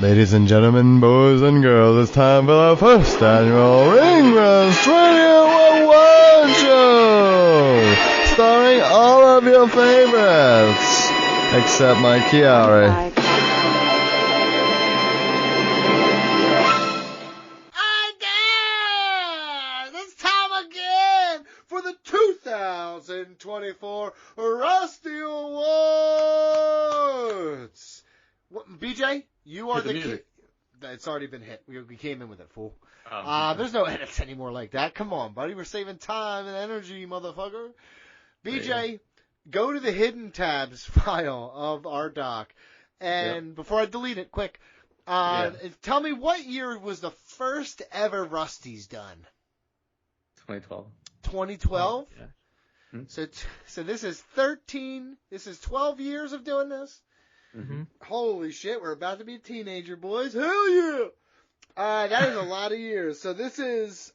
Ladies and gentlemen, boys and girls, it's time for the first annual Ring Rust Radio Award Show! Starring all of your favorites, except my Chiari. It's time again for the 2024 Rusty Awards! What, BJ? You are the kid. It's already been hit. We came in with it, fool. There's no edits anymore like that. Come on, buddy. We're saving time and energy, motherfucker. BJ, go to the hidden tabs file of our doc. And before I delete it, quick, tell me what year was the first ever Rusty's done? 2012. 2012? Yeah. So this is 12 years of doing this? Mm-hmm. Holy shit, we're about to be a teenager, boys. Hell yeah! That is a lot of years. So this is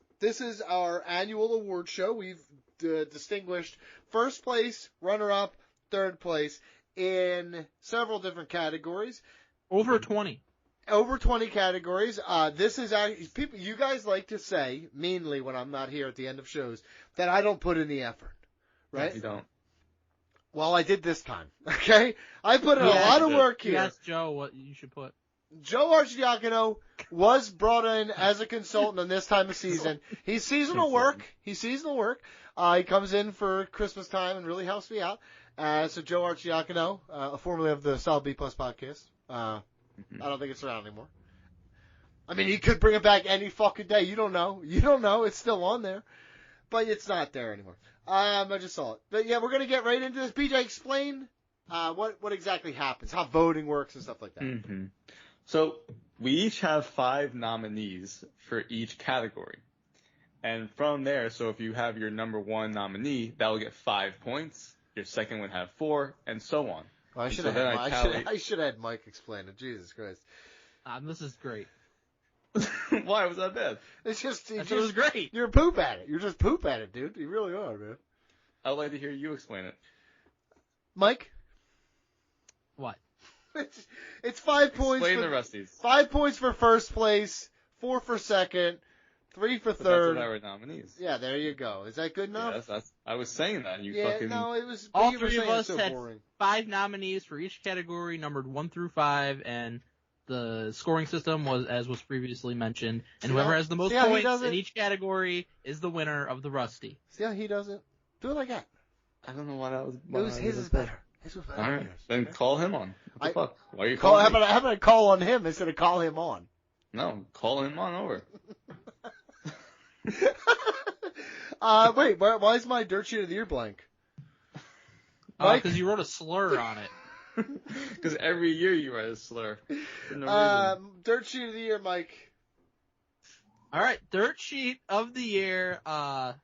our annual award show. We've distinguished first place, runner-up, third place in several different categories. Over 20. Over 20 categories. This is actually, people. You guys like to say, meanly when I'm not here at the end of shows, that I don't put in the effort, right? You don't. Well, I did this time, okay? I put in a lot of work here. You asked Joe what you should put. Joe Arcidiacono was brought in as a consultant on this time of season. He's seasonal work. He comes in for Christmas time and really helps me out. So Joe Arcidiacono, formerly of the Solid B Plus podcast. I don't think it's around anymore. I mean, he could bring it back any fucking day. You don't know. It's still on there. But it's not there anymore. I just saw it. But yeah, we're going to get right into this. BJ, explain what exactly happens, how voting works and stuff like that. Mm-hmm. So we each have 5 nominees for each category. And from there, so if you have your number 1 nominee, that will get 5 points. Your second would have 4, and so on. Well, I should have had Mike explain it. Jesus Christ. This is great. Why was that bad? It was great. You're poop at it. You're just poop at it, dude. You really are, man. I'd like to hear you explain it. Mike? What? It's 5 points. Explain the Rusties. 5 points for first place, 4 for second, 3 for third. That's what our nominees. Yeah, there you go. Is that good enough? Yes, I was saying that. No, it was. All 3 of us had boring. 5 nominees for each category, numbered 1 through 5, and the scoring system was, as was previously mentioned, and whoever has the most points in each category is the winner of the Rusty. See how he does it? Do it like that. I don't know why that was. His is better. His was better. All right, then call him on. What the fuck? Why are you calling? How about I call on him instead of call him on? No, call him on over. Wait, why is my dirt sheet of the year blank? Because you wrote a slur on it. Because every year you write a slur. For no reason. Dirt sheet of the year, Mike. All right, dirt sheet of the year. I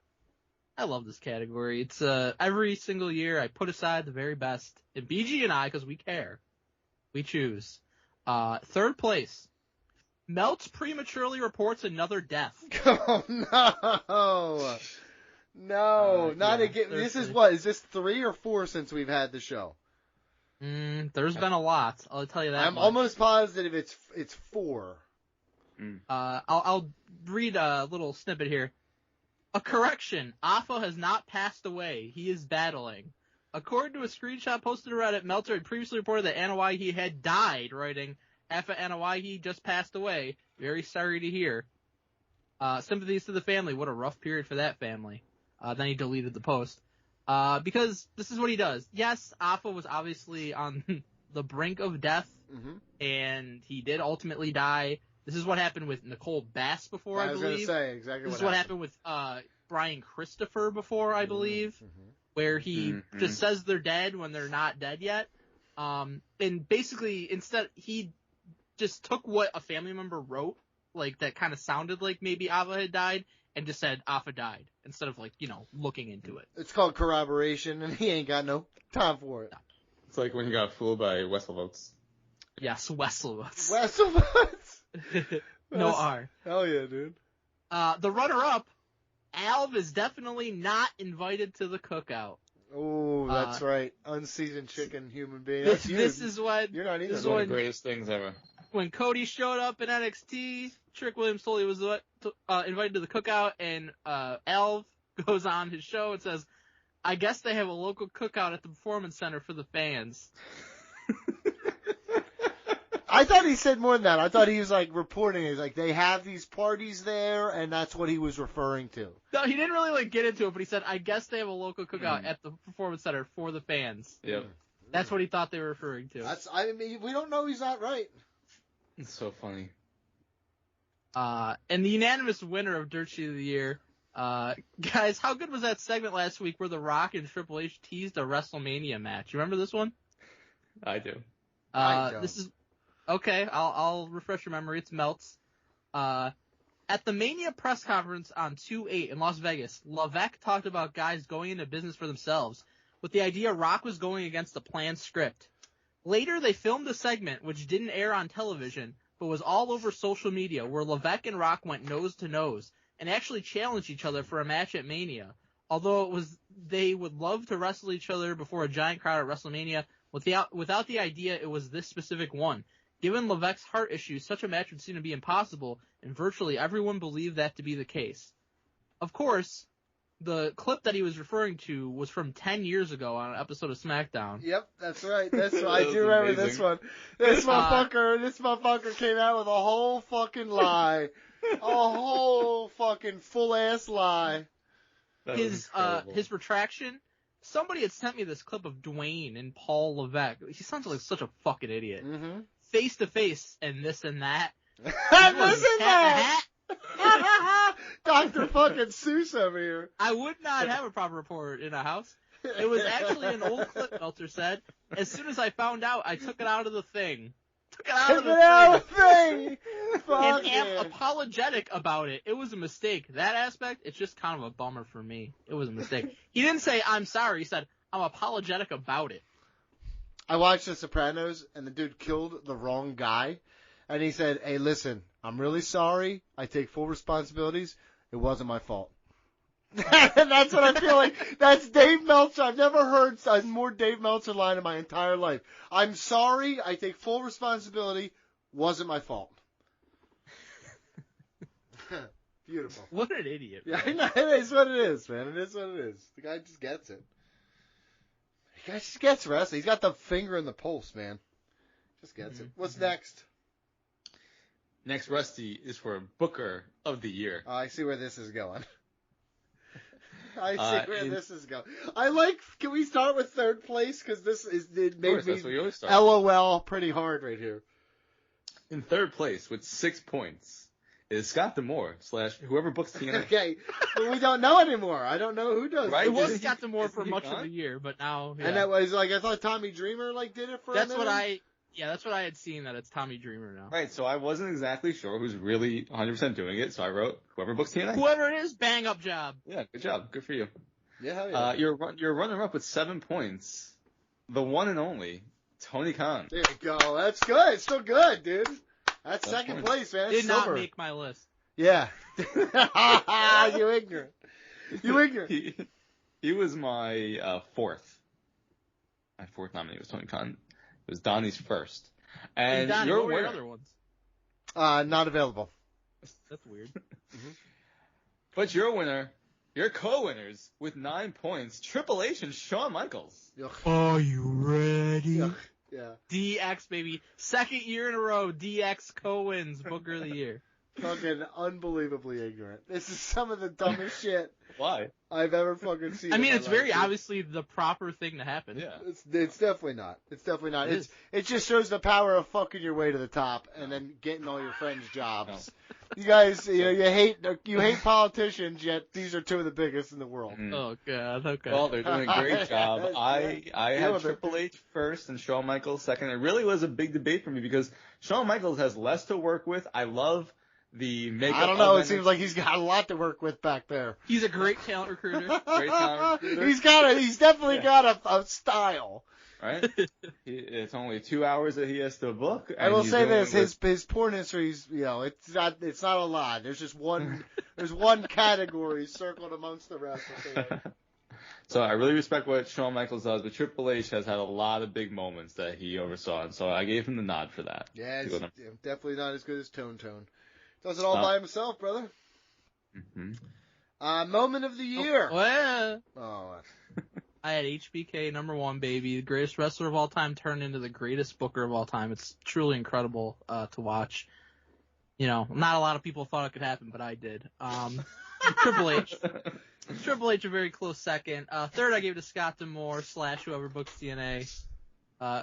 love this category. It's every single year I put aside the very best. And BG and I, because we care, we choose. Third place. Melts prematurely reports another death. Oh no! No, not again. This is what? Is this 3 or 4 since we've had the show? There's been a lot. I'll tell you that. I'm almost positive it's 4. I'll read a little snippet here. A correction. Afa has not passed away. He is battling. According to a screenshot posted to Reddit, Meltzer had previously reported that Anoa'i had died, writing, Afa Anoa'i just passed away. Very sorry to hear. Sympathies to the family. What a rough period for that family. Then he deleted the post. Because this is what he does. Yes, Afa was obviously on the brink of death, and he did ultimately die. This is what happened with Nicole Bass before, I believe. I was going to say exactly this is what happened with Brian Christopher before, I believe, where he just says they're dead when they're not dead yet. And basically, instead, he just took what a family member wrote, like that kind of sounded like maybe Afa had died, and just said Afa died, instead of, looking into it. It's called corroboration, and he ain't got no time for it. No. It's like when he got fooled by Wesselvotes. Yes, Wesselvotes. Wesselvotes? No R. Hell yeah, dude. The runner-up, Alv is definitely not invited to the cookout. Oh, that's right. Unseasoned chicken human being. This is what... You're not either. This is one of the greatest things ever. When Cody showed up in NXT, Trick Williams told he was invited to the cookout, and Alv goes on his show and says, I guess they have a local cookout at the Performance Center for the fans. I thought he said more than that. I thought he was like reporting it. Like they have these parties there, and that's what he was referring to. No, he didn't really like get into it, but he said, I guess they have a local cookout at the Performance Center for the fans. Yep. That's what he thought they were referring to. I mean, we don't know he's not right. It's so funny. And the unanimous winner of Dirt Sheet of the Year, guys, how good was that segment last week where The Rock and Triple H teased a WrestleMania match? You remember this one? I do. I don't. This is okay. I'll refresh your memory. It's Meltz. At the Mania press conference on 2/8 in Las Vegas, Levesque talked about guys going into business for themselves, with the idea Rock was going against the planned script. Later, they filmed a segment which didn't air on television, but was all over social media, where Levesque and Rock went nose to nose and actually challenged each other for a match at Mania. Although they would love to wrestle each other before a giant crowd at WrestleMania, without the idea it was this specific one. Given Levesque's heart issues, such a match would seem to be impossible, and virtually everyone believed that to be the case. Of course, the clip that he was referring to was from 10 years ago on an episode of SmackDown. Yep, that's right. I do remember amazing. this one. This motherfucker came out with a whole fucking lie. A whole fucking full ass lie. His retraction. Somebody had sent me this clip of Dwayne and Paul Levesque. He sounds like such a fucking idiot. Mm-hmm. Face to face and this and that. This and that. Dr. fucking Seuss over here. I would not have a proper report in a house. It was actually an old clip, Meltzer said. As soon as I found out, I took it out of the thing. thing. And am apologetic about it. It was a mistake. That aspect, it's just kind of a bummer for me. It was a mistake. He didn't say, I'm sorry. He said, I'm apologetic about it. I watched The Sopranos, and the dude killed the wrong guy. And he said, hey, listen, I'm really sorry. I take full responsibilities. It wasn't my fault. And that's what I feel like. That's Dave Meltzer. I've never heard a more Dave Meltzer line in my entire life. I'm sorry. I take full responsibility. Wasn't my fault. Beautiful. What an idiot. Yeah, I know. It is what it is, man. It is what it is. The guy just gets it. The guy just gets wrestling. He's got the finger in the pulse, man. Just gets it. What's next? Next, Rusty, is for Booker of the Year. Oh, I see where this is going. I see where this is going. I like. Can we start with third place? Because it made me that's where you always start. LOL pretty hard right here. In third place with 6 points is Scott D'Amore / whoever books TNA. Okay, but we don't know anymore. I don't know who does. Right? It was Isn't Scott D'Amore for he much gone? of the year, but now, yeah. And that was like I thought Tommy Dreamer did it for. That's a what minute. that's what I had seen, that it's Tommy Dreamer now. Right, so I wasn't exactly sure who's really 100% doing it, so I wrote whoever books TNA. Whoever it is, bang up job. Yeah, good job. Good for you. Yeah, hell yeah. You're runner-up with 7 points. The one and only Tony Khan. There you go. That's good. It's still good, dude. That's second points. place, man. Did Silver. not make my list. Yeah. You ignorant. You ignorant. He was my fourth. My fourth nominee was Tony Khan. It was Donnie's first. And Donnie, your what were your winner. other ones? Not available. That's weird. But your winner, your co-winners with 9 points, Triple H and Shawn Michaels. Yuck. Are you ready? Yuck. Yeah. DX, baby. Second year in a row, DX co-wins Booker of the Year. Fucking unbelievably ignorant. This is some of the dumbest shit Why? I've ever fucking seen. I in mean, my it's life, very dude. obviously the proper thing to happen. Yeah. It's definitely not. It's definitely not. It It just shows the power of fucking your way to the top and then getting all your friends jobs. You guys, you hate politicians, yet these are two of the biggest in the world. Mm. Oh, God. Okay. Well, they're doing a great job. I Deal had with it. Triple H first and Shawn Michaels second. It really was a big debate for me because Shawn Michaels has less to work with. I love the makeup. I don't know. of It seems NXT. like he's got a lot to work with back there. He's a great talent recruiter. Great talent recruiter. He's definitely got a style. Right? It's only 2 hours that he has to book. I and will he's say doing this: it with- his porn history's, it's not a lot. There's just one category circled amongst the rest. So I really respect what Shawn Michaels does, but Triple H has had a lot of big moments that he oversaw, and so I gave him the nod for that. Yeah, it's definitely not as good as Tone. Does it all by himself, brother. Mm-hmm. Moment of the year. Oh. I had HBK number 1, baby. The greatest wrestler of all time turned into the greatest booker of all time. It's truly incredible to watch. You know, not a lot of people thought it could happen, but I did. Triple H. Triple H a very close second. Third, I gave it to Scott D'Amore / whoever books TNA.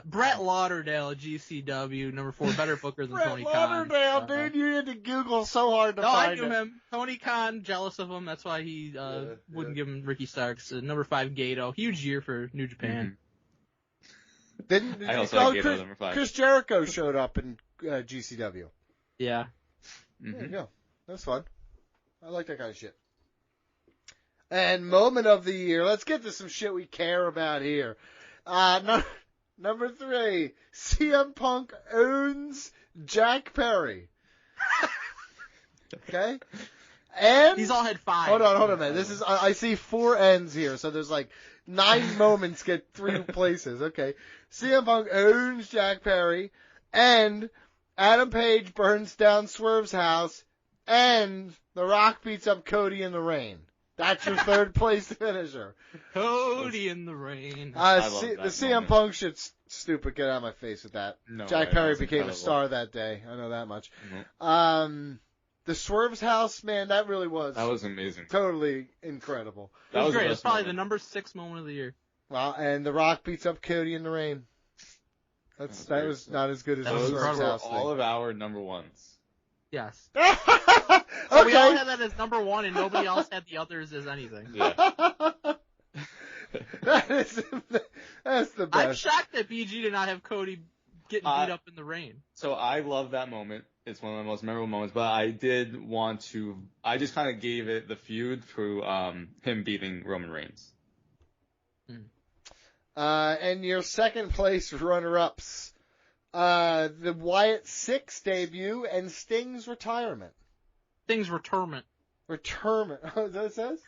Brett Lauderdale at GCW, number 4, better booker than Tony Khan. Brett Lauderdale, dude, you had to Google so hard to find I knew him. Tony Khan, jealous of him. That's why he wouldn't give him Ricky Starks. Number 5, Gato. Huge year for New Japan. Mm-hmm. Chris Jericho showed up in GCW. Yeah. Mm-hmm. There you go. That's fun. I like that kind of shit. And moment of the year. Let's get to some shit we care about here. Number 3, CM Punk owns Jack Perry. Okay? And these all had 5. Hold on, man. This is I see 4 ends here, so there's like 9 moments get 3 places. Okay. CM Punk owns Jack Perry, and Adam Page burns down Swerve's house, and The Rock beats up Cody in the rain. That's your 3rd place finisher. Cody in the rain. The CM Punk shit's stupid. Get out of my face with that. No Jack way, Perry became incredible. a star that day. I know that much. Mm-hmm. The Swerve's house, man, that really was. That was amazing. Totally incredible. That was great. the It's probably moment. the number 6 moment of the year. Well, and The Rock beats up Cody in the rain. That was not as good as the Those Swerve's were house all of our number 1s. Yes. thing. So we all Okay. had that as number 1, and nobody else had the others as anything. Yeah. That's the best. I'm shocked that BG did not have Cody getting beat up in the rain. So I love that moment. It's one of the most memorable moments, but I just kind of gave it the feud through him beating Roman Reigns. And your 2nd place runner-ups, the Wyatt 6 debut and Sting's retirement. Sting's retirement. Retirement. Oh, is that what it says?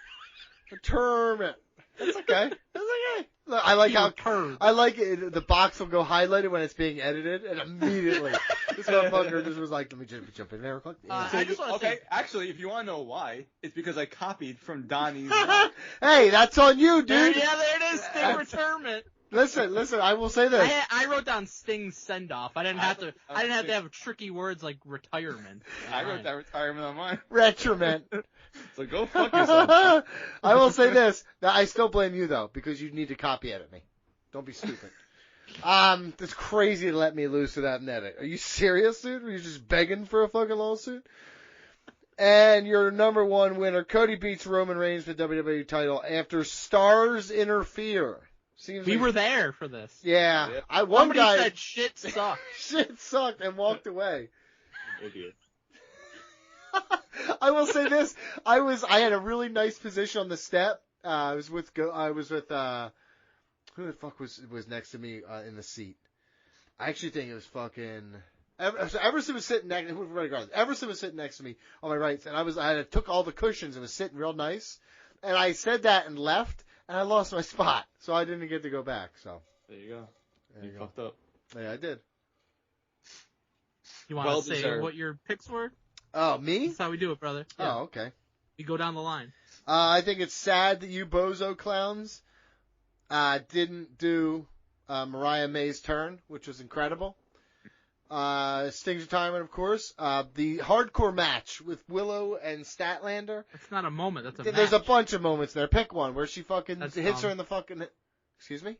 Retirement. That's okay. That's okay. Look, I like how I like it. The box will go highlighted when it's being edited, and immediately this motherfucker just was like, "Let me just jump in there." I just want to say, actually, if you want to know why, it's because I copied from Donnie's. Hey, that's on you, there dude. it is, Sting retirement. Listen. I will say this. I wrote down Sting's send off. I didn't have to have tricky words like retirement. I wrote that retirement on mine. Retirement. So go fuck yourself. I will say this. I still blame you though, because you need to copy edit me. Don't be stupid. It's crazy to let me loose without an edit. Are you serious, dude? Were you just begging for a fucking lawsuit? And your number 1 winner, Cody beats Roman Reigns for the WWE title after stars interfere. We were there for this. Yeah. Yep. One guy said shit sucked. Shit sucked and walked away. Idiot. I will say this. I had a really nice position on the step. I was with who the fuck was next to me in the seat? I actually think it was fucking Everson was sitting next. Everson was sitting next to me on my right, and I took all the cushions and was sitting real nice. And I said that and left, and I lost my spot, so I didn't get to go back. So there you go. You fucked up. Yeah, I did. You want to say what your picks were? Oh, me? That's how we do it, brother. Yeah. Oh, okay. We go down the line. I think it's sad that you bozo clowns didn't do Mariah May's turn, which was incredible. Sting's retirement, of course. The hardcore match with Willow and Statlander. That's not a moment. That's a There's match. a bunch of moments there. Pick one where she fucking That's hits dumb. her in the fucking... Excuse me?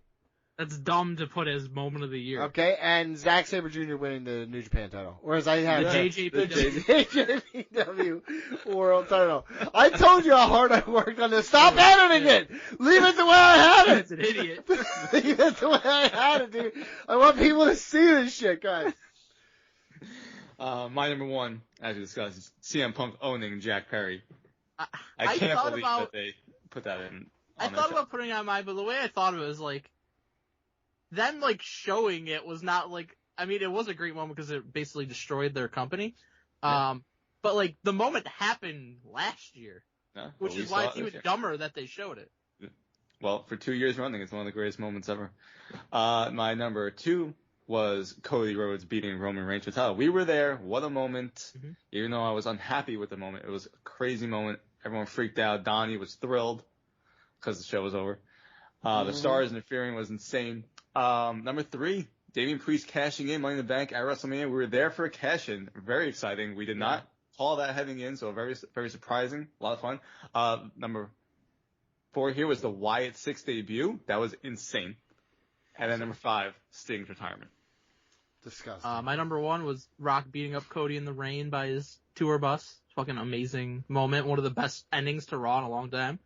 That's dumb to put as moment of the year. Okay, and Zack Sabre Jr. winning the New Japan title. Whereas I had The JJPW. JJPW world title. I told you how hard I worked on this. Stop editing it! Leave it the way I had it! That's an idiot. Leave it the way I had it, dude. I want people to see this shit, guys. My number 1, as we discussed, is CM Punk owning Jack Perry. I I can't thought believe that they put that in. I thought about putting it on mine, but the way I thought of it was like, them like showing it was not like, I mean, it was a great moment because it basically destroyed their company. Yeah. But like the moment happened last year, No, which we is why saw it's it even this year. dumber that they showed it. well, for 2 years running, it's one of the greatest moments ever. My number 2 was Cody Rhodes beating Roman Reigns for the title. We were there. What a moment. Mm-hmm. Even though I was unhappy with the moment, it was a crazy moment. Everyone freaked out. Donnie was thrilled because the show was over. The Stars interfering was insane. Number 3, Damian Priest cashing in Money in the Bank at WrestleMania. We were there for a cash-in. Very exciting. We did not call that heading in, so very, very surprising. A lot of fun. Number 4 here was the Wyatt 6 debut. That was insane. And then number 5, Sting's retirement. Disgusting. My number 1 was Rock beating up Cody in the rain by his tour bus. Fucking amazing moment. One of the best endings to Raw in a long time.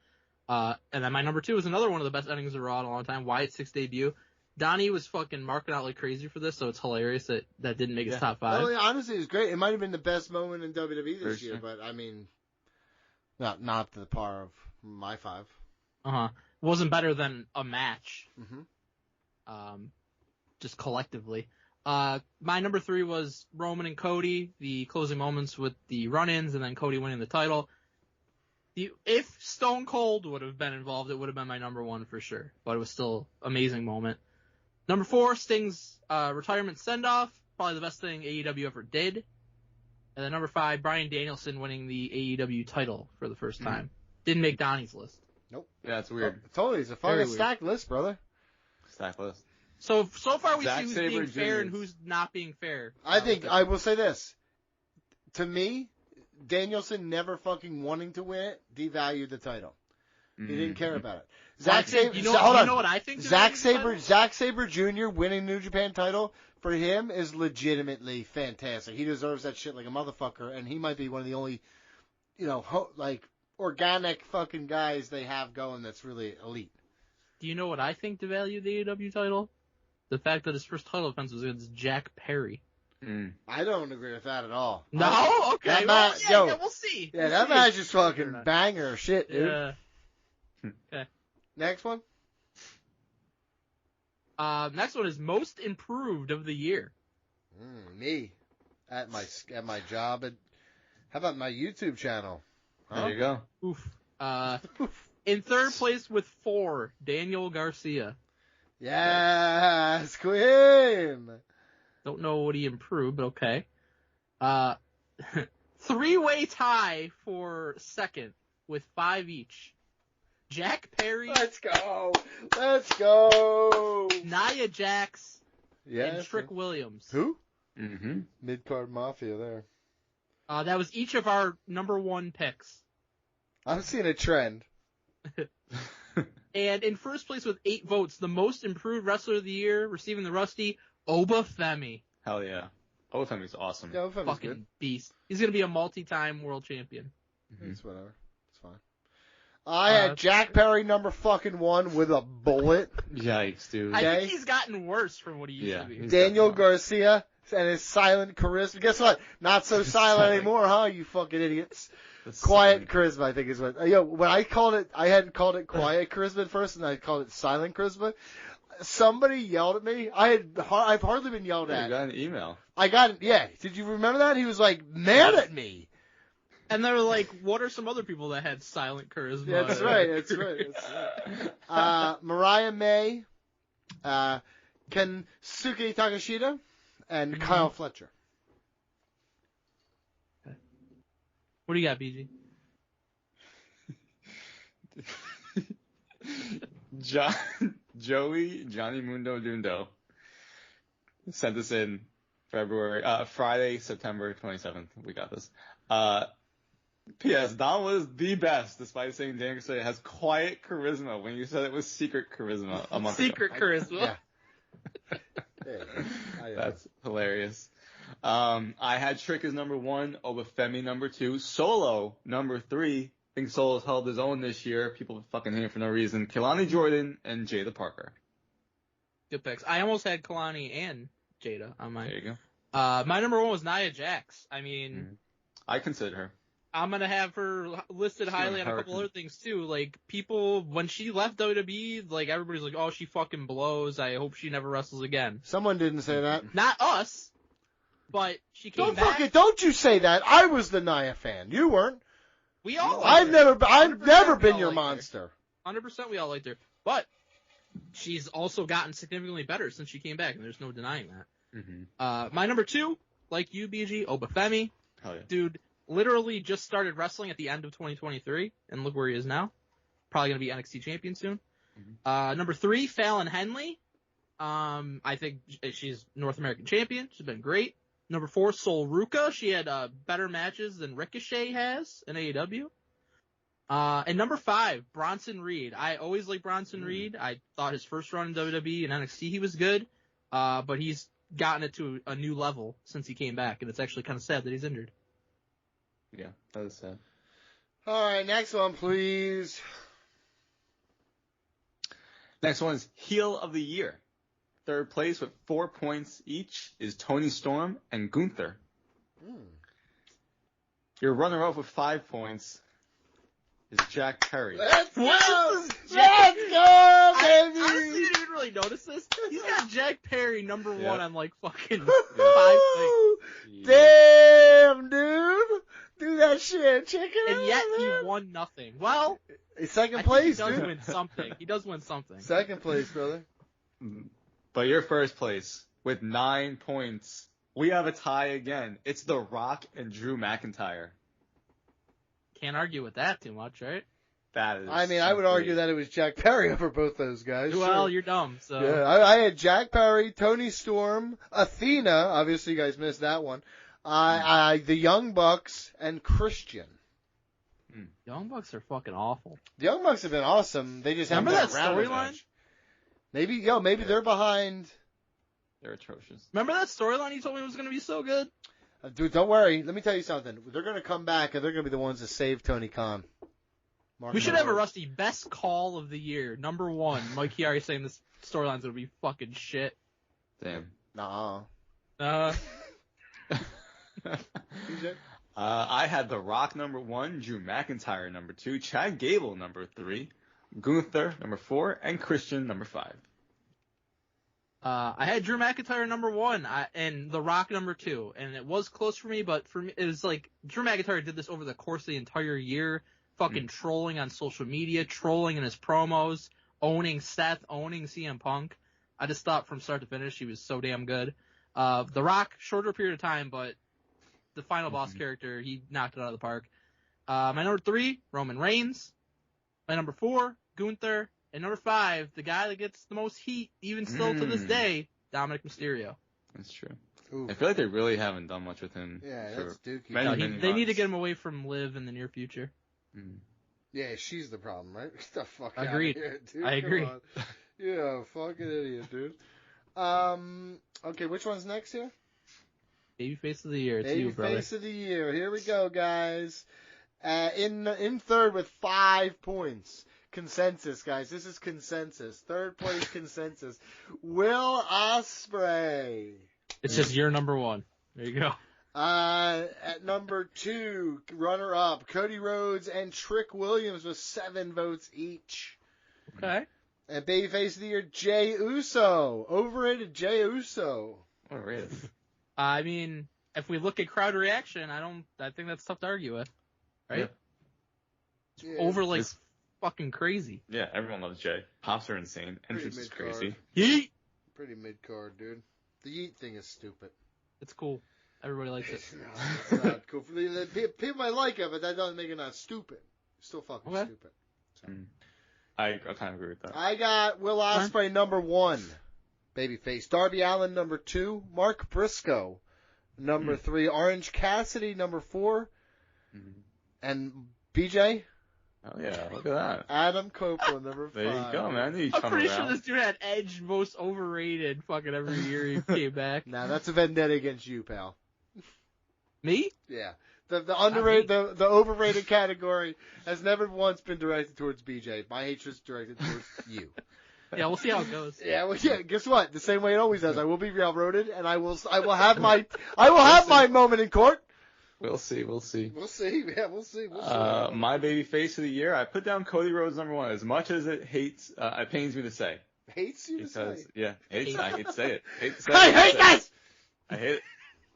And then my number 2 was another one of the best endings to Raw in a long time. Wyatt 6 debut. Donnie was fucking marking out like crazy for this, so it's hilarious that didn't make his top 5. Well, honestly, it was great. It might have been the best moment in WWE this year, but I mean, not to the par of my 5. Wasn't better than a match. Mm-hmm. Just collectively. My number 3 was Roman and Cody, the closing moments with the run-ins, and then Cody winning the title. If Stone Cold would have been involved, it would have been my number 1 for sure. But it was still an amazing moment. Number 4, Sting's retirement send-off. Probably the best thing AEW ever did. And then number 5, Bryan Danielson winning the AEW title for the first time. Didn't make Donnie's list. Nope. Yeah, that's weird. Totally. It's a fucking stacked list, brother. Stacked list. So far we Zack see who's Sabre being fair Jr. and who's not being fair. I will say this. To me, Danielson never fucking wanting to win it devalued the title. He didn't care about it. Zack Sabre, you know what I think? Zack Sabre Jr. winning New Japan title for him is legitimately fantastic. He deserves that shit like a motherfucker, and he might be one of the only, organic fucking guys they have going that's really elite. Do you know what I think devalued the AEW title? The fact that his first title defense was against Jack Perry. I don't agree with that at all. No? Okay. We'll see. Yeah, that match is fucking banger shit, dude. Yeah. Okay. Next one? Next one is most improved of the year. Me. At my job. How about my YouTube channel? Huh? There you go. Oof. In third place with 4, Daniel Garcia. Yes, Queen. Don't know what he improved, but okay. 3-way tie for second with 5 each. Jack Perry. Let's go. Nia Jax. Yes. And Trick Williams. Who? Mm-hmm. Mid-card Mafia there. That was each of our number 1 picks. I'm seeing a trend. And in first place with 8 votes, the most improved wrestler of the year, receiving the Rusty, Oba Femi. Hell yeah. Oba Femi's awesome. Yeah, Oba Femi's fucking good. Beast. He's going to be a multi-time world champion. It's whatever. It's fine. I had Jack Perry number fucking 1 with a bullet. Yikes, dude. I think he's gotten worse from what he used to be. Daniel Garcia and his silent charisma. Guess what? Not so silent anymore, huh? You fucking idiots. Quiet charisma, I think is what. When I called it, I hadn't called it quiet charisma at first, and I called it silent charisma. Somebody yelled at me. I've hardly been yelled at. You got an email. I got it. Yeah. Did you remember that? He was like mad at me. And they were like, "What are some other people that had silent charisma?" Yeah, that's right. Mariah May, Kensuke Takashita, and Kyle Fletcher. What do you got, BG? Johnny Mundo Dundo sent this in Friday, September 27th. We got this. P.S. Don was the best, despite saying Daniel Garcia has quiet charisma when you said it was secret charisma a month ago. Secret charisma. That's hilarious. I had Trick as number 1, Obafemi number 2, Solo number 3. I think Solo's held his own this year. People fucking hate him for no reason. Kelani Jordan and Jada Parker. Good picks. I almost had Kelani and Jada on mine. There you go. My number 1 was Nia Jax. I mean, I consider her. I'm gonna have her listed highly on a couple other things too. Like people, when she left WWE, like everybody's like, "Oh, she fucking blows. I hope she never wrestles again." Someone didn't say that. Not us, but she came back. Don't you say that? I was the Nia fan. You weren't. We all. I've never been your monster. 100% we all liked her. But she's also gotten significantly better since she came back, and there's no denying that. Mm-hmm. My number 2, like you, BG, Obafemi. Hell yeah. Dude, literally just started wrestling at the end of 2023, and look where he is now. Probably going to be NXT champion soon. Mm-hmm. Number 3, Fallon Henley. I think she's North American champion. She's been great. Number 4, Sol Ruka. She had better matches than Ricochet has in AEW. And number 5, Bronson Reed. I always liked Bronson Reed. I thought his first run in WWE and NXT he was good, but he's gotten it to a new level since he came back, and it's actually kind of sad that he's injured. Yeah, that is sad. All right, next one, please. Next one is Heel of the Year. Third place with 4 points each is Tony Storm and Gunther. Your runner-up with 5 points is Jack Perry. Let's go! What? Let's go, I baby! honestly didn't even really notice this. He's got Jack Perry number 1 on like fucking 5 things. Damn, dude! Do that shit, chicken. And yet he won nothing. Well, Second I place, think he does dude. win something. He does win something. Second place, brother. But you're first place with 9 points. We have a tie again. It's The Rock and Drew McIntyre. Can't argue with that too much, right? That is. I mean, I would argue that it was Jack Perry over both those guys. Well, sure. you're dumb, so. Yeah, I had Jack Perry, Tony Storm, Athena. Obviously, you guys missed that one. The Young Bucks, and Christian. Young Bucks are fucking awful. The Young Bucks have been awesome. They just haven't Remember been that around as storyline? much. Maybe they're behind. They're atrocious. Remember that storyline you told me was going to be so good? Dude, don't worry. Let me tell you something. They're going to come back, and they're going to be the ones that save Tony Khan. We should have a Rusty best call of the year. Number 1, Mike Chiari saying this storyline's going to be fucking shit. Damn. Nah. I had The Rock number 1, Drew McIntyre number 2, Chad Gable number 3, Gunther number 4, and Christian number 5. I had Drew McIntyre number 1 and The Rock number 2, and it was close for me, but for me it was like Drew McIntyre did this over the course of the entire year, fucking trolling on social media, trolling in his promos, owning Seth, owning CM Punk. I just thought from start to finish he was so damn good. The Rock, shorter period of time, but the final boss character, he knocked it out of the park. My number 3, Roman Reigns. My number 4, Gunther. And number 5, the guy that gets the most heat, even still to this day, Dominic Mysterio. That's true. Oof. I feel like they really haven't done much with him. Yeah, for that's Dookie. many, No, many they need to months. get him away from Liv in the near future. Yeah, she's the problem, right? Get the fuck Agreed. out of here, dude. I agree. Come on. Yeah, fucking idiot, dude. Okay, which one's next here? Babyface of the year. It's you, brother. Babyface of the year. Here we go, guys. In third with 5 points. Consensus, guys. This is consensus. Third place consensus. Will Ospreay. It's just your number 1. There you go. At number 2, runner-up, Cody Rhodes and Trick Williams with 7 votes each. Okay. And babyface of the year, Jey Uso. Overrated Jey Uso. Overrated. I mean, if we look at crowd reaction, I think that's tough to argue with. Right? Yeah. Over like fucking crazy. Yeah, everyone loves Jay. Pops are insane. Entrance is mid-card. crazy. Yeet! Pretty mid-card, dude. The Yeet thing is stupid. It's cool. Everybody likes it. It's not cool. People might like it, but that doesn't make it not stupid. It's still fucking Okay. stupid. So. I kind of agree with that. I got Will Ospreay number 1, babyface. Darby Allin number 2. Mark Briscoe number 3. Orange Cassidy number 4. And BJ. Oh yeah, look at that. Adam Copeland number 5. There you go, man. You I'm come pretty around. sure this dude had Edge most overrated fucking every year he came back. Nah, that's a vendetta against you, pal. Me? Yeah. The underrated, the overrated category has never once been directed towards BJ. My hatred's directed towards you. Yeah, we'll see how it goes. Yeah, well, yeah. Guess what? The same way it always does. I will be railroaded, and I will have my moment in court. We'll see. We'll see. Yeah, we'll see. My baby face of the year, I put down Cody Rhodes number 1. As much as it pains me to say. Hates you to say. Yeah, I hate to say it. I hate this. I hate it.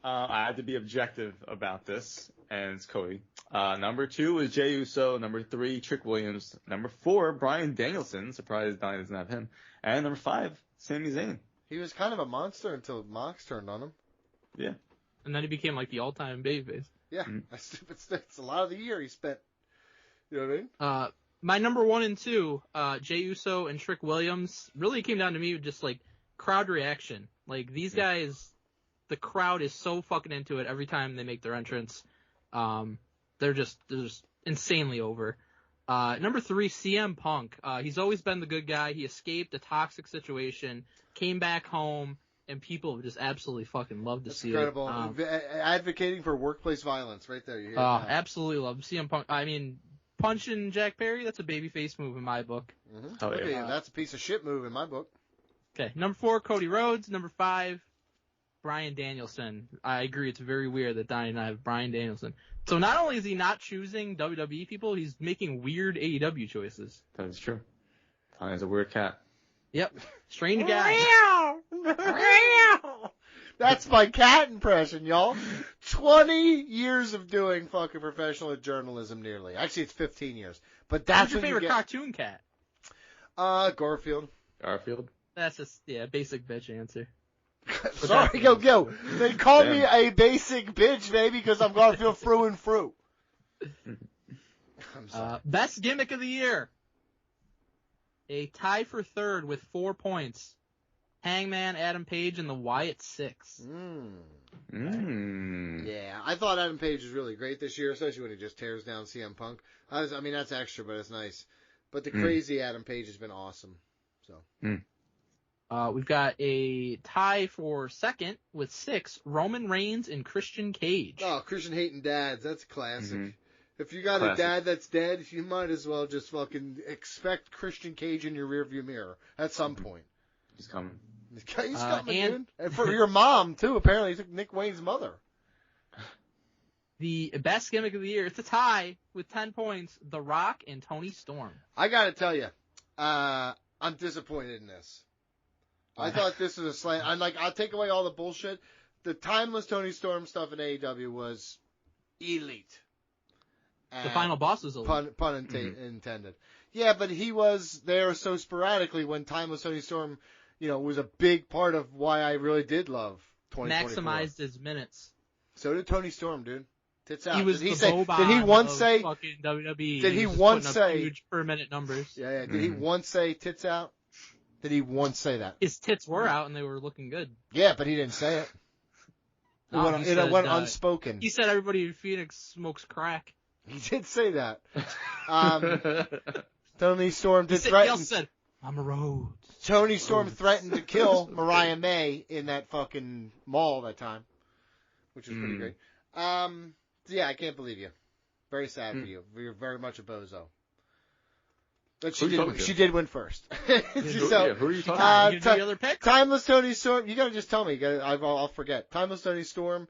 I had to be objective about this, and it's Cody. Number 2 is Jey Uso. Number 3, Trick Williams. Number 4, Bryan Danielson. Surprised Donnie doesn't have him. And number 5, Sami Zayn. He was kind of a monster until Mox turned on him. Yeah. And then he became like the all-time babyface. Yeah, that's stupid. It's a lot of the year he spent. You know what I mean? My number 1 and 2, Jey Uso and Trick Williams, really came down to me with just like crowd reaction. Like these guys, the crowd is so fucking into it every time they make their entrance. They're just insanely over. Number 3, CM Punk. He's always been the good guy. He escaped a toxic situation, came back home, and people just absolutely fucking love to That's see incredible. it. Advocating for workplace violence, right there. You hear Absolutely love CM Punk. I mean, punching Jack Perry, that's a babyface move in my book. Mm-hmm. Oh, Look yeah. at you. That's a piece of shit move in my book. Okay, number 4, Cody Rhodes. Number 5, Bryan Danielson. I agree, it's very weird that Donnie and I have Bryan Danielson. So not only is he not choosing WWE people, he's making weird AEW choices. That is true. Donnie's a weird cat. Yep, strange guy. That's my cat impression, y'all. 20 years of doing fucking professional journalism, nearly. Actually, it's 15 years. But that's Who's your what favorite you get. cartoon cat? Garfield. Garfield. That's just, basic bitch answer. Sorry, yo. They call me a basic bitch, baby, because I'm Garfield through and through. I'm sorry. Best gimmick of the year. A tie for 3rd with 4 points. Hangman, Adam Page, and the Wyatt Six. Yeah, I thought Adam Page was really great this year, especially when he just tears down CM Punk. I mean, that's extra, but it's nice. But the crazy Adam Page has been awesome. So. We've got a tie for 2nd with 6, Roman Reigns and Christian Cage. Oh, Christian hating dads. That's classic. Mm-hmm. If you got a dad that's dead, you might as well just fucking expect Christian Cage in your rearview mirror at some point. He's coming. He's coming, dude. And- And for your mom, too, apparently. He took Nick Wayne's mother. The best gimmick of the year, it's a tie with 10 points, The Rock and Tony Storm. I gotta tell you, I'm disappointed in this. I thought this was a slant. I'll take away all the bullshit. The timeless Tony Storm stuff in AEW was elite. The final boss was elite. Pun intended. Yeah, but he was there so sporadically when timeless Tony Storm, was a big part of why I really did love 2024. Maximized his minutes. So did Tony Storm, dude. Tits out. He was did he the say? Boban Did he once of say? fucking WWE. Did he was just once putting up say- huge per minute numbers? Yeah. Did he once say tits out? Did he once say that? His tits were out and they were looking good. Yeah, but he didn't say it. It went unspoken. He said everybody in Phoenix smokes crack. He did say that. Tony Storm did He threaten. also said, I'm a Rhodes. Tony Storm threatened to kill Mariah May in that fucking mall that time, which was pretty great. Yeah, I can't believe you. Very sad for you. You're very much a bozo. But she did win first. Who are you talking You do the other pick? Timeless Tony Storm. You gotta just tell me. I'll forget. Timeless Tony Storm.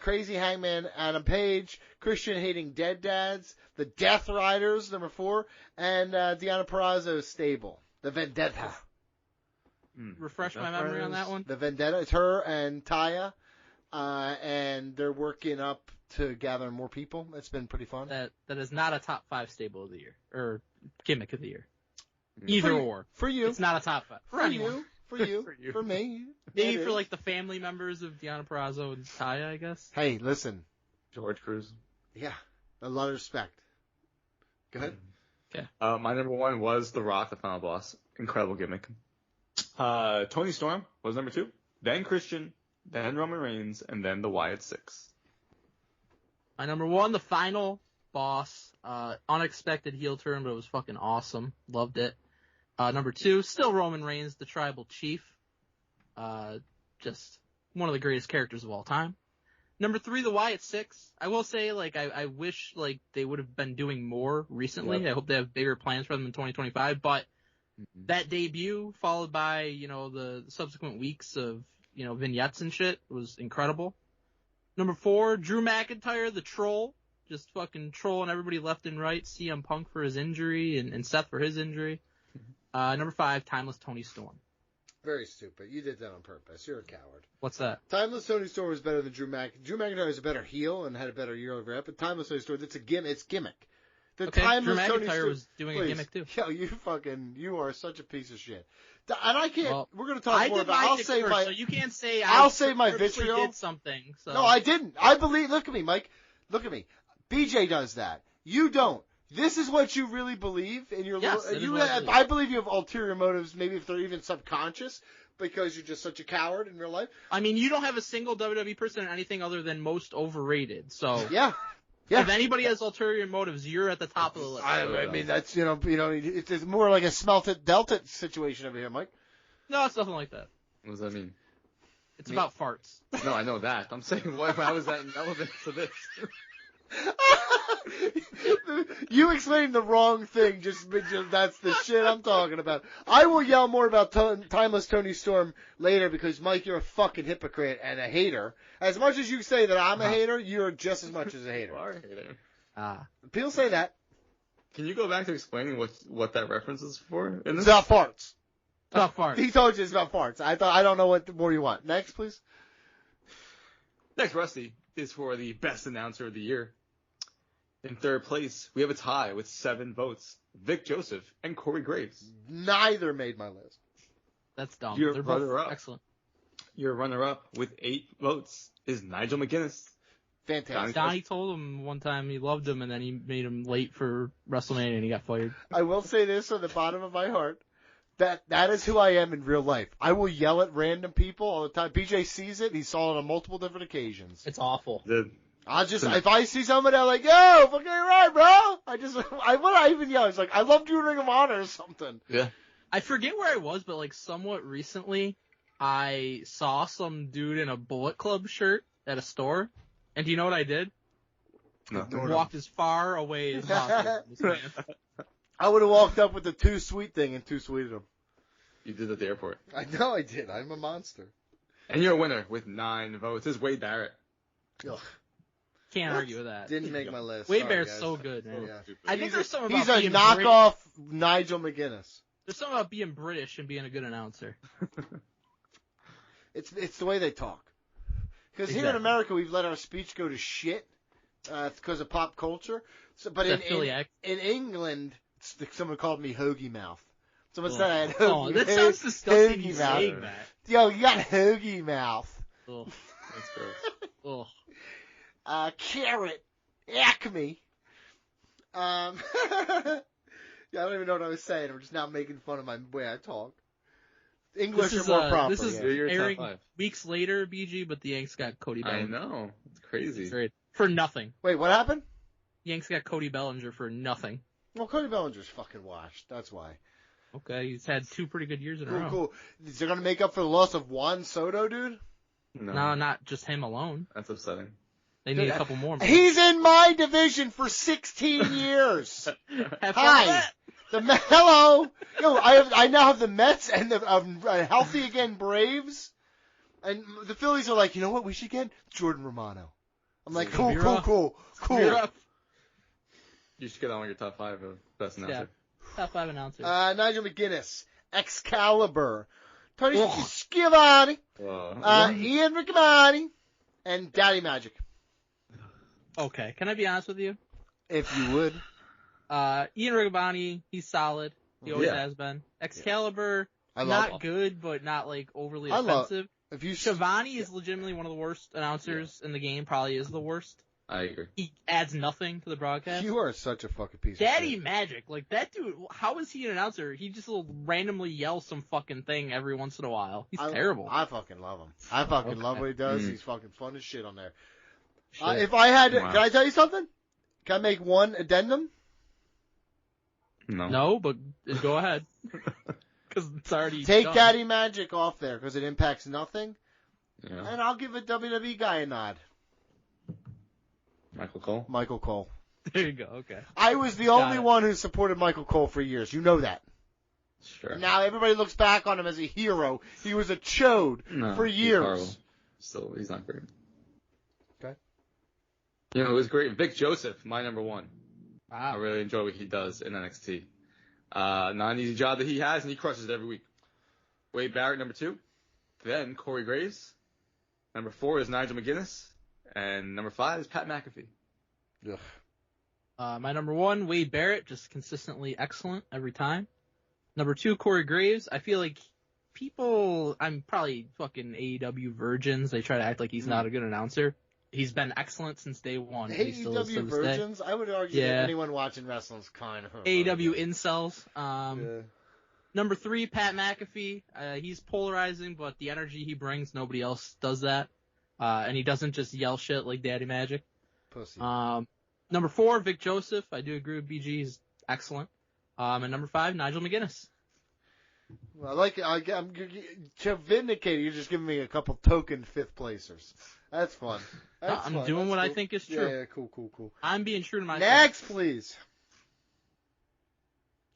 Crazy Hangman Adam Page. Christian hating dead dads. The Death Riders, number 4. And Deonna Purrazzo's stable. The Vendetta. Refresh my memory on that one. The Vendetta. It's her and Taya. And they're working up to gather more people. It's been pretty fun. That is not a top 5 stable of the year. Or gimmick of the year. Either or. For you. It's not a top 5. For anyone. For you. For me. Maybe It for is. like the family members of Deonna Purrazzo and Taya, I guess. Hey, listen. George Cruz. Yeah. A lot of respect. Go ahead. Okay. My number 1 was The Rock, the final boss. Incredible gimmick. Tony Storm was number 2. Then Christian. Then Roman Reigns. And then the Wyatt Six. My number 1, the final boss. Unexpected heel turn, but it was fucking awesome. Loved it. Number 2, still Roman Reigns, the tribal chief. Just one of the greatest characters of all time. Number 3, the Wyatt Six. I will say, I wish, they would have been doing more recently. Yep. I hope they have bigger plans for them in 2025, but that debut, followed by, the subsequent weeks of, vignettes and shit, was incredible. Number 4, Drew McIntyre, the troll. Just fucking trolling everybody left and right. CM Punk for his injury and Seth for his injury. Number 5, Timeless Tony Storm. Very stupid. You did that on purpose. You're a coward. What's that? Timeless Tony Storm was better than Drew McIntyre. Drew McIntyre is a better heel and had a better year over it, but Timeless Tony Storm, it's a gimmick. It's gimmick. The Okay, Drew Timeless Tony McIntyre Storm was doing a gimmick too. Yo, you are such a piece of shit. And I can't. Well, we're gonna talk more about. I'll say first, my. so you can't say I'll say my purposely vitriol. did something. So. No, I didn't. I believe. Look at me, Mike. Look at me. BJ does that. You don't. This is what you really believe in your. Yes, little, it is you what I have, believe. I believe you have ulterior motives, maybe if they're even subconscious, because you're just such a coward in real life. I mean, you don't have a single WWE person in anything other than most overrated. So Yeah. Yeah. if anybody has ulterior motives, you're at the top of the list. I mean, that's it's more like a smelt it, dealt it situation over here, Mike. No, it's nothing like that. What does that mean? It's about farts. No, I know that. I'm saying, how is that relevant to this? You explained the wrong thing. Just that's the shit I'm talking about. I will yell more about Timeless Tony Storm later because Mike, you're a fucking hypocrite and a hater. As much as you say that I'm a hater, you're just as much as a hater. You are a hater. People say that. Can you go back to explaining what that reference is for? In It's this? about farts. About farts. He told you it's about farts. I don't know what more you want. Next, please. Next, Rusty is for the best announcer of the year. In third place, we have a tie with 7 votes. Vic Joseph and Corey Graves. Neither made my list. That's dumb. You're They're both runner-up. excellent. Your runner-up with 8 votes is Nigel McGuinness. Fantastic. Donnie told him one time he loved him, and then he made him late for WrestleMania, and he got fired. I will say this from the bottom of my heart. That is who I am in real life. I will yell at random people all the time. BJ sees it. He saw it on multiple different occasions. It's awful. If I see somebody, I'm like, yo, fucking right, bro. What I even yell? It's like, I loved you in Ring of Honor or something. Yeah. I forget where I was, but like somewhat recently, I saw some dude in a Bullet Club shirt at a store, and do you know what I did? No. Walked as far away as possible. from this man. I would have walked up with the too sweet thing and too sweeted him. You did at the airport. I know I did. I'm a monster. And your winner with 9 votes is Wade Barrett. Ugh. Can't argue with that. Didn't make my list. Wade Sorry, Barrett's guys. so good, man. Yeah. I think there's something He's about a being knockoff Nigel McGuinness. There's something about being British and being a good announcer. It's the way they talk. Because here in Exactly. America, we've let our speech go to shit because of pop culture. So, but That Philly accent. in England, someone called me hoagie mouth. Someone said I had Oh, hoagie, that sounds disgusting. hoagie You mouth. saying that. Yo, you got hoagie mouth. Ugh. That's gross. Ugh. Carrot, Acme. Yeah, I don't even know what I was saying. I'm just now making fun of my way I talk. English This is, are more proper. this is yeah. You're your top airing 5. weeks later, BG, but the Yanks got Cody I Bellinger. know. It's crazy. Great. For nothing. Wait, what happened? Yanks got Cody Bellinger for nothing. Well, Cody Bellinger's fucking washed. That's why. Okay, he's had 2 pretty good years in a Cool, row. cool. Is they gonna make up for the loss of Juan Soto, dude? No, not just him alone. That's upsetting. They need a couple more. He's in my division for 16 years. Have fun with Hi. that. Hello. Yo, I now have the Mets and the healthy again Braves, and the Phillies are like, you know what? We should get Jordan Romano. I'm like, cool. You're up. You should get on with your top 5 of best announcer. Top 5 announcers. Nigel McGuinness, Excalibur, Tony Schiavone, Ian Riccaboni, and Daddy Magic. Okay, can I be honest with you? If you would. Ian Riccaboni, he's solid. He always Yeah. has been. Excalibur, I love not him. good, but not like overly I love- offensive. If you Shivani is legitimately one of the worst announcers in the game. Probably is the worst. I agree. He adds nothing to the broadcast. You are such a fucking piece Daddy of shit. Magic, like that dude. How is he an announcer? He just will randomly yell some fucking thing every once in a while. He's terrible. I fucking love him. I fucking love what he does. Mm. He's fucking fun as shit on there. Shit. If I had, Wow. can I tell you something? Can I make one addendum? No. No, but go ahead. Because it's already Take done. Daddy Magic off there because it impacts nothing, Yeah. and I'll give a WWE guy a nod. Michael Cole. Michael Cole. There you go. Okay. I was the Got only it. one who supported Michael Cole for years. You know that. Sure. Now everybody looks back on him as a hero. He was a chode No, for he's years. horrible. Still, he's not great. Okay. You know, it was great. Vic Joseph, my number 1. I Wow. really enjoy what he does in NXT. Not an easy job that he has, and he crushes it every week. Wade Barrett, number 2. Then Corey Graves. Number 4 is Nigel McGuinness. And number 5 is Pat McAfee. Ugh. My number 1, Wade Barrett, just consistently excellent every time. Number 2, Corey Graves. I feel like I'm probably fucking AEW virgins. They try to act like he's not a good announcer. He's been excellent since day one. He still is to AEW this day. virgins? I would argue that anyone watching wrestling's kind of AEW incels. Number 3, Pat McAfee. He's polarizing, but the energy he brings, nobody else does that. And he doesn't just yell shit like Daddy Magic. Pussy. Number 4, Vic Joseph. I do agree with BG. He's excellent. And number 5, Nigel McGuinness. Well, I'm to vindicate it, you're just giving me a couple token 5th placers. That's fun. I'm doing what I think is true. Yeah, cool. I'm being true to myself. Next, please.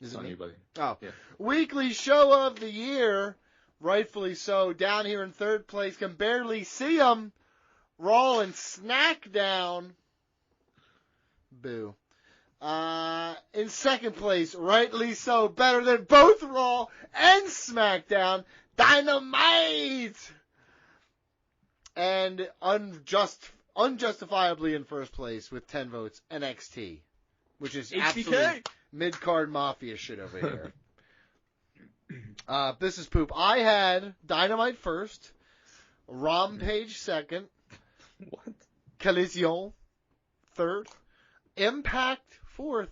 Is it on me? you, buddy. Oh. Yeah. Weekly show of the year, rightfully so, down here in 3rd place. Can barely see them. Raw and SmackDown. Boo. In 2nd place, rightly so, better than both Raw and SmackDown, Dynamite! And unjustifiably in 1st place with 10 votes, NXT, which is absolute mid-card mafia shit over here. This is poop. I had Dynamite 1st, Rampage 2nd, What? Collision 3rd, Impact 4th,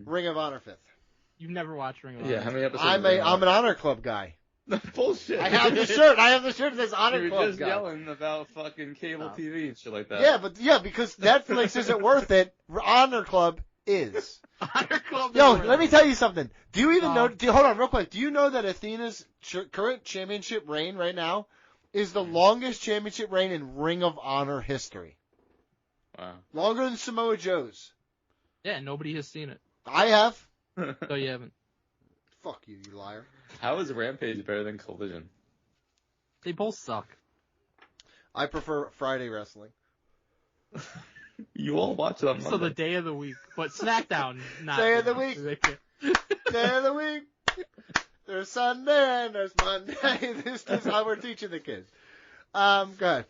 Ring of Honor 5th. You've never watched Ring of Honor. Yeah, how many episodes? I'm an Honor Club guy. Bullshit. I have the shirt. that says Honor You Club were just guy. yelling about fucking cable TV and shit like that. Yeah, because Netflix isn't worth it. Honor Club is. Honor Club. Yo, let me tell you something. Do you even know? Hold on, real quick. Do you know that Athena's current championship reign right now is the longest championship reign in Ring of Honor history? Wow. Longer than Samoa Joe's. Yeah, nobody has seen it. I have. So you haven't. Fuck you, you liar. How is Rampage better than Collision? They both suck. I prefer Friday wrestling. You all watch it on So Monday. the day of the week, but SmackDown. Not Day of the week. Day of the week. There's Sunday and there's Monday. This is how we're teaching the kids. Go ahead.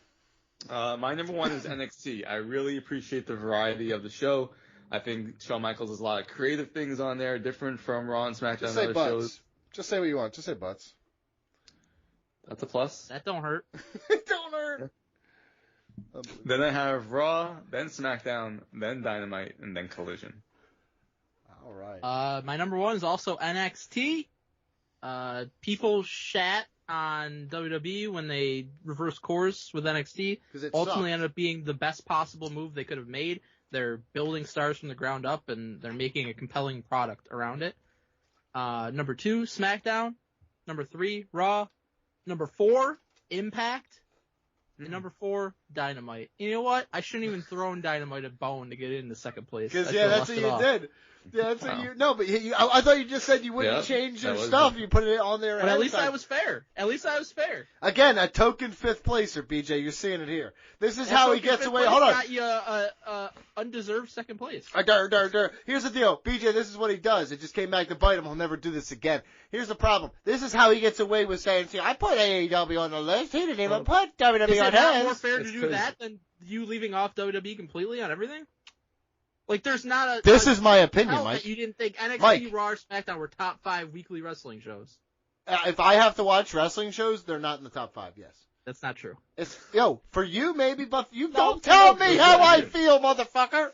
My number 1 is NXT. I really appreciate the variety of the show. I think Shawn Michaels has a lot of creative things on there, different from Raw and SmackDown Just and say other butts. shows. Just say what you want. Just say butts. That's a plus. That don't hurt. Don't hurt. Then I have Raw, then SmackDown, then Dynamite, and then Collision. All right. My number 1 is also NXT. People shat on WWE when they reverse course with NXT. 'Cause it Ultimately sucked. ended up being the best possible move they could have made. They're building stars from the ground up, and they're making a compelling product around it. Number 2, SmackDown. Number 3, Raw. Number 4, Impact. And number 4, Dynamite. You know what? I shouldn't even throw in Dynamite a bone to get it into 2nd place. Because I that's should've what left you it off. did. Yeah, that's Wow. what you. No, but I thought you just said you wouldn't Yeah, change your that was stuff. it. You put it on there. But ahead at of least time. I was fair. At least I was fair. Again, a token 5th placer, BJ. You're seeing it here. This is how he gets away. Hold on. Got you undeserved 2nd place. Here's the deal, BJ. This is what he does. It just came back to bite him. He'll never do this again. Here's the problem. This is how he gets away with saying, "See, I put AEW on the list. He didn't even put Is WWE it on not more his." fair to It's do 'cause- that than you leaving off WWE completely on everything? Like, there's not a. This is my opinion, hell Mike. that you didn't think NXT, Mike. Raw, or SmackDown were top 5 weekly wrestling shows. If I have to watch wrestling shows, they're not in the top 5. Yes. That's not true. It's for you maybe, but you No, don't tell no, me no, how no. I feel, motherfucker.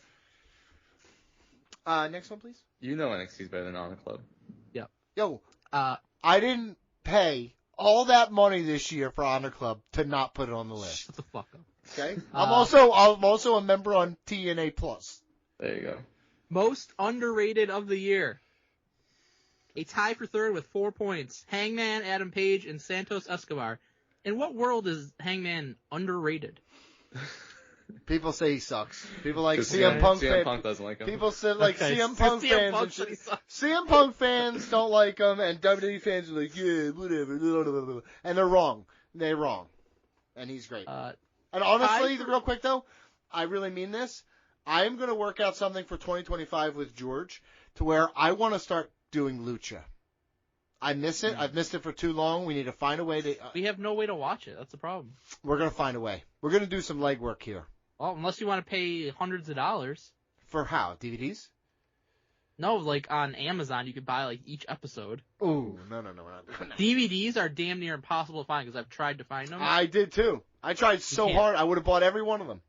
Next one, please. You know NXT's better than Honor Club. Yo, Uh, I didn't pay all that money this year for Honor Club to not put it on the list. shut the fuck up. Okay. I'm also a member on TNA Plus. There you go. Most underrated of the year. A tie for 3rd with 4 points. Hangman, Adam Page, and Santos Escobar. In what world is Hangman underrated? People say he sucks. People like 'Cause CM Punk CM fans. Punk doesn't like him. People say like Okay, CM Punk CM fans Punk and said he shit. sucks. CM Punk fans don't like him, and WWE fans are like, yeah, whatever, blah, blah, blah. And they're wrong. They're wrong. And he's great. And honestly, real quick though, I really mean this. I am going to work out something for 2025 with George to where I want to start doing lucha. I miss it. I've missed it for too long. We need to find a way to. We have no way to watch it. That's the problem. We're gonna find a way. We're gonna do some legwork here. Well, unless you want to pay hundreds of dollars. For how? DVDs? No, like on Amazon, you could buy like each episode. Ooh, no, we're not doing that. DVDs are damn near impossible to find because I've tried to find them. I did too. I tried so hard. I would have bought every one of them.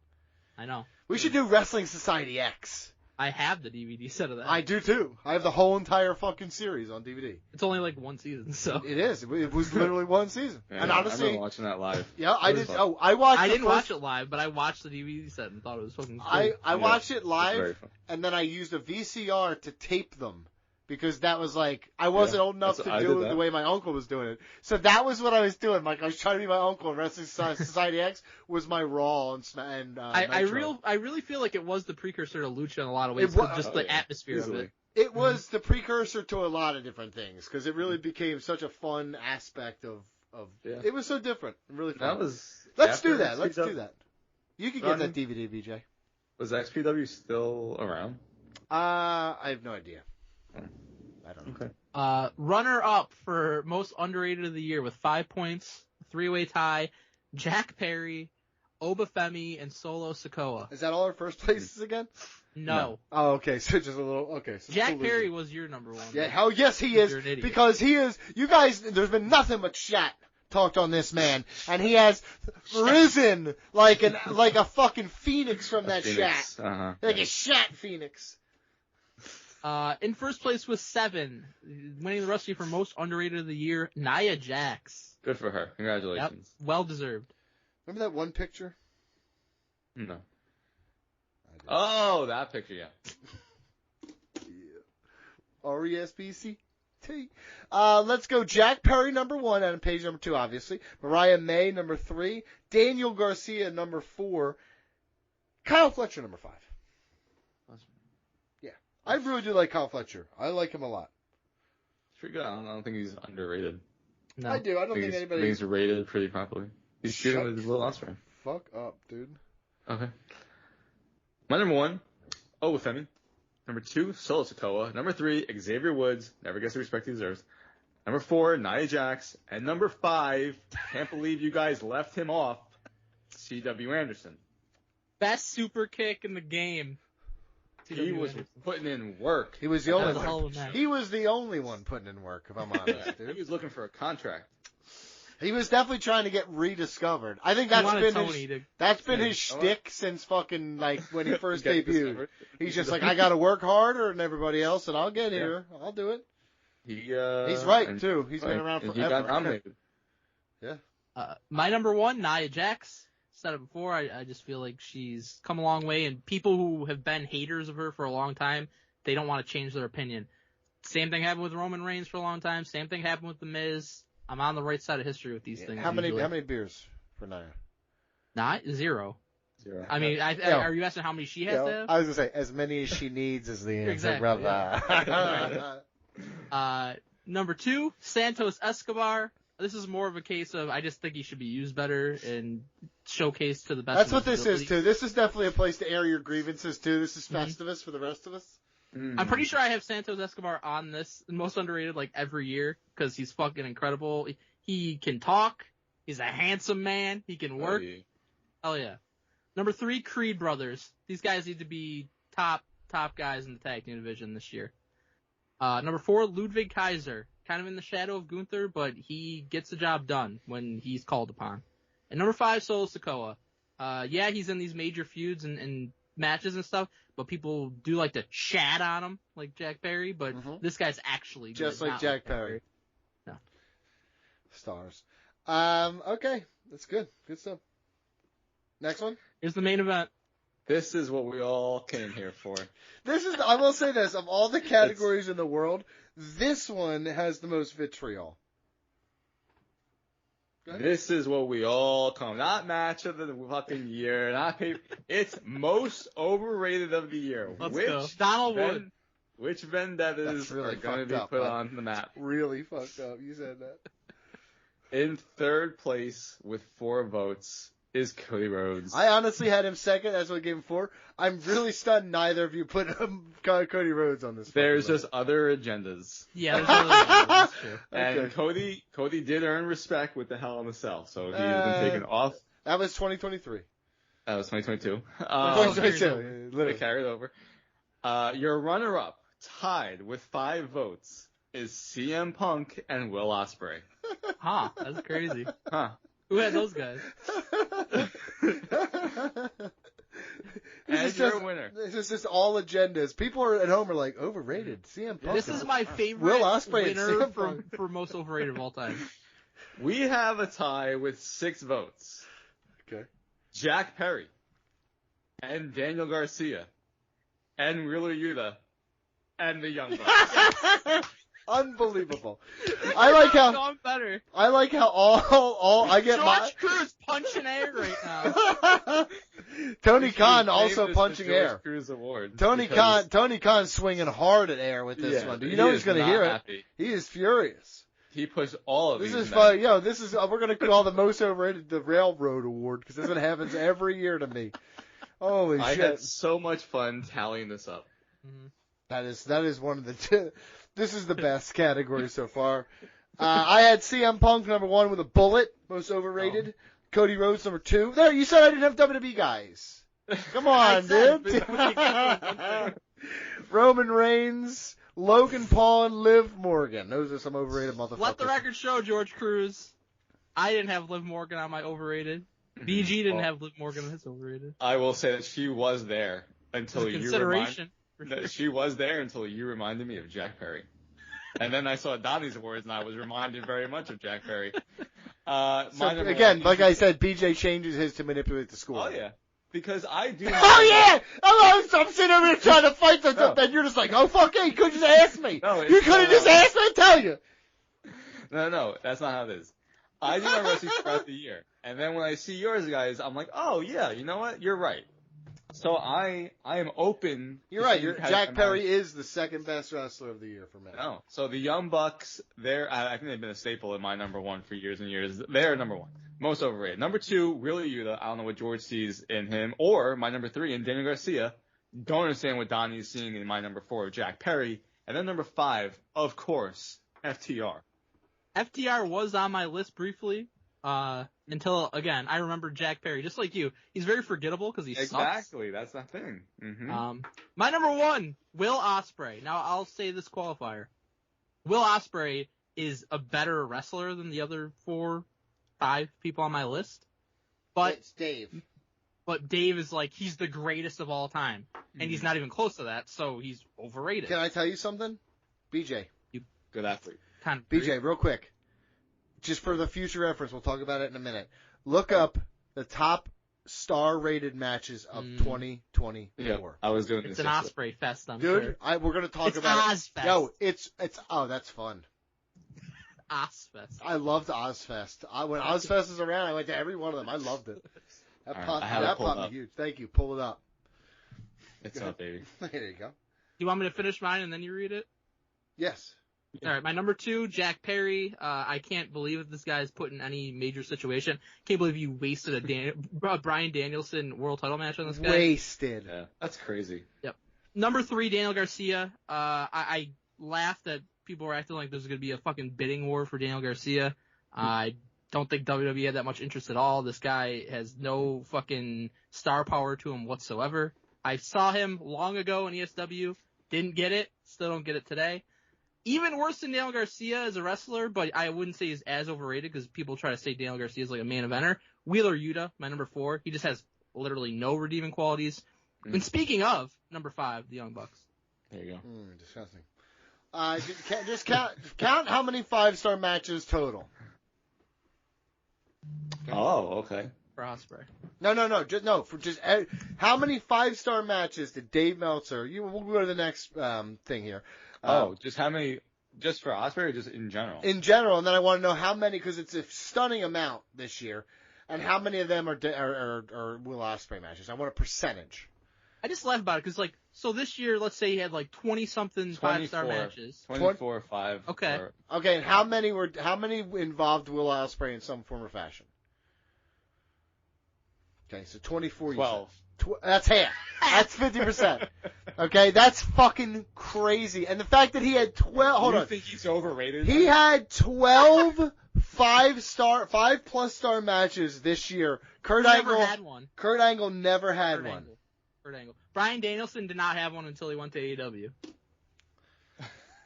I know. We should do Wrestling Society X. I have the DVD set of that. I do too. I have the whole entire fucking series on DVD. It's only like one season, so. It is. It was literally one season. Yeah, and honestly, I remember watching that live. Yeah, I did. Fun. Oh, I watched. I didn't watch it live, but I watched the DVD set and thought it was fucking cool. I watched it It's live, very fun. and then I used a VCR to tape them. Because that was like, I wasn't old enough to do it the way my uncle was doing it. So that was what I was doing. Like, I was trying to be my uncle, and Wrestling Society X was my Raw and I really feel like it was the precursor to Lucha in a lot of ways, just the atmosphere of it. It was the precursor to a lot of different things, because it really became such a fun aspect of it was so different and really fun. Let's do that. Let's do that. You can get that DVD, BJ. Was XPW still around? I have no idea. I don't know. Okay. Runner up for most underrated of the year with 5 points, 3-way tie, Jack Perry, Obafemi, and Solo Sikoa. Is that all our first places again? No. Oh, okay. So just a little. Okay. So Jack Perry was your number one. Yeah. Hell yes, he is. You're an idiot. Because he is. You guys, there's been nothing but shat talked on this man, and he has risen like a fucking phoenix from that Phoenix. shat, like a shat phoenix. In first place with 7, winning the Rusty for most underrated of the year, Nia Jax. Good for her. Congratulations. Yep, well deserved. Remember that one picture? No. Oh, that picture, yeah. RESPCT. Let's go. Jack Perry, number 1, and page number 2, obviously. Mariah May, number 3. Daniel Garcia, number 4. Kyle Fletcher, number 5. Yeah. I really do like Kyle Fletcher. I like him a lot. It's pretty good. I don't think he's underrated. No. I do. I don't think anybody. I think he's rated pretty properly. He's shooting with his little offspring. Fuck up, dude. Okay. My number 1, Obafemi. Number 2, Solo Sikoa. Number 3, Xavier Woods. Never gets the respect he deserves. Number 4, Nia Jax. And number 5, can't believe you guys left him off, C.W. Anderson. Best super kick in the game. He was putting in work. He was the only That was a hell one. of a match. He was the only one putting in work, if I'm honest, He dude. was looking for a contract. He was definitely trying to get rediscovered. I think He that's wanted been Tony to. that's been Yeah, his you know shtick since fucking like when he first Get debuted. discovered. He's just like, I gotta work harder than everybody else, and I'll get here. I'll do it. He's right too. He's been around and forever. He got nominated. My number 1, Nia Jax. Said it before. I just feel like she's come a long way, and people who have been haters of her for a long time, they don't want to change their opinion. Same thing happened with Roman Reigns for a long time. Same thing happened with The Miz. I'm on the right side of history with these things. How many usually. beers for Nia? Not 0. 0. I mean, are you asking how many she has to have? I was gonna say as many as she needs is the answer, Exactly, brother. Number 2, Santos Escobar. This is more of a case of I just think he should be used better and showcased to the best. That's of what his this ability. is too. This is definitely a place to air your grievances too. This is Festivus for the rest of us. I'm pretty sure I have Santos Escobar on this most underrated like every year because he's fucking incredible. He can talk. He's a handsome man. He can work. Oh yeah. Number 3, Creed Brothers. These guys need to be top guys in the tag team division this year. Number 4, Ludwig Kaiser. Kind of in the shadow of Gunther, but he gets the job done when he's called upon. And number 5, Solo Sikoa. Yeah, he's in these major feuds and matches and stuff, but people do like to chat on him, like Jack Perry, but this guy's actually good, Just like not Jack Perry. No. Stars. Okay. That's good. Good stuff. Next one. Here's the main event. This is what we all came here for. I will say this, of all the categories in the world, this one has the most vitriol. This is what we all come. Not match of the fucking year. Not pay. It's most overrated of the year. Let's go. Donald Wood. Which vendettas really are going to be fucked up, put bud. on the map? Really fucked up. You said that. In third place with 4 votes is Cody Rhodes. I honestly had him second. That's what I gave him 4. I'm really stunned neither of you put Cody Rhodes on this. There's just other agendas. Yeah, there's other agendas. That's true. And Okay. Cody did earn respect with the Hell in a Cell, so he's been taken off. That was 2023. That was 2022. 2022. They Literally. carried over. Your runner-up, tied with 5 votes, is CM Punk and Will Ospreay. Huh, that's crazy. Huh. Who had those guys? And you're a winner. This is just all agendas. People are at home are like, overrated. CM Punk. This is my favorite Will Ospreay and winner CM Punk. for most overrated of all time. We have a tie with 6 votes. Okay. Jack Perry and Daniel Garcia and Wheeler Yuta and the Young Bucks. Unbelievable. I like how Gone better. all I get George Cruz punching air right now. Tony We should Khan name also this punching the George air. Cruz Award Tony because- Khan's swinging hard at air with this Yeah, one. Do you he know is he's going to not hear happy. it? He is furious. He pushed all of This these is men. fun. Yo, this is we're going to call the most overrated the Railroad Award because this one happens every year to me. Holy I shit. had so much fun tallying this up. That is one of the. This is the best category so far. I had CM Punk number 1 with a bullet, most overrated. Cody Rhodes number 2. There, you said I didn't have WWE guys. Come on, dude. Roman Reigns, Logan Paul, and Liv Morgan. Those are some overrated motherfuckers. Let the record show, George Cruz. I didn't have Liv Morgan on my overrated. BG didn't have Liv Morgan on his overrated. I will say that she was there until you Consideration. She was there until you reminded me of Jack Perry. And then I saw Donnie's Awards and I was reminded very much of Jack Perry. Again, like I said, BJ changes his to manipulate the score. Oh yeah. Because I do. Oh yeah! I'm sitting over here trying to fight this up, and you're just like, oh fuck yeah, you could just ask me. No, You could have just asked me, I'd tell you. No, that's not how it is. I do my wrestling throughout the year. And then when I see yours guys, I'm like, oh yeah, you know what? You're right. So I am open. You're to right. seeing guys Jack come Perry out. is the second best wrestler of the year for men. No. So the Young Bucks, I think they've been a staple in my number 1 for years and years. They're number 1. Most overrated. Number 2, Wheeler Yuta. I don't know what George sees in him. Or my number 3 in Daniel Garcia. Don't understand what Donnie's seeing in my number 4, Jack Perry. And then number 5, of course, FTR. FTR was on my list briefly. Until, again, I remember Jack Perry, just like you. He's very forgettable because he sucks. Exactly, that's the thing. Mm-hmm. My number 1, Will Ospreay. Now, I'll say this qualifier. Will Ospreay is a better wrestler than the other 4, 5 people on my list. But It's Dave. But Dave is like, he's the greatest of all time. And he's not even close to that, so he's overrated. Can I tell you something? BJ. Good athlete. Kind of BJ, real quick. Just for the future reference, we'll talk about it in a minute. Look up the top star-rated matches of 2024. Yeah, I was doing It's this. an yesterday. Ospreay fest, I'm Dude, sure. we're going to talk It's about Ozfest. it. Yo, it's oh, that's fun. Ozfest. I loved Ozfest. When Ozfest was around, I went to every one of them. I loved it. That All right, popped, I have it that pulled popped me up. huge. Thank you. Pull it up. It's up, baby. There you go. You want me to finish mine and then you read it? Yes. All right, my number 2, Jack Perry. I can't believe that this guy's put in any major situation. Can't believe you wasted a Bryan Danielson world title match on this guy. Wasted. Yeah, that's crazy. Number 3, Daniel Garcia. I laughed that people were acting like there's going to be a fucking bidding war for Daniel Garcia. I don't think WWE had that much interest at all. This guy has no fucking star power to him whatsoever. I saw him long ago in ESW. Didn't get it. Still don't get it today. Even worse than Daniel Garcia as a wrestler, but I wouldn't say he's as overrated because people try to say Daniel Garcia is like a main eventer. Wheeler Yuta, my number 4. He just has literally no redeeming qualities. And speaking of, number 5, the Young Bucks. There you go. Disgusting. Just count how many 5-star matches total. Oh, okay. For Ospreay. No. How many 5-star matches did Dave Meltzer? We'll go to the next thing here. Just how many? Just for Ospreay or just in general? In general, and then I want to know how many because it's a stunning amount this year, and how many of them are Will Ospreay matches. I want a percentage. I just laugh about it because, so this year, let's say he had 20-something 5-star matches. 24, 5. Okay. Okay, and how many involved Will Ospreay in some form or fashion? Okay, so 24 you 12. said. That's half. That's 50%. Okay, that's fucking crazy. And the fact that he had 12. Hold you on. think he's overrated? He had 12 5+ star matches this year. He never had one. Kurt Angle never had Kurt one. Angle. Kurt Angle. Bryan Danielson did not have one until he went to AEW.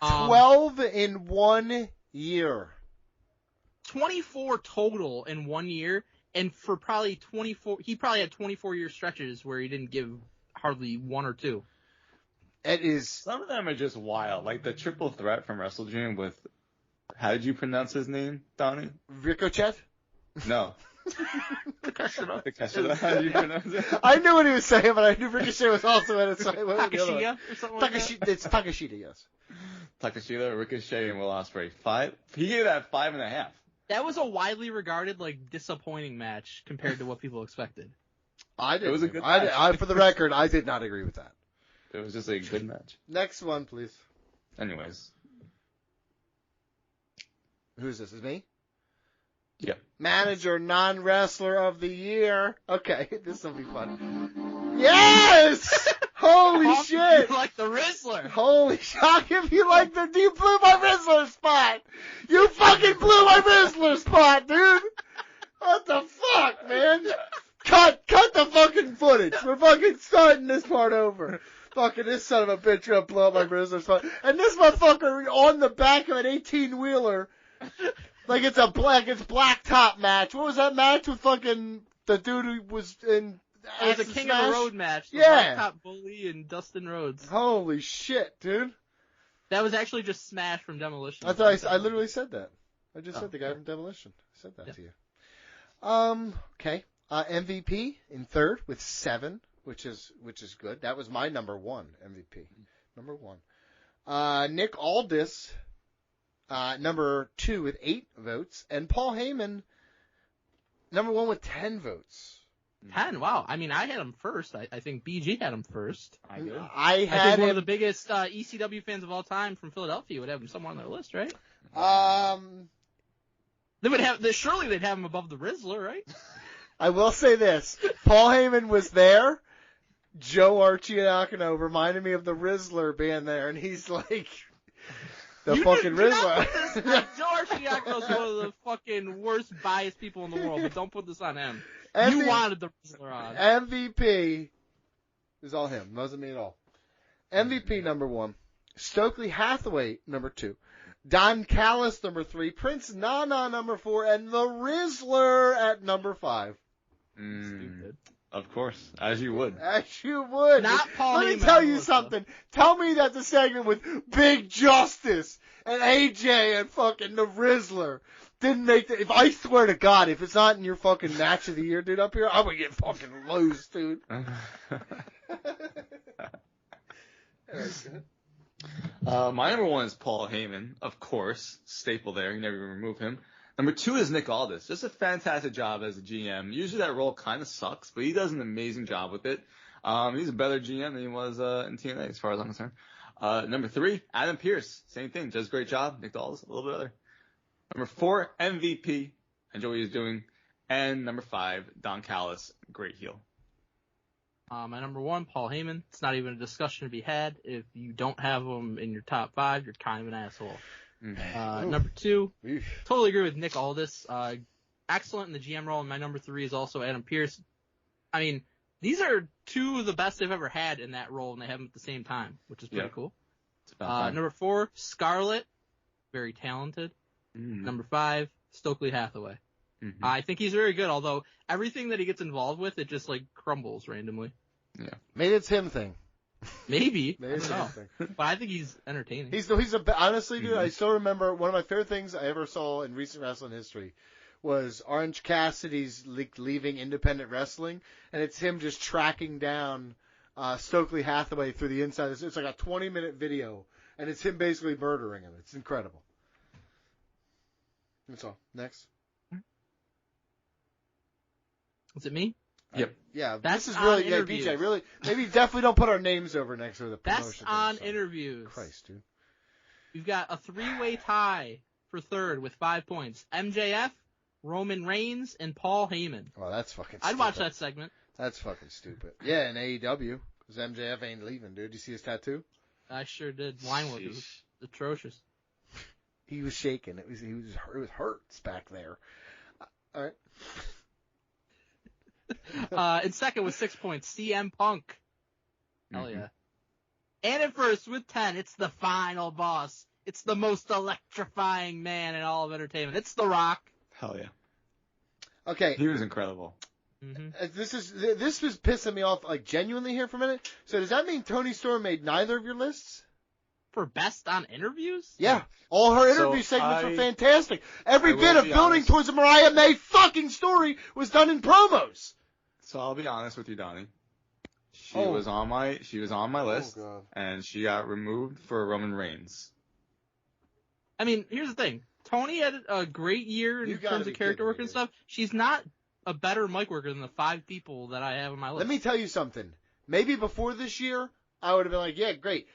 12 in 1 year. 24 total in 1 year, and for probably 24, he probably had 24-year stretches where he didn't give hardly one or two. It is. Some of them are just wild. Like the triple threat from WrestleDream with, how did you pronounce his name, Donnie? Ricochet? No. Takeshita. How did you pronounce it? I knew what he was saying, but I knew Ricochet was also in it. So Takeshita or something like that? It's Takeshita, yes. Takeshita, Ricochet, and Will Ospreay. 5? He gave that 5.5. That was a widely regarded, disappointing match compared to what people expected. It was a good match. For the record, I did not agree with that. It was just a good match. Next one, please. Anyways. Who's this? Is me? Yeah. Manager, non-wrestler of the year. Okay, this will be fun. Yes! Holy shit! You like the Rizzler. Holy shock if you like you blew my Rizzler spot! You fucking blew my Rizzler spot, dude! What the fuck, man? Cut the fucking footage. We're fucking starting this part over. Fucking this son of a bitch gonna blow up my Rizzler spot. And this motherfucker on the back of an 18-wheeler, like it's black top match. What was that match with fucking the dude who was in It was a King of the Road match. Yeah. Blacktop Bully and Dustin Rhodes. Holy shit, dude. That was actually just Smash from Demolition. I thought I literally said that. I just said the guy from Demolition. I said that to you. Okay. MVP in third with 7, which is good. That was my number 1 MVP. Number 1. Nick Aldis, number 2 with 8 votes, and Paul Heyman, number 1 with 10 votes. 10, wow. I mean, I had him first. I think BG had him first. I think one of the biggest ECW fans of all time from Philadelphia would have him somewhere on their list, right? They would have. Surely they'd have him above the Rizzler, right? I will say this: Paul Heyman was there. Joe Arcidiacono reminded me of the Rizzler being there, and he's like the fucking Rizzler. Joe Arcidiacono is one of the fucking worst biased people in the world, but don't put this on him. You wanted the Rizzler on. MVP is all him. Wasn't me at all. MVP number 1. Stokely Hathaway number 2. Don Callis number 3. Prince Nana number 4. And the Rizzler at number 5. Stupid. Of course. As you would. As you would. Not Paul Heyman. Let me tell you something. Tell me that the segment with Big Justice and AJ and fucking the Rizzler didn't make the. If I swear to God, if it's not in your fucking match of the year, dude, up here, I'm gonna get fucking loose, dude. My number 1 is Paul Heyman, of course. Staple there. You never even remove him. Number 2 is Nick Aldis. Just a fantastic job as a GM. Usually that role kind of sucks, but he does an amazing job with it. He's a better GM than he was in TNA, as far as I'm concerned. Number 3, Adam Pearce. Same thing. Does a great job. Nick Aldis, a little bit better. Number 4, MVP. Enjoy what he's doing. And number 5, Don Callis. Great heel. My number 1, Paul Heyman. It's not even a discussion to be had. If you don't have him in your top 5, you're kind of an asshole. Number 2, totally agree with Nick Aldis. Excellent in the GM role, and my number 3 is also Adam Pearce. I mean, these are 2 of the best they've ever had in that role, and they have them at the same time, which is pretty cool. Number 4, Scarlett. Very talented. Number 5, Stokely Hathaway. I think he's very good, although everything that he gets involved with, it just crumbles randomly. Yeah. Maybe it's him thing. Maybe. Maybe it's him thing. But I think he's entertaining. Honestly, dude, I still remember one of my favorite things I ever saw in recent wrestling history was Orange Cassidy's leaving independent wrestling, and it's him just tracking down Stokely Hathaway through the inside. It's like a 20-minute video, and it's him basically murdering him. It's incredible. That's all. Next. Is it me? Yep. Yeah, That's this is really, on interviews. BJ, really, maybe definitely don't put our names over next to the promotion. That's on interviews. Christ, dude. We've got a 3-way tie for third with 5 points. MJF, Roman Reigns, and Paul Heyman. Oh, that's fucking. I'd stupid. watch that segment. That's fucking stupid. Yeah, in AEW, because MJF ain't leaving, dude. You see his tattoo? I sure did. Line work was atrocious. He was shaking. It was hurts back there. All right. In second with 6 points, CM Punk. Hell yeah. And at first with 10, it's the final boss. It's the most electrifying man in all of entertainment. It's The Rock. Hell yeah. Okay. He was incredible. This was pissing me off, like, genuinely here for a minute. So does that mean Toni Storm made neither of your lists? For best on interviews? Yeah. All her interview segments were fantastic. Every bit of building towards a Mariah May fucking story was done in promos. So I'll be honest with you, Donnie. She was on my list, and she got removed for Roman Reigns. I mean, here's the thing. Toni had a great year in terms of character work and stuff. She's not a better mic worker than the 5 people that I have on my list. Let me tell you something. Maybe before this year, I would have been like, yeah, great.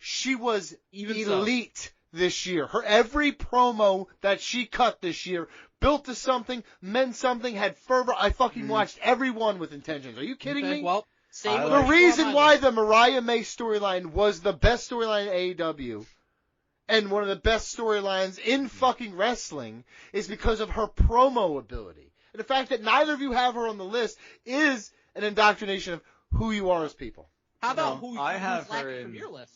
She was elite this year. Her every promo that she cut this year built to something, meant something, had fervor. I fucking watched every one with intentions. Are you kidding me? Well, the reason why the Mariah May storyline was the best storyline in AEW and one of the best storylines in fucking wrestling is because of her promo ability. And the fact that neither of you have her on the list is an indoctrination of who you are as people. How about who's have her from your list?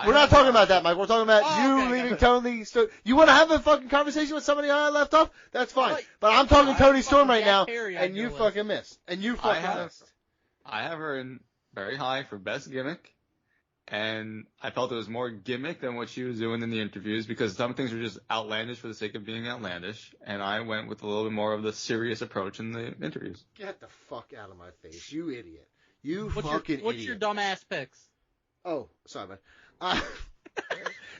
We're not talking about that, Mike. We're talking about leaving Toni. You want to have a fucking conversation with somebody I left off? That's fine. But I'm talking Toni Storm right now, and you fucking missed. And you fucking missed. I have her in very high for best gimmick, and I felt it was more gimmick than what she was doing in the interviews because some things were just outlandish for the sake of being outlandish, and I went with a little bit more of the serious approach in the interviews. Get the fuck out of my face, you idiot. You fucking idiot. What's your dumbass picks? Oh, sorry, man.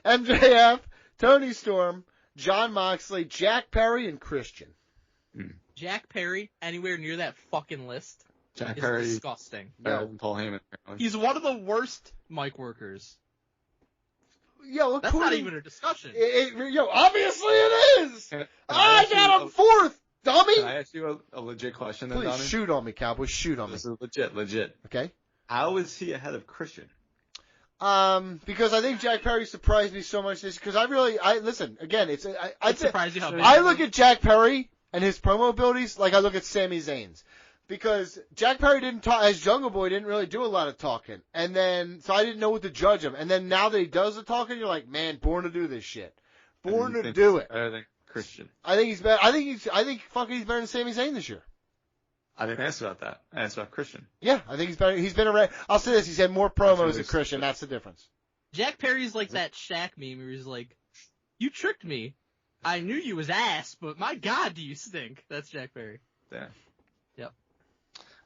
MJF, Toni Storm, Jon Moxley, Jack Perry, and Christian. Jack Perry, anywhere near that fucking list, Jack is Perry, disgusting. Paul Heyman. He's one of the worst mic workers. Yo, that's not even a discussion. Obviously it is. I got him fourth, dummy. Can I ask you a legit question then, Donnie? Please shoot on me, Cowboy. Shoot on me. This is legit. Okay. How is he ahead of Christian? Because I think Jack Perry surprised me so much because listen, again, it surprised you how big I look at Jack Perry and his promo abilities like I look at Sami Zayn's. Because Jack Perry didn't talk, as Jungle Boy, didn't really do a lot of talking. And then, so I didn't know what to judge him. And then now that he does the talking, you're like, man, born to do this shit. Born to do it. Better than Christian. I think he's better. I think he's better than Sami Zayn this year. I didn't ask about that. I asked about Christian. Yeah, I think he's better. He's been around. I'll say this, he's had more promos than Christian. That's the difference. Jack Perry's like that Shaq meme where he's like, you tricked me. I knew you was ass, but my God, do you stink. That's Jack Perry. Yeah. Yep.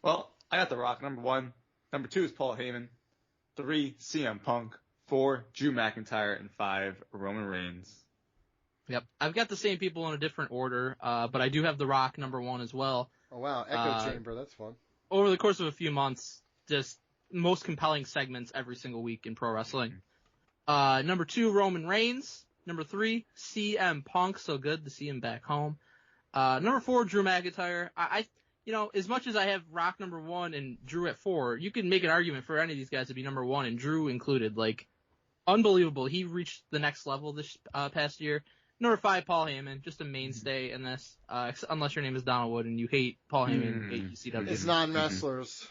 Well, I got The Rock, number 1. Number 2 is Paul Heyman. 3, CM Punk. 4, Drew McIntyre. And 5, Roman Reigns. Yep. I've got the same people in a different order, but I do have The Rock number 1 as well. Oh, wow. Echo Chamber. That's fun. Over the course of a few months, just most compelling segments every single week in pro wrestling. Number 2, Roman Reigns. Number 3, CM Punk. So good to see him back home. Number 4, Drew McIntyre. As much as I have Rock number 1 and Drew at 4, you can make an argument for any of these guys to be number 1 and Drew included. Like, unbelievable. He reached the next level this past year. Number 5, Paul Heyman, just a mainstay in this, unless your name is Donald Wood and you hate Paul Heyman, hate ECW. It's non-wrestlers.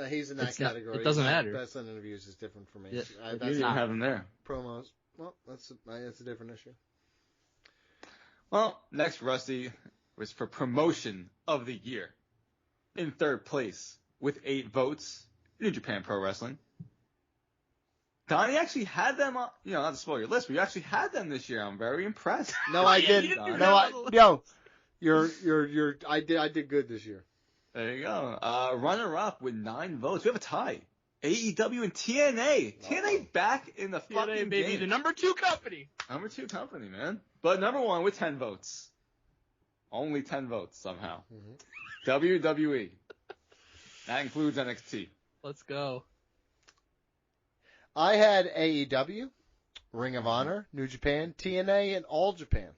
He's in that category. It doesn't matter. Best in interviews is different for me. You didn't have him there. Promos. Well, that's a different issue. Well, next, Rusty, was for Promotion of the Year. In third place, with 8 votes, New Japan Pro Wrestling. Donnie actually had them, not to spoil your list, but you actually had them this year. I'm very impressed. No, I didn't. I did good this year. There you go. Runner-up with 9 votes. We have a tie. AEW and TNA. Oh. TNA back in the fucking baby, game. the number 2 company. Number 2 company, man. But number 1 with 10 votes. Only 10 votes somehow. Mm-hmm. WWE. That includes NXT. Let's go. I had AEW, Ring of Honor, New Japan, TNA, and All Japan.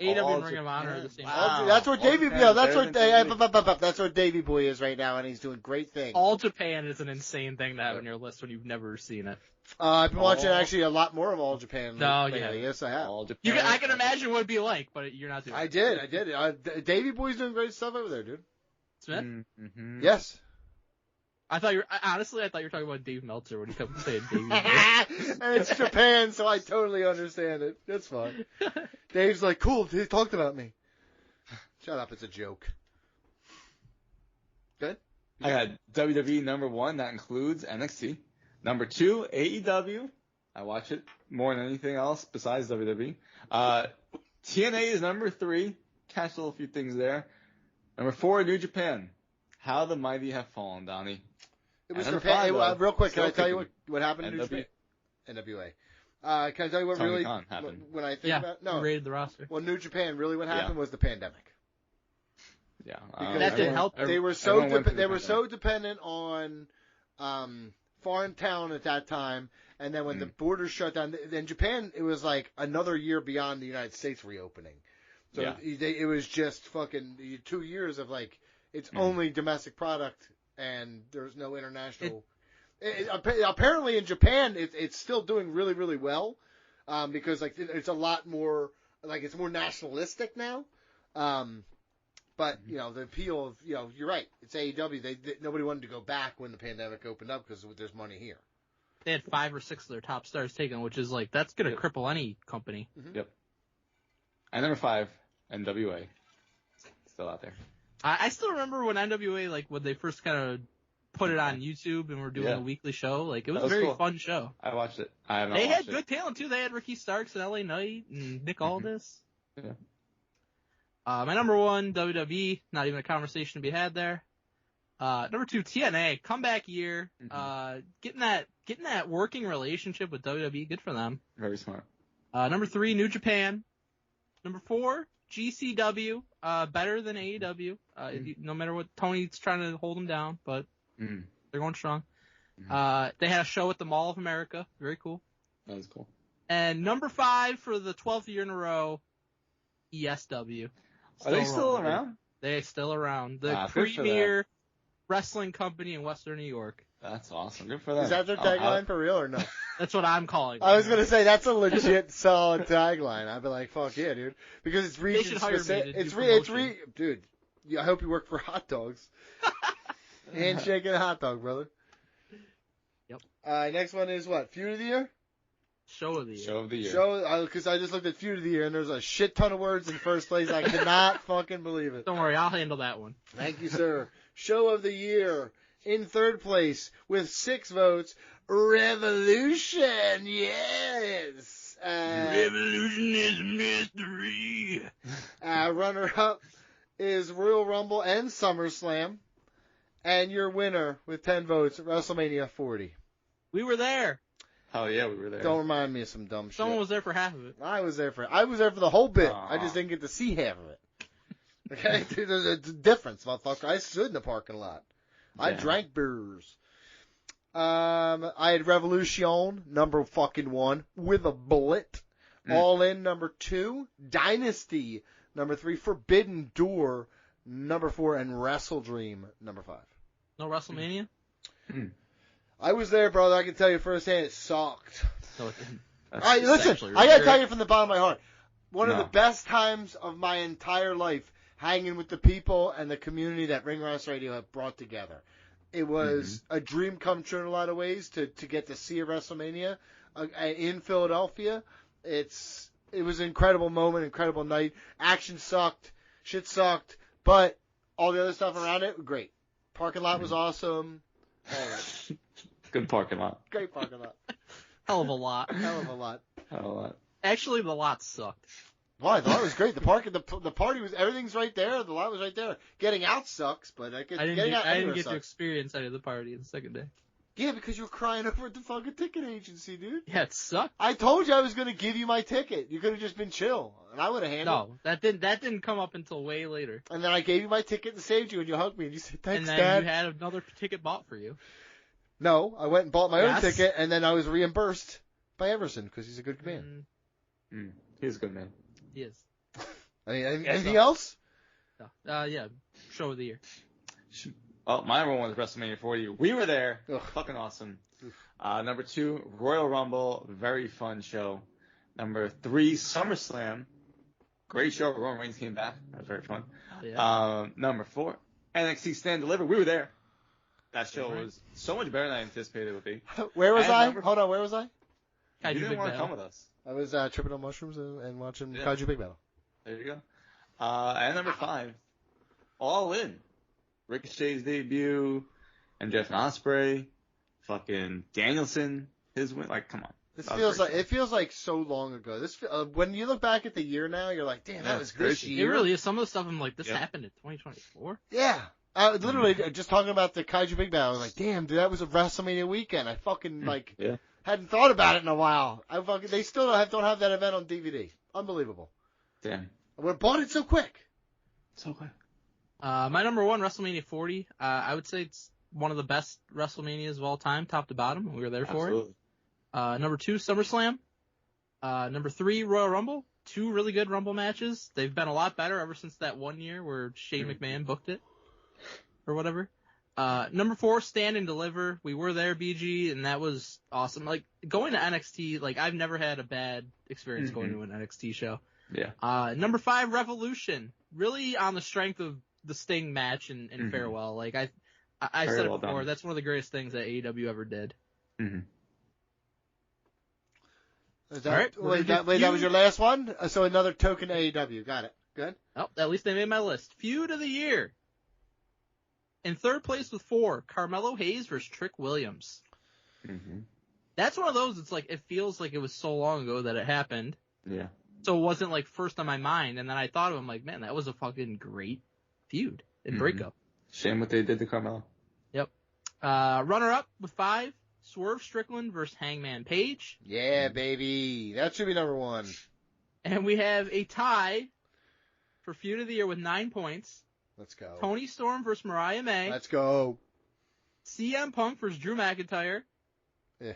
AEW and Ring of Honor are the same. Wow. That's where All Davey, Japan yeah, is that's better where than WWE. that's where Davey Boy is right now, and he's doing great things. All Japan is an insane thing to have on your list when you've never seen it. I've been watching actually a lot more of All Japan. No, lately. yeah. Yes, I have. All Japan. I can imagine what it'd be like, but you're not doing I it. did. Davey Boy's doing great stuff over there, dude. Smith? Mm-hmm. Yes. Honestly, I thought you were talking about Dave Meltzer when you kept saying Davey. And it's Japan, so I totally understand it. That's fine. Dave's like, cool, he talked about me. Shut up, it's a joke. Good? I got WWE number 1. That includes NXT. Number 2, AEW. I watch it more than anything else besides WWE. TNA is number 3. Catch a little few things there. Number 4, New Japan. How the mighty have fallen, Donnie. It was number Japan. 5, Real quick, can I still tell you what happened in New Japan? NWA. Can I tell you what Tony really Khan happened. when I think Yeah, about you rated the roster. well, New Japan really what happened was the pandemic. Yeah. Because That didn't help. They were so dependent on foreign talent at that time, and then when the borders shut down, in Japan it was like another year beyond the United States reopening. So it was just fucking 2 years of like it's only domestic product and there's no international. Apparently in Japan it's still doing really really well because like it's a lot more like it's more nationalistic now. But the appeal of you're right. It's AEW. Nobody wanted to go back when the pandemic opened up because there's money here. They had 5 or 6 of their top stars taken, which is like that's gonna cripple any company. Mm-hmm. Yep. And number 5, NWA. Still out there. I still remember when NWA like when they first kind of put it on YouTube and were doing a weekly show. Like it was a very fun show. I watched it. I have not They watched had good talent too. They had Ricky Starks and LA Knight and Nick Aldis. Yeah. My number 1, WWE, not even a conversation to be had there. Number 2, TNA, comeback year. Getting that working relationship with WWE, good for them. Very smart. Number 3, New Japan. Number 4, GCW, better than AEW. No matter what, Tony's trying to hold them down, but they're going strong. They had a show at the Mall of America, very cool. That was cool. And number 5 for the 12th year in a row, ESW. Are they still around? They're still around. The Good for premier wrestling company in Western New York. That's awesome. Good for them. Is that their tagline for real or no? That's what I'm calling it. I was gonna say that's a legit solid tagline. I'd be like, fuck yeah, dude, because it's region should hire me specific. to It's do dude. I hope you work for hot dogs. Handshake and a hot dog, brother. Yep. Next one is what? Feud of the year. Show of the year. Show of the year. Because I just looked at Feud of the Year and there's a shit ton of words in first place. I cannot fucking believe it. Don't worry, I'll handle that one. Thank you, sir. Show of the Year. In third place with 6 votes, Revolution. Yes. Revolution is mystery. Runner-up is Royal Rumble and SummerSlam. And your winner with 10 votes, WrestleMania 40. We were there. Oh yeah, we were there. Don't remind me of some dumb shit. Someone was there for half of it. I was there for the whole bit. I just didn't get to see half of it. Okay? There's a difference, motherfucker. I stood in the parking lot. I drank beers. I had Revolution, number fucking 1, with a bullet. All In, number 2. Dynasty, number 3. Forbidden Door, number 4. And Wrestle Dream, number 5. No WrestleMania? I was there, brother. I can tell you firsthand, it sucked. No, it didn't. Listen, I gotta tell you from the bottom of my heart. One of the best times of my entire life hanging with the people and the community that Ring Rust Radio have brought together. It was a dream come true in a lot of ways to get to see a WrestleMania in Philadelphia. It was an incredible moment, incredible night. Action sucked, shit sucked, but all the other stuff around it, great. Parking lot was awesome. All right. Good parking lot. Great parking lot. Hell of a lot. Hell of a lot. Hell of a lot. Actually, the lot sucked. Why? The lot was great. The party was, everything's right there. The lot was right there. Getting out sucks, but I didn't get to experience any of the party the second day. Yeah, because you were crying over at the fucking ticket agency, dude. Yeah, it sucked. I told you I was gonna give you my ticket. You could have just been chill, and I would have handled. No, that didn't come up until way later. And then I gave you my ticket and saved you, and you hugged me, and you said, "Thanks, Dad." Dad." And then you had another ticket bought for you. No, I went and bought my own ticket, and then I was reimbursed by Everson because he's a good man. He's a good man. He is. Anything else? Yeah, show of the year. Oh, my number 1 was WrestleMania 40. We were there. Ugh. Fucking awesome. Number 2, Royal Rumble. Very fun show. Number 3, SummerSlam. Great show. Roman Reigns came back. That was very fun. Yeah. Number 4, NXT Stand Deliver. We were there. That show was so much better than I anticipated it would be. Where was I? Hold on, where was I? You didn't want to come with us. I was tripping on mushrooms and watching Kaiju Big Battle. There you go. And number 5, All In. Ricochet's debut, and Jeff Ospreay, fucking Danielson, his win. Like, come on. It feels like so long ago. When you look back at the year now, you're like, damn, that was this year. It really is. Some of the stuff I'm like, this happened in 2024. Yeah. Literally, just talking about the Kaiju Big Battle, I was like, damn, dude, that was a WrestleMania weekend. I fucking hadn't thought about it in a while. They still don't have that event on DVD. Unbelievable. Damn. We bought it so quick. So quick. My number 1, WrestleMania 40. I would say it's one of the best WrestleManias of all time, top to bottom. We were there for it. Number 2, SummerSlam. Number 3, Royal Rumble. 2 really good Rumble matches. They've been a lot better ever since that one year where Shane McMahon booked it or whatever. Number 4, Stand and Deliver. We were there, BG, and that was awesome. Like, going to NXT, like, I've never had a bad experience going to an NXT show. Yeah. Number 5, Revolution. Really on the strength of the Sting match and Farewell. Like, I said it before, that's one of the greatest things that AEW ever did. Mm-hmm. That was your last one? So another token AEW. Got it. Good. Oh, at least they made my list. Feud of the year. In third place with 4, Carmelo Hayes versus Trick Williams. Mm-hmm. That's one of those, it's like, it feels like it was so long ago that it happened. Yeah. So it wasn't like first on my mind, and then I thought of him like, man, that was a fucking great feud and breakup. Shame what they did to Carmelo. Yep. Runner up with 5, Swerve Strickland versus Hangman Page. Yeah, baby. That should be number 1. And we have a tie for feud of the year with 9 points. Let's go. Toni Storm versus Mariah May. Let's go. CM Punk versus Drew McIntyre. Yeah.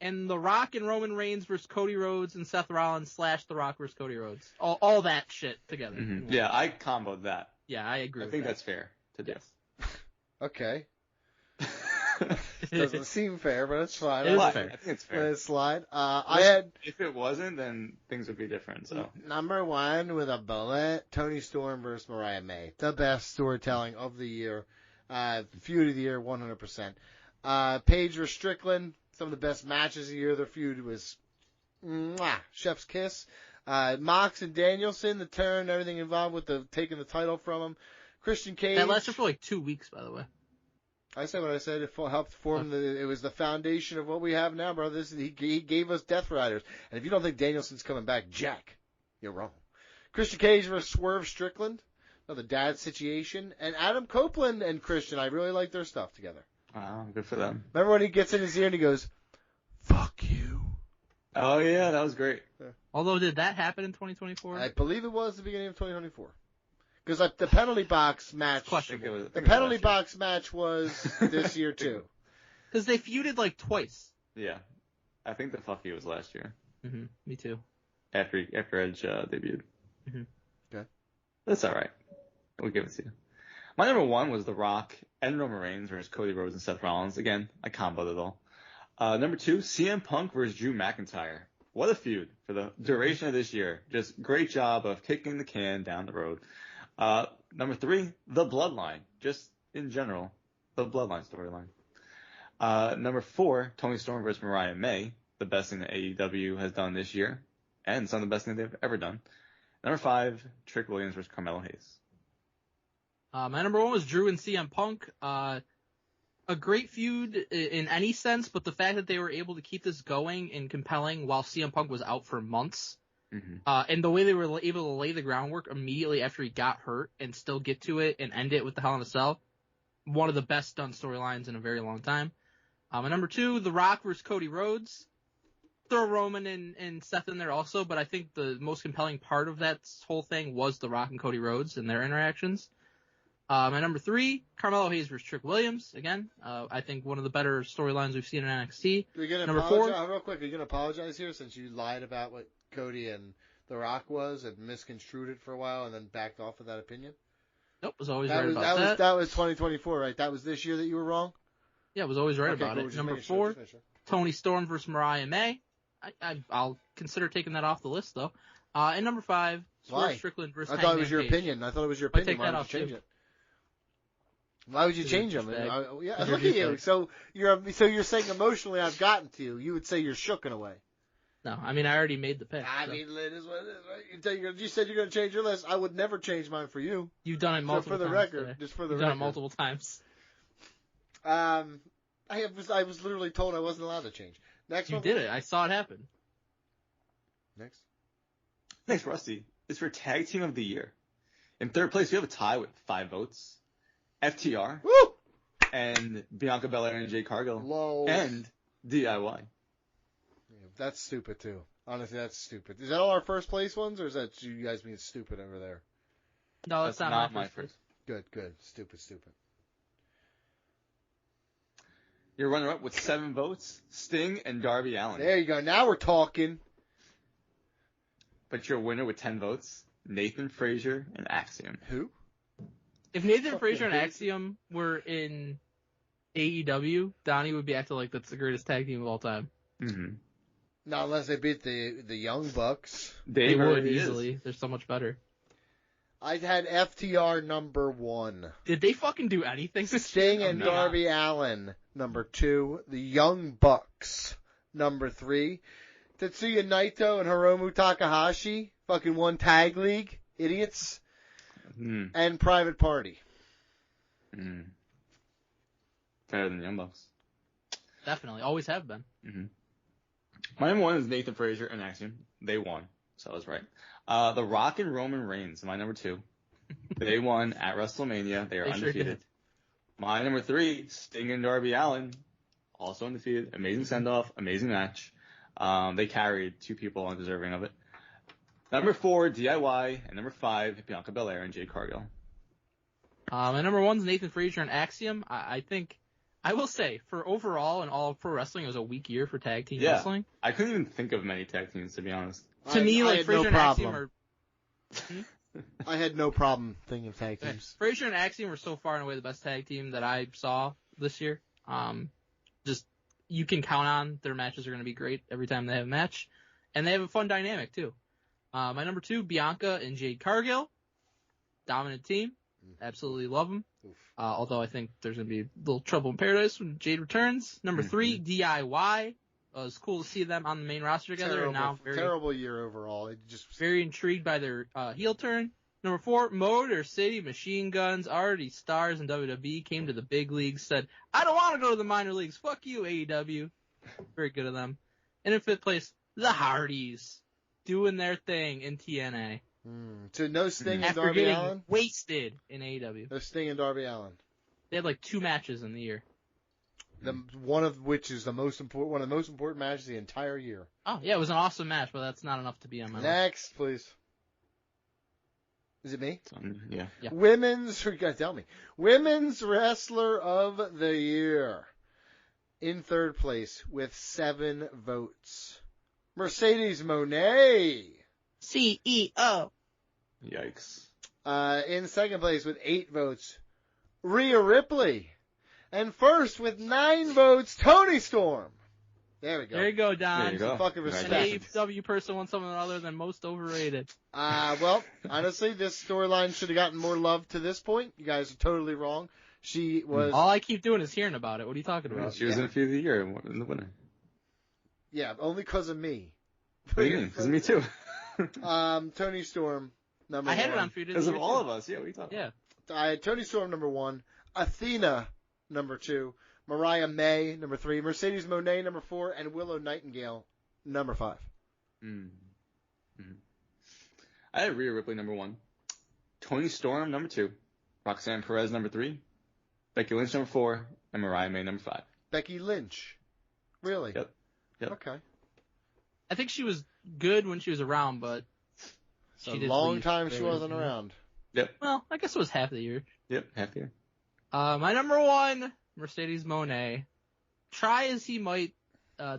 And The Rock and Roman Reigns versus Cody Rhodes and Seth Rollins / The Rock versus Cody Rhodes. All that shit together. Mm-hmm. Yeah, I comboed that. Yeah, I agree. I think that's fair to do. Yes. Okay. Doesn't seem fair, but it's fine. It is fair. I think it's fair. Let it slide. If it wasn't, then things would be different. So number 1 with a bullet, Toni Storm versus Mariah May. The best storytelling of the year. Feud of the year, 100%. Paige versus Strickland. Some of the best matches of the year. Their feud was chef's kiss. Mox and Danielson, the turn, everything involved with taking the title from him. Christian Cage. That lasted for like 2 weeks, by the way. I said what I said. It helped form it was the foundation of what we have now, bro. He gave us Death Riders. And if you don't think Danielson's coming back, Jack, you're wrong. Christian Cage versus Swerve Strickland. Another dad situation. And Adam Copeland and Christian. I really like their stuff together. wow, good for them. Remember when he gets in his ear and he goes, "Fuck you." Oh yeah, that was great. Although, did that happen in 2024? I believe it was the beginning of 2024. Because the penalty box match, the penalty box match was this year too. Because they feuded like twice. Yeah, I think the fuck you was last year. Mm-hmm. Me too. After Edge debuted. Mm-hmm. Okay, that's all right. We'll give it to you. My number 1 was The Rock and Roman Reigns versus Cody Rhodes and Seth Rollins. Again, I comboed it all. Number 2, CM Punk versus Drew McIntyre. What a feud for the duration of this year. Just great job of kicking the can down the road. Number 3, The Bloodline. Just in general, the Bloodline storyline. Number 4, Toni Storm versus Mariah May. The best thing that AEW has done this year. And some of the best things they've ever done. Number 5, Trick Williams versus Carmelo Hayes. My number 1 was Drew and CM Punk. A great feud in any sense, but the fact that they were able to keep this going and compelling while CM Punk was out for months. Mm-hmm. And the way they were able to lay the groundwork immediately after he got hurt and still get to it and end it with the Hell in a Cell. One of the best done storylines in a very long time. My number 2, The Rock versus Cody Rhodes. Throw Roman and Seth in there also, but I think the most compelling part of that whole thing was The Rock and Cody Rhodes and their interactions. My number 3, Carmelo Hayes versus Trick Williams. Again, I think one of the better storylines we've seen in NXT. Are you gonna number apologize? 4, real quick, are you going to apologize here since you lied about what Cody and The Rock was and misconstrued it for a while and then backed off of that opinion? Nope, was always That right was about that. that was 2024, right? That was this year that you were wrong? Yeah, was always right Okay, about cool. it. Just Number making sure, 4, just making sure. Toni Storm versus Mariah May. I'll consider taking that off the list though. And number 5, Why? Swerve Strickland versus I thought it Hangman was your Page. opinion. I thought it was your I'll opinion. take Why that would off, you change too. it? Why would you You're a change them? douchebag. Yeah, You're a look at you. douchebag. So you're saying emotionally I've gotten to you. You would say you're shooken away. No, I mean I already made the pick. I so. mean, it is what it is, right? You said you're going to change your list. I would never change mine for you. You've done it multiple So for the times. record, today. just for the You've record. done it multiple times. I was literally told I wasn't allowed to change. Next You one. did it. I saw it happen. Next. Next, Rusty, is for Tag Team of the Year. In third place, we have a tie with 5 votes. FTR Woo! and Bianca Belair and Jade Cargill Lol. and DIY. Yeah, that's stupid too. Honestly, that's stupid. Is that all our first place ones, or is that you guys being stupid over there? No, that's not my first. Good. Stupid. Your runner-up with 7 votes, Sting and Darby Allin. There you go. Now we're talking. But your winner with 10 votes, Nathan Frazier and Axiom. Who? If Nathan Fucking Frazier and hate- Axiom were in AEW, Donnie would be acting like that's the greatest tag team of all time. Mm-hmm. Not unless they beat the Young Bucks. They would already is. easily. They're so much better. I had FTR number 1. Did they fucking do anything? Sting and No. Darby Allin number 2. The Young Bucks number 3. Tetsuya Naito and Hiromu Takahashi fucking won tag league. Idiots. Mm. And Private Party. Mm. Better than the Young Bucks. Definitely, always have been. Mm-hmm. My number 1 is Nathan Frazier and Axiom. They won, so I was right. The Rock and Roman Reigns, my number 2. They won at WrestleMania. They are They sure undefeated. did. My number 3, Sting and Darby Allin, also undefeated. Amazing send-off, amazing match. They carried 2 people undeserving of it. Number 4, DIY, and number 5, Bianca Belair and Jade Cargill. My number 1's Nathan Frazier and Axiom. I think, I will say, for overall and all of pro wrestling, it was a weak year for tag team wrestling. I couldn't even think of many tag teams, to be honest. To me, I like had Frazier no and Axiom problem. are. I had no problem thinking of tag Okay. teams. Frazier and Axiom were so far and away the best tag team that I saw this year. Just you can count on their matches are going to be great every time they have a match, and they have a fun dynamic too. My number 2, Bianca and Jade Cargill, dominant team, absolutely love them. Oof. Although I think there's going to be a little trouble in paradise when Jade returns. Number 3, DIY. It was cool to see them on the main roster together, and now Terrible year overall. It just very intrigued by their heel turn. Number 4, Motor City Machine Guns, already stars in WWE, came to the big leagues, said, I don't want to go to the minor leagues. Fuck you, AEW. Very good of them. And in 5th place, the Hardys, doing their thing in TNA. So no Sting and After Darby getting Allin? wasted in AEW. No Sting and Darby Allin. They had like 2 matches in the year. One of which is one of the most important matches of the entire year. Oh, yeah, it was an awesome match, but that's not enough to be on my list. Next, please. Is it me? Yeah. Yeah. You gotta tell me. Women's Wrestler of the Year. In 3rd place with 7 votes. Mercedes Moné. CEO. Yikes. In 2nd place with 8 votes. Rhea Ripley. And first with 9 votes, Toni Storm. There we go. There you go, Don. There you go. Fucking An respect. AEW person wants something other than most overrated. Well, honestly, this storyline should have gotten more love to this point. You guys are totally wrong. She was, All I keep doing is hearing about it. What are you talking about? She was in a few of the year in the winner. yeah, only because of me. What do you mean? Because of me too. Toni Storm, number I 1. had it on Feud. Because of all of us. Yeah, what are you talking Yeah. I had Toni Storm, number 1. Athena, number 2. Mariah May, number 3. Mercedes Moné, number 4. And Willow Nightingale, number 5. I had Rhea Ripley number 1. Toni Storm number 2. Roxanne Perez number 3. Becky Lynch number 4. And Mariah May number 5. Becky Lynch. Really? Yep. Yep. Okay. I think she was good when she was around, but It's a she did long leave time she very wasn't soon. around. Well, I guess it was half the year. Yep. Half year. My number 1, Mercedes Moné. Try as he might,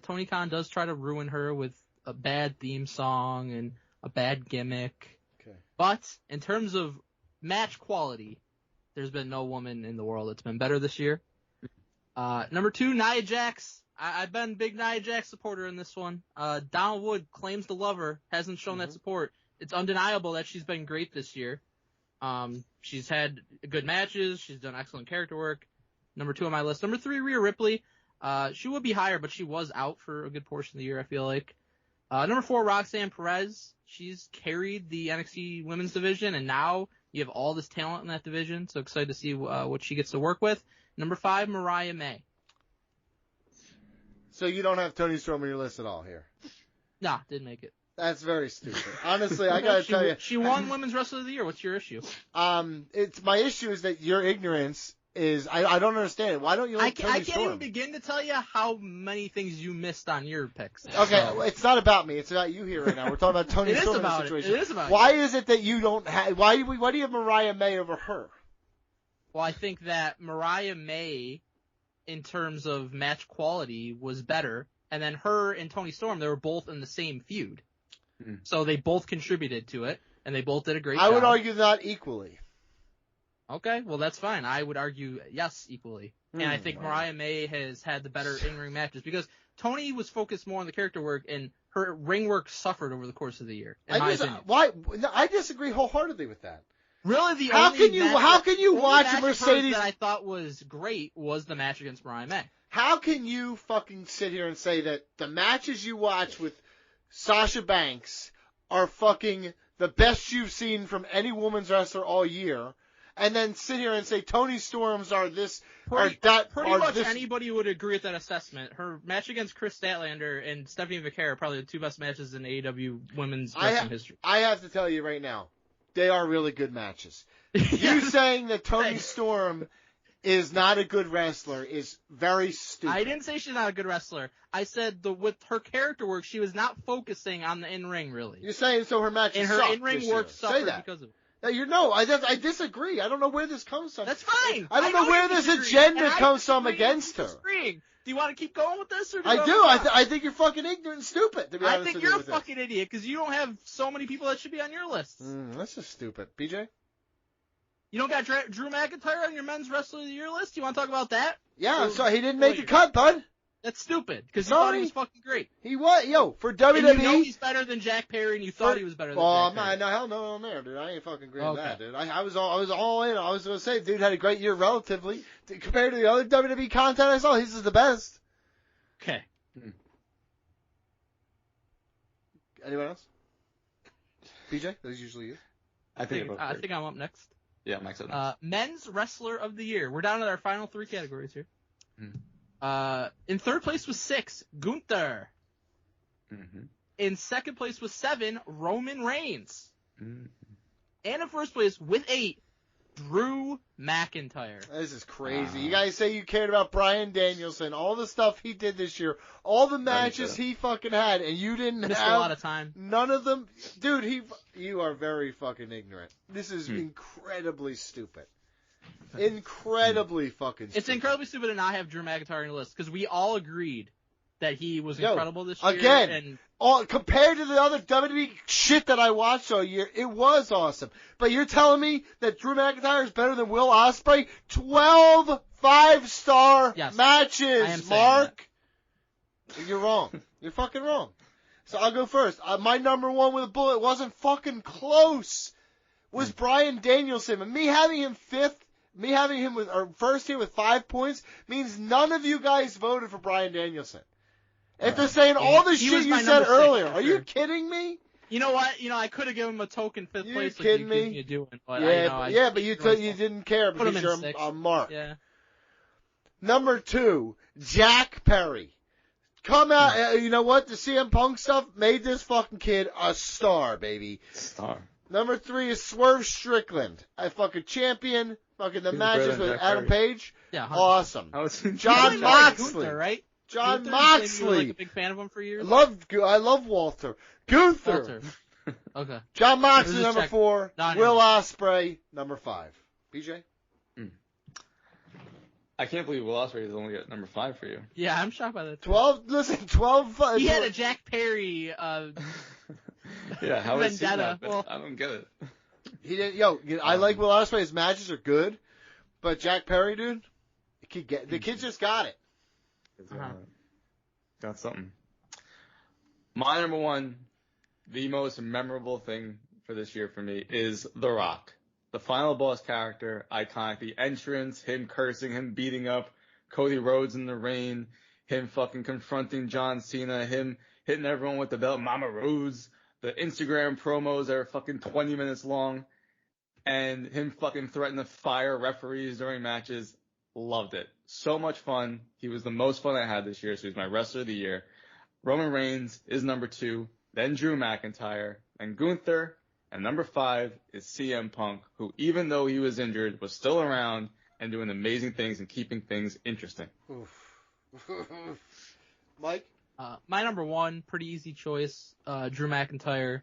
Tony Khan does try to ruin her with a bad theme song and a bad gimmick. Okay. But in terms of match quality, there's been no woman in the world that's been better this year. Number 2, Nia Jax. I've been a big Nia Jax supporter in this one. Donald Wood claims to love her, hasn't shown that support. It's undeniable that she's been great this year. She's had good matches. She's done excellent character work. Number 2 on my list. Number 3, Rhea Ripley. She would be higher, but she was out for a good portion of the year, I feel like. Number 4, Roxanne Perez. She's carried the NXT women's division, and now you have all this talent in that division. So excited to see what she gets to work with. Number 5, Mariah May. So you don't have Toni Storm on your list at all here? Nah, didn't make it. That's very stupid. Honestly, I gotta tell you. She won Women's Wrestler of the Year. What's your issue? It's my issue is that your ignorance is I don't understand it. Why don't you like Toni I can't Storm? even begin to tell you how many things you missed on your picks. Okay, well, it's not about me. It's about you here right now. We're talking about Toni Storm in the situation. It is about Why is it that you don't have? Why do you have Mariah May over her? Well, I think that Mariah May, in terms of match quality, was better, and then her and Toni Storm, they were both in the same feud, so they both contributed to it, and they both did a great job. I would argue not equally. Okay, well that's fine. I would argue yes, equally, and I think Mariah May has had the better in-ring matches because Toni was focused more on the character work, and her ring work suffered over the course of the year. In my opinion. Why? No, I disagree wholeheartedly with that. Really, how can you watch match Mercedes that I thought was great was the match against Mariah May? How can you fucking sit here and say that the matches you watch with Sasha Banks are fucking the best you've seen from any women's wrestler all year, and then sit here and say Toni Storms are this Pretty are much this? anybody would agree with that assessment. Her match against Chris Statlander and Stephanie McCare are probably the 2 best matches in AEW women's wrestling history. I have to tell you right now, they are really good matches. You saying that Toni Storm is not a good wrestler is very stupid. I didn't say she's not a good wrestler. I said with her character work, she was not focusing on the in-ring, really. You're saying so her matches and her in-ring work suffered because of it. No, I disagree. I don't know where this comes from. That's fine. I don't know where this agenda comes from against her. Do you want to keep going with this? Or I do. I think you're fucking ignorant and stupid, to be honest with you. I think you're a fucking idiot because you don't have so many people that should be on your list. That's just stupid. BJ? You don't got Drew McIntyre on your men's wrestler of the year list? You want to talk about that? Yeah, so he didn't make the cut, bud. That's stupid because you thought he was fucking great. He was, for WWE. And you know he's better than Jack Perry, and you thought he was better than Jack Perry. No, hell no on there, dude. I ain't fucking agreeing with that, dude. I was all in. I was gonna say, dude had a great year relatively compared to the other WWE content I saw. His is the best. Okay. Anyone else? BJ, that's usually you. I think I'm up next. Yeah, Mike's up next. Men's Wrestler of the Year. We're down to our final 3 categories here. In third place was 6, Gunther. In second place was 7, Roman Reigns. And in first place with 8, Drew McIntyre. This is crazy. You guys say you cared about Bryan Danielson, all the stuff he did this year, all the matches he fucking had, and you didn't missed have a lot of time. None of them. Dude, you are very fucking ignorant. This is incredibly stupid. Incredibly fucking stupid. It's incredibly stupid to not have Drew McIntyre on the list because we all agreed that he was incredible this year. Again, compared to the other WWE shit that I watched all year, it was awesome. But you're telling me that Drew McIntyre is better than Will Ospreay? 12 5-star matches, Mark. You're wrong. You're fucking wrong. So I'll go first. My number 1 with a bullet wasn't fucking close. Was Bryan Danielson. And me having him first here with 5 points means none of you guys voted for Bryan Danielson. If they're saying all the shit you said earlier, are you kidding me? You know what? I could have given him a token 5th place. You kidding me? You doing, but but you didn't care because you're a mark. Yeah. Number 2, Jack Perry. Come out. You know what? The CM Punk stuff made this fucking kid a star, baby. Star. Number 3 is Swerve Strickland. A fucking champion. Fucking the matches with Adam Page. Yeah. 100%. Awesome. John Moxley. Gunther, right? John Gunther, Moxley. You were like a big fan of him for years. I love Walter. Gunther. Okay. John Moxley, number 4. Will Ospreay, number 5. BJ? I can't believe Will Ospreay is only at number 5 for you. Yeah, I'm shocked by that. 12. Listen, 12. He had a Jack Perry Yeah, how is he Vendetta. not better? I don't get it. He didn't. I like Will Ospreay. His matches are good, but Jack Perry, dude, the kid just got it. Got something. My number one, the most memorable thing for this year for me is The Rock. The final boss character, iconic. The entrance, him cursing, him beating up Cody Rhodes in the rain, him fucking confronting John Cena, him hitting everyone with the belt, Mama Rose, the Instagram promos that are fucking 20 minutes long, and him fucking threatening to fire referees during matches. Loved it. So much fun. He was the most fun I had this year, so he's my wrestler of the year. Roman Reigns is number 2, then Drew McIntyre, then Gunther, and number 5 is CM Punk, who even though he was injured, was still around and doing amazing things and keeping things interesting. Mike? My number 1, pretty easy choice, Drew McIntyre.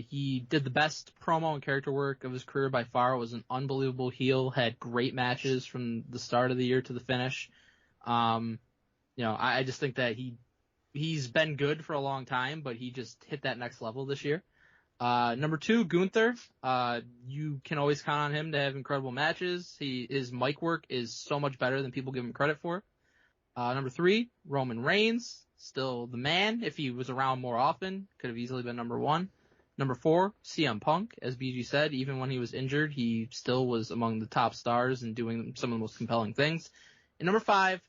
He did the best promo and character work of his career by far. Was an unbelievable heel. Had great matches from the start of the year to the finish. I just think that he's been good for a long time, but he just hit that next level this year. Number 2, Gunther. You can always count on him to have incredible matches. His mic work is so much better than people give him credit for. Number 3, Roman Reigns. Still the man. If he was around more often, could have easily been number 1. Number 4, CM Punk. As BG said, even when he was injured, he still was among the top stars and doing some of the most compelling things. And number 5,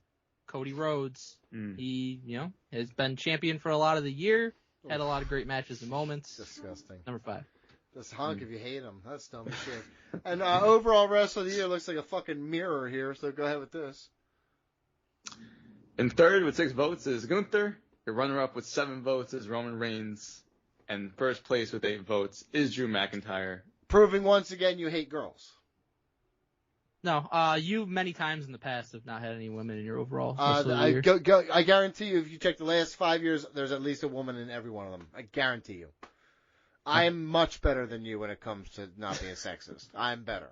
Cody Rhodes. He, has been champion for a lot of the year. Had a lot of great matches and moments. Disgusting. Number 5. Just hunk if you hate him. That's dumb as shit. And overall wrestler of the year looks like a fucking mirror here, so go ahead with this. In third with 6 votes is Gunther. Your runner-up with 7 votes is Roman Reigns. And first place with 8 votes is Drew McIntyre. Proving once again you hate girls. No, you many times in the past have not had any women in your overall wrestler of the year. I guarantee you, if you check the last 5 years, there's at least a woman in every one of them. I guarantee you. I am much better than you when it comes to not being sexist. I'm better.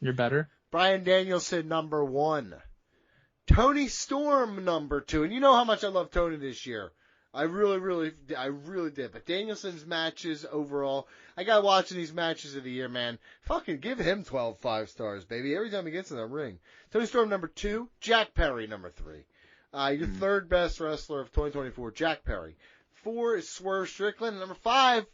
You're better? Bryan Danielson, number 1. Tony Storm, number 2. And you know how much I love Tony this year. I really did. But Danielson's matches overall, I got watching these matches of the year, man. Fucking give him 12 5-stars, baby. Every time he gets in the ring. Tony Storm, number 2. Jack Perry, number 3. Your third best wrestler of 2024, Jack Perry. 4 is Swerve Strickland. Number 5,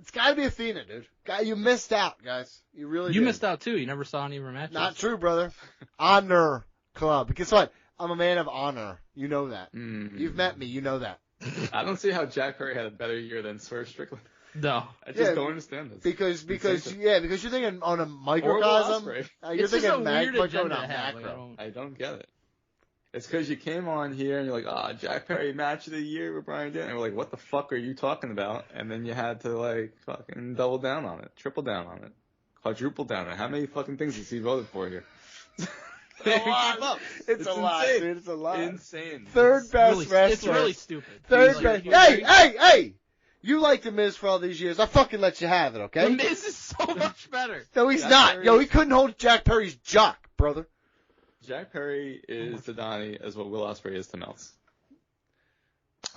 it's got to be Athena, dude. You missed out, guys. You really did. You missed out, too. You never saw any of her matches. Not true, brother. Honor Club. Guess what? I'm a man of honor. You know that. You've met me. You know that. I don't see how Jack Perry had a better year than Swerve Strickland. No. I just don't understand this. Because you're thinking on a microcosm. You're thinking macro, not macro. I don't get it. It's because you came on here and you're like, Jack Perry match of the year with Bryan Danielson. And we're like, what the fuck are you talking about? And then you had to fucking double down on it, triple down on it, quadruple down on it. How many fucking things has he voted for here? It's a lot, dude. It's a lot. Insane. Third best wrestler. It's really stupid. Third best. Hey! You like The Miz for all these years. I fucking let you have it, okay? The Miz is so much better. No, he's not. He couldn't hold Jack Perry's jock, brother. Jack Perry is to Donnie as what Will Ospreay is to Meltz.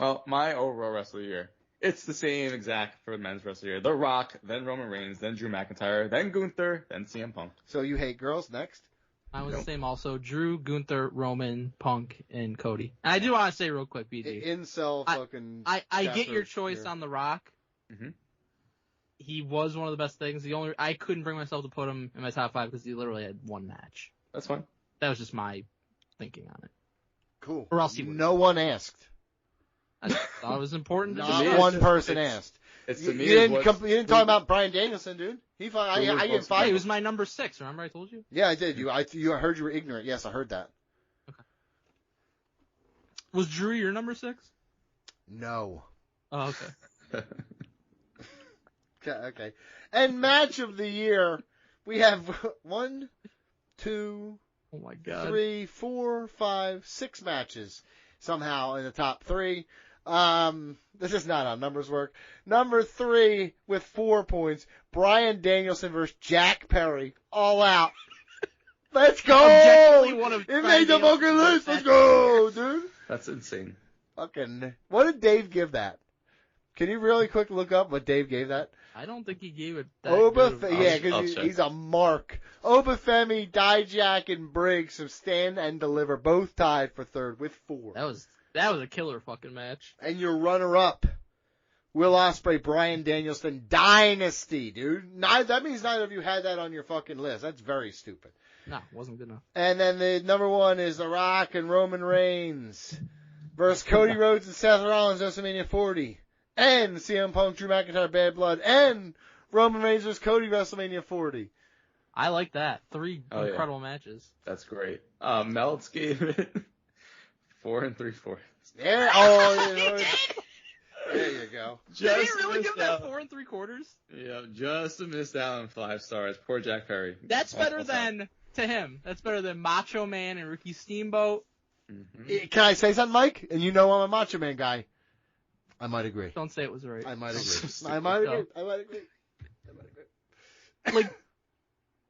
Well, my overall wrestler of the year, it's the same exact for men's wrestler of the year. The Rock, then Roman Reigns, then Drew McIntyre, then Gunther, then CM Punk. So you hate girls next? I was the same also. Drew, Gunther, Roman, Punk, and Cody. And I do want to say real quick, BG. Incel fucking... I get your choice on The Rock. Mm-hmm. He was one of the best things. I couldn't bring myself to put him in my top 5 because he literally had one match. That's fine. That was just my thinking on it. Cool. Or else he would. No one asked. I thought it was important. Not one person asked. It's to me. You didn't talk about Bryan Danielson, dude. I gave 5. He was my number 6. Remember I told you? Yeah, I did. I heard you were ignorant. Yes, I heard that. Okay. Was Drew your number 6? No. Oh, okay. Okay. And match of the year, we have 1, 2, oh my God. 3, 4, 5, 6 matches somehow in the top 3. This is not how numbers work. Number 3 with 4 points, Bryan Danielson versus Jack Perry. All out. Let's go! It made the fucking list. Let's go, dude. That's insane. Fucking, what did Dave give that? Can you really quick look up what Dave gave that? I don't think he gave it that good. Yeah, because he's a mark. Obafemi, Dijak, and Briggs have stand and deliver, both tied for third with 4. That was a killer fucking match. And your runner-up, Will Ospreay, Bryan Danielson, Dynasty, dude. That means neither of you had that on your fucking list. That's very stupid. No, wasn't good enough. And then the number 1 is The Rock and Roman Reigns versus Cody Rhodes and Seth Rollins, WrestleMania 40. And CM Punk, Drew McIntyre, Bad Blood. And Roman Reigns versus Cody, WrestleMania 40. I like that. 3 incredible matches. That's great. Melts gave it 4 3/4. There, there you go. Did he really give that 4 3/4? Yeah, just missed out on 5 stars. Poor Jack Perry. That's better than, to him, that's better than Macho Man and Ricky Steamboat. Mm-hmm. Can I say something, Mike? And you know I'm a Macho Man guy. I might agree. Don't say it was right. I might agree. So I might agree. Like,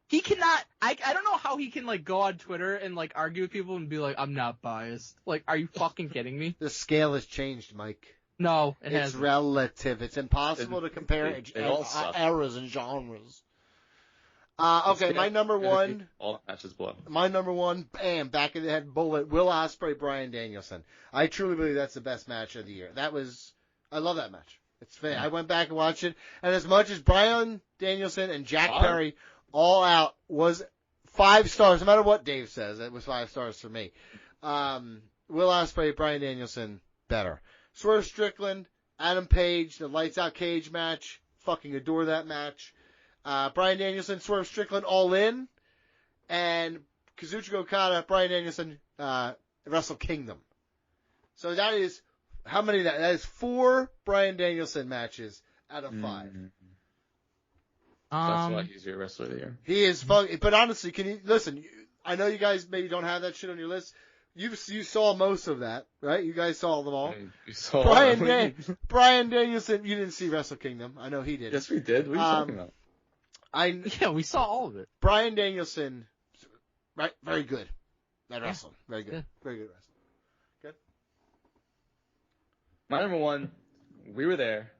he cannot, I don't know how he can, like, go on Twitter and, like, argue with people and be like, I'm not biased. Like, are you fucking kidding me? The scale has changed, Mike. No, it It's hasn't. relative. It's impossible to compare eras and genres. Okay, my number 1. All matches blow. My number 1, bam, back of the head bullet, Will Ospreay, Bryan Danielson. I truly believe that's the best match of the year. I love that match. It's fair. I went back and watched it, and as much as Bryan Danielson and Jack Perry all out was 5 stars, no matter what Dave says, it was 5 stars for me. Will Ospreay, Bryan Danielson, better. Swerve Strickland, Adam Page, the Lights Out Cage match, fucking adore that match. Bryan Danielson, Swerve Strickland, All In, and Kazuchika Okada, Bryan Danielson, Wrestle Kingdom. So that is, how many that is 4 Bryan Danielson matches out of 5. Mm-hmm. That's why he's your wrestler of the year. He is fun, but honestly, can you, listen, I know you guys maybe don't have that shit on your list. You saw most of that, right? You guys saw them all. You saw Bryan Danielson, you didn't see Wrestle Kingdom. I know he did. Yes, we did. What are you talking about? Yeah, we saw all of it. Bryan Danielson, right? Very good at wrestling. Very good. Yeah. Very good wrestling. Good. My number 1, we were there.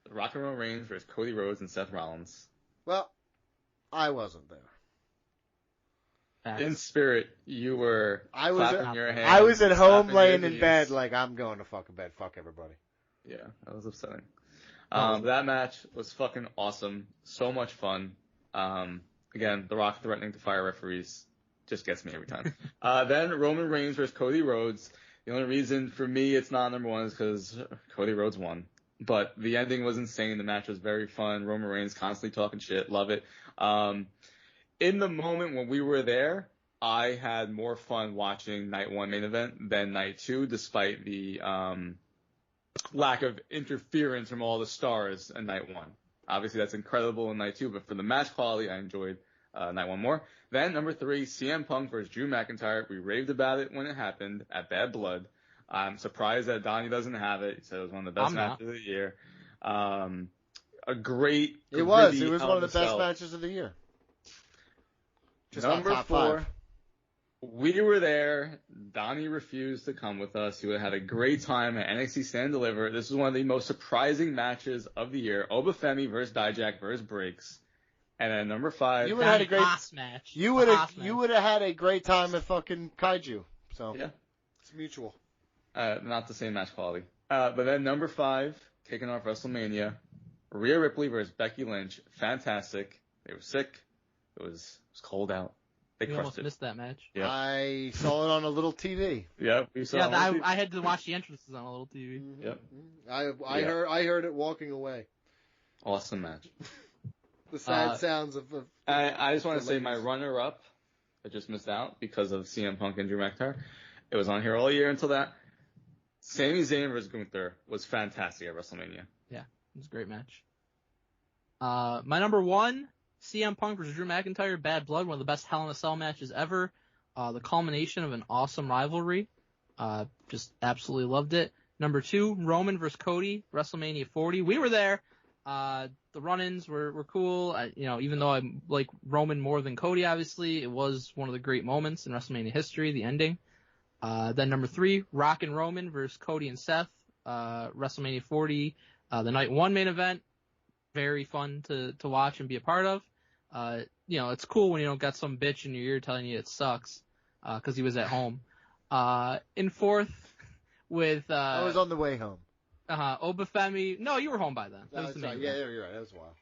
The Rock and Roll Reigns versus Cody Rhodes and Seth Rollins. Well, I wasn't there. In spirit, you were clapping your hands. I was at home laying in knees. bed like, I'm going to fucking bed. Fuck everybody. Yeah, that was upsetting. That match was fucking awesome. So much fun. Again, The Rock threatening to fire referees just gets me every time. Then Roman Reigns versus Cody Rhodes. The only reason for me it's not number 1 is because Cody Rhodes won. But the ending was insane. The match was very fun. Roman Reigns constantly talking shit. Love it. In the moment when we were there, I had more fun watching night 1 main event than night 2, despite the lack of interference from all the stars in night 1. Obviously, that's incredible in night 2, but for the match quality, I enjoyed night 1 more. Then number 3, CM Punk versus Drew McIntyre. We raved about it when it happened at Bad Blood. I'm surprised that Donnie doesn't have it. He said it was one of the best matches of the year. A great. It was one of the best matches of the year. Just number top 4. 5. We were there. Donnie refused to come with us. He would have had a great time at NXT Stand and Deliver. This was one of the most surprising matches of the year. Obafemi versus Dijak versus Briggs. And then number 5. You would have had a great match. You would have had a great time at fucking Kaiju. So yeah, it's mutual. Not the same match quality. But then number 5, kicking off WrestleMania, Rhea Ripley versus Becky Lynch. Fantastic. They were sick. It was cold out. They We crushed almost it. missed that match. Yeah. I saw it on a little TV. Yeah, we saw. Yeah, I had to watch the entrances on a little TV. Yep. I heard it walking away. Awesome match. The sad sounds of. I just want to say ladies. my runner-up, I just missed out because of CM Punk and Drew McIntyre. It was on here all year until that. Sami Zayn versus Gunther was fantastic at WrestleMania. Yeah, it was a great match. My number 1, CM Punk versus Drew McIntyre, Bad Blood, one of the best Hell in a Cell matches ever. The culmination of an awesome rivalry. Just absolutely loved it. Number 2, Roman versus Cody, WrestleMania 40. We were there. The run-ins were cool. Even though I like Roman more than Cody, obviously, it was one of the great moments in WrestleMania history, the ending. Then number 3, Rock and Roman versus Cody and Seth, WrestleMania 40. The night one main event, very fun to watch and be a part of. It's cool when you don't got some bitch in your ear telling you it sucks, cause he was at home. In fourth with, I was on the way home. Obafemi. No, you were home by then. That was the main event. Yeah, you're right. That was wild.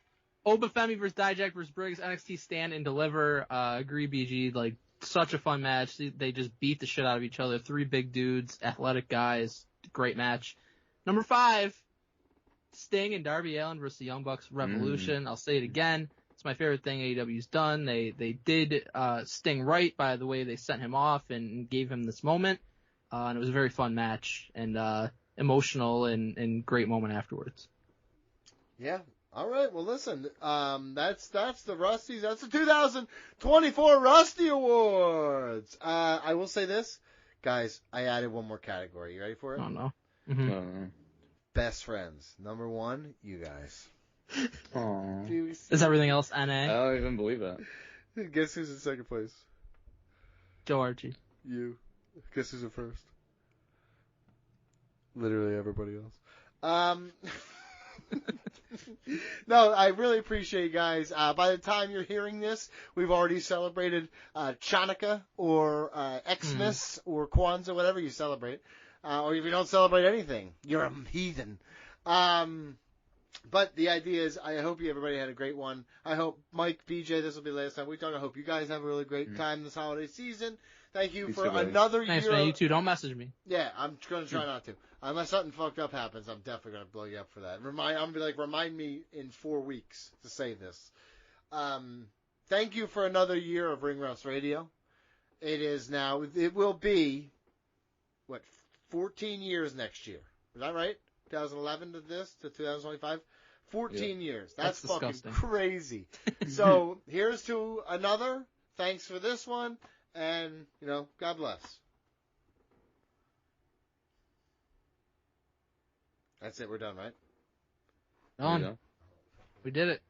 Obafemi versus Dijak versus Briggs, NXT Stand and Deliver. Agree, BG. Like, such a fun match. They just beat the shit out of each other. 3 big dudes, athletic guys. Great match. Number 5, Sting and Darby Allin versus the Young Bucks Revolution. I'll say it again. It's my favorite thing AEW's done. They did Sting right by the way they sent him off and gave him this moment. And it was a very fun match and emotional and great moment afterwards. Yeah. All right. Well, listen. That's the Rusties. That's the 2024 Rusty Awards. I will say this, guys. I added one more category. You ready for it? Oh no. Best friends. Number 1, you guys. Aww. Is everything else NA? I don't even believe that. Guess who's in second place? Joe Archie. You. Guess who's in first? Literally everybody else. No, I really appreciate you guys. By the time you're hearing this, we've already celebrated Chanukah or Xmas or Kwanzaa, whatever you celebrate. Or if you don't celebrate anything, you're a heathen. But the idea is, I hope everybody had a great one. I hope, Mike, BJ, this will be the last time we talk. I hope you guys have a really great time this holiday season. Thank you for another year. Thanks, man. You too. Don't message me. Yeah, I'm going to try not to. Unless something fucked up happens, I'm definitely going to blow you up for that. I'm going to be like, remind me in 4 weeks to say this. Thank you for another year of Ring Rust Radio. It will be, 14 years next year. Is that right? 2011 to 2025? 14 years. That's fucking disgusting. Crazy. So, here's to another. Thanks for this one. And, God bless. That's it. We're done, right? Done. We did it.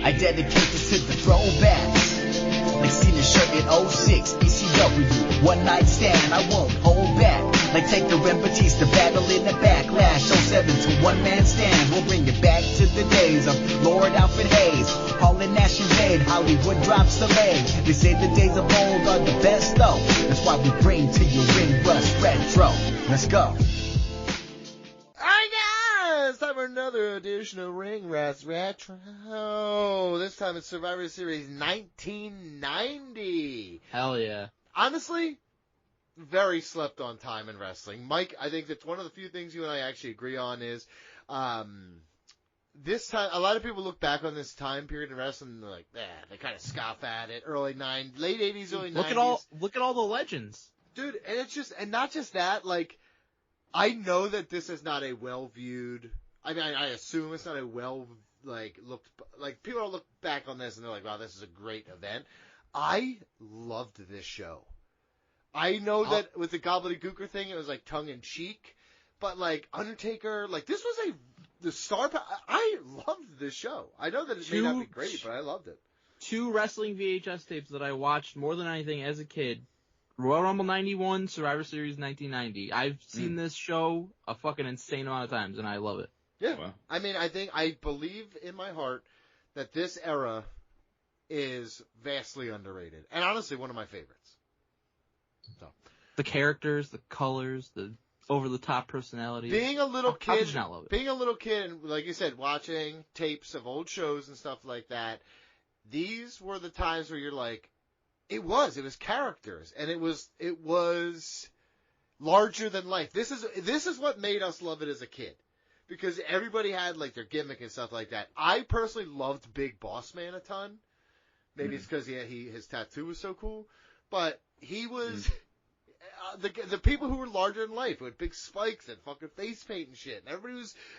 I dedicate this to the throwbacks. Like seeing the shirt in 06, ECW, one night stand, I won't hold back. Like take the Batista battle in the backlash, 07 to one man stand. We'll bring it back to the days of Lord Alfred Hayes, Hall and Nash invade, Hollywood drops the leg. They say the days of old are the best though. That's why we bring to you Ring Rust Retro. Let's go. It's time for another edition of Ring Rust Retro. This time it's Survivor Series 1990. Hell yeah. Honestly, very slept on time in wrestling. Mike, I think that's one of the few things you and I actually agree on is this time, a lot of people look back on this time period in wrestling and they're like, they kind of scoff at it. Late 80s, early 90s. Look at all the legends. Dude, and it's just, and not just that, like, I know that this is not a well-viewed, I assume it's not a people don't look back on this and they're like, wow, this is a great event. I loved this show. I know that with the gobbledygooker thing, it was like tongue-in-cheek, but like Undertaker, like this was the star power. I loved this show. I know that it may not be great, but I loved it. 2 wrestling VHS tapes that I watched more than anything as a kid. Royal Rumble 91, Survivor Series 1990. I've seen this show a fucking insane amount of times, and I love it. Yeah. Wow. I believe in my heart that this era is vastly underrated. And honestly, one of my favorites. So. The characters, the colors, the over-the-top personality. Being a little kid, how could you not love it? Being a little kid, and like you said, watching tapes of old shows and stuff like that, these were the times where you're like, it was characters, and it was larger than life. This is what made us love it as a kid, because everybody had like their gimmick and stuff like that. I personally loved Big Boss Man a ton. Maybe it's because his tattoo was so cool, but he was the people who were larger than life with big spikes and fucking face paint and shit. And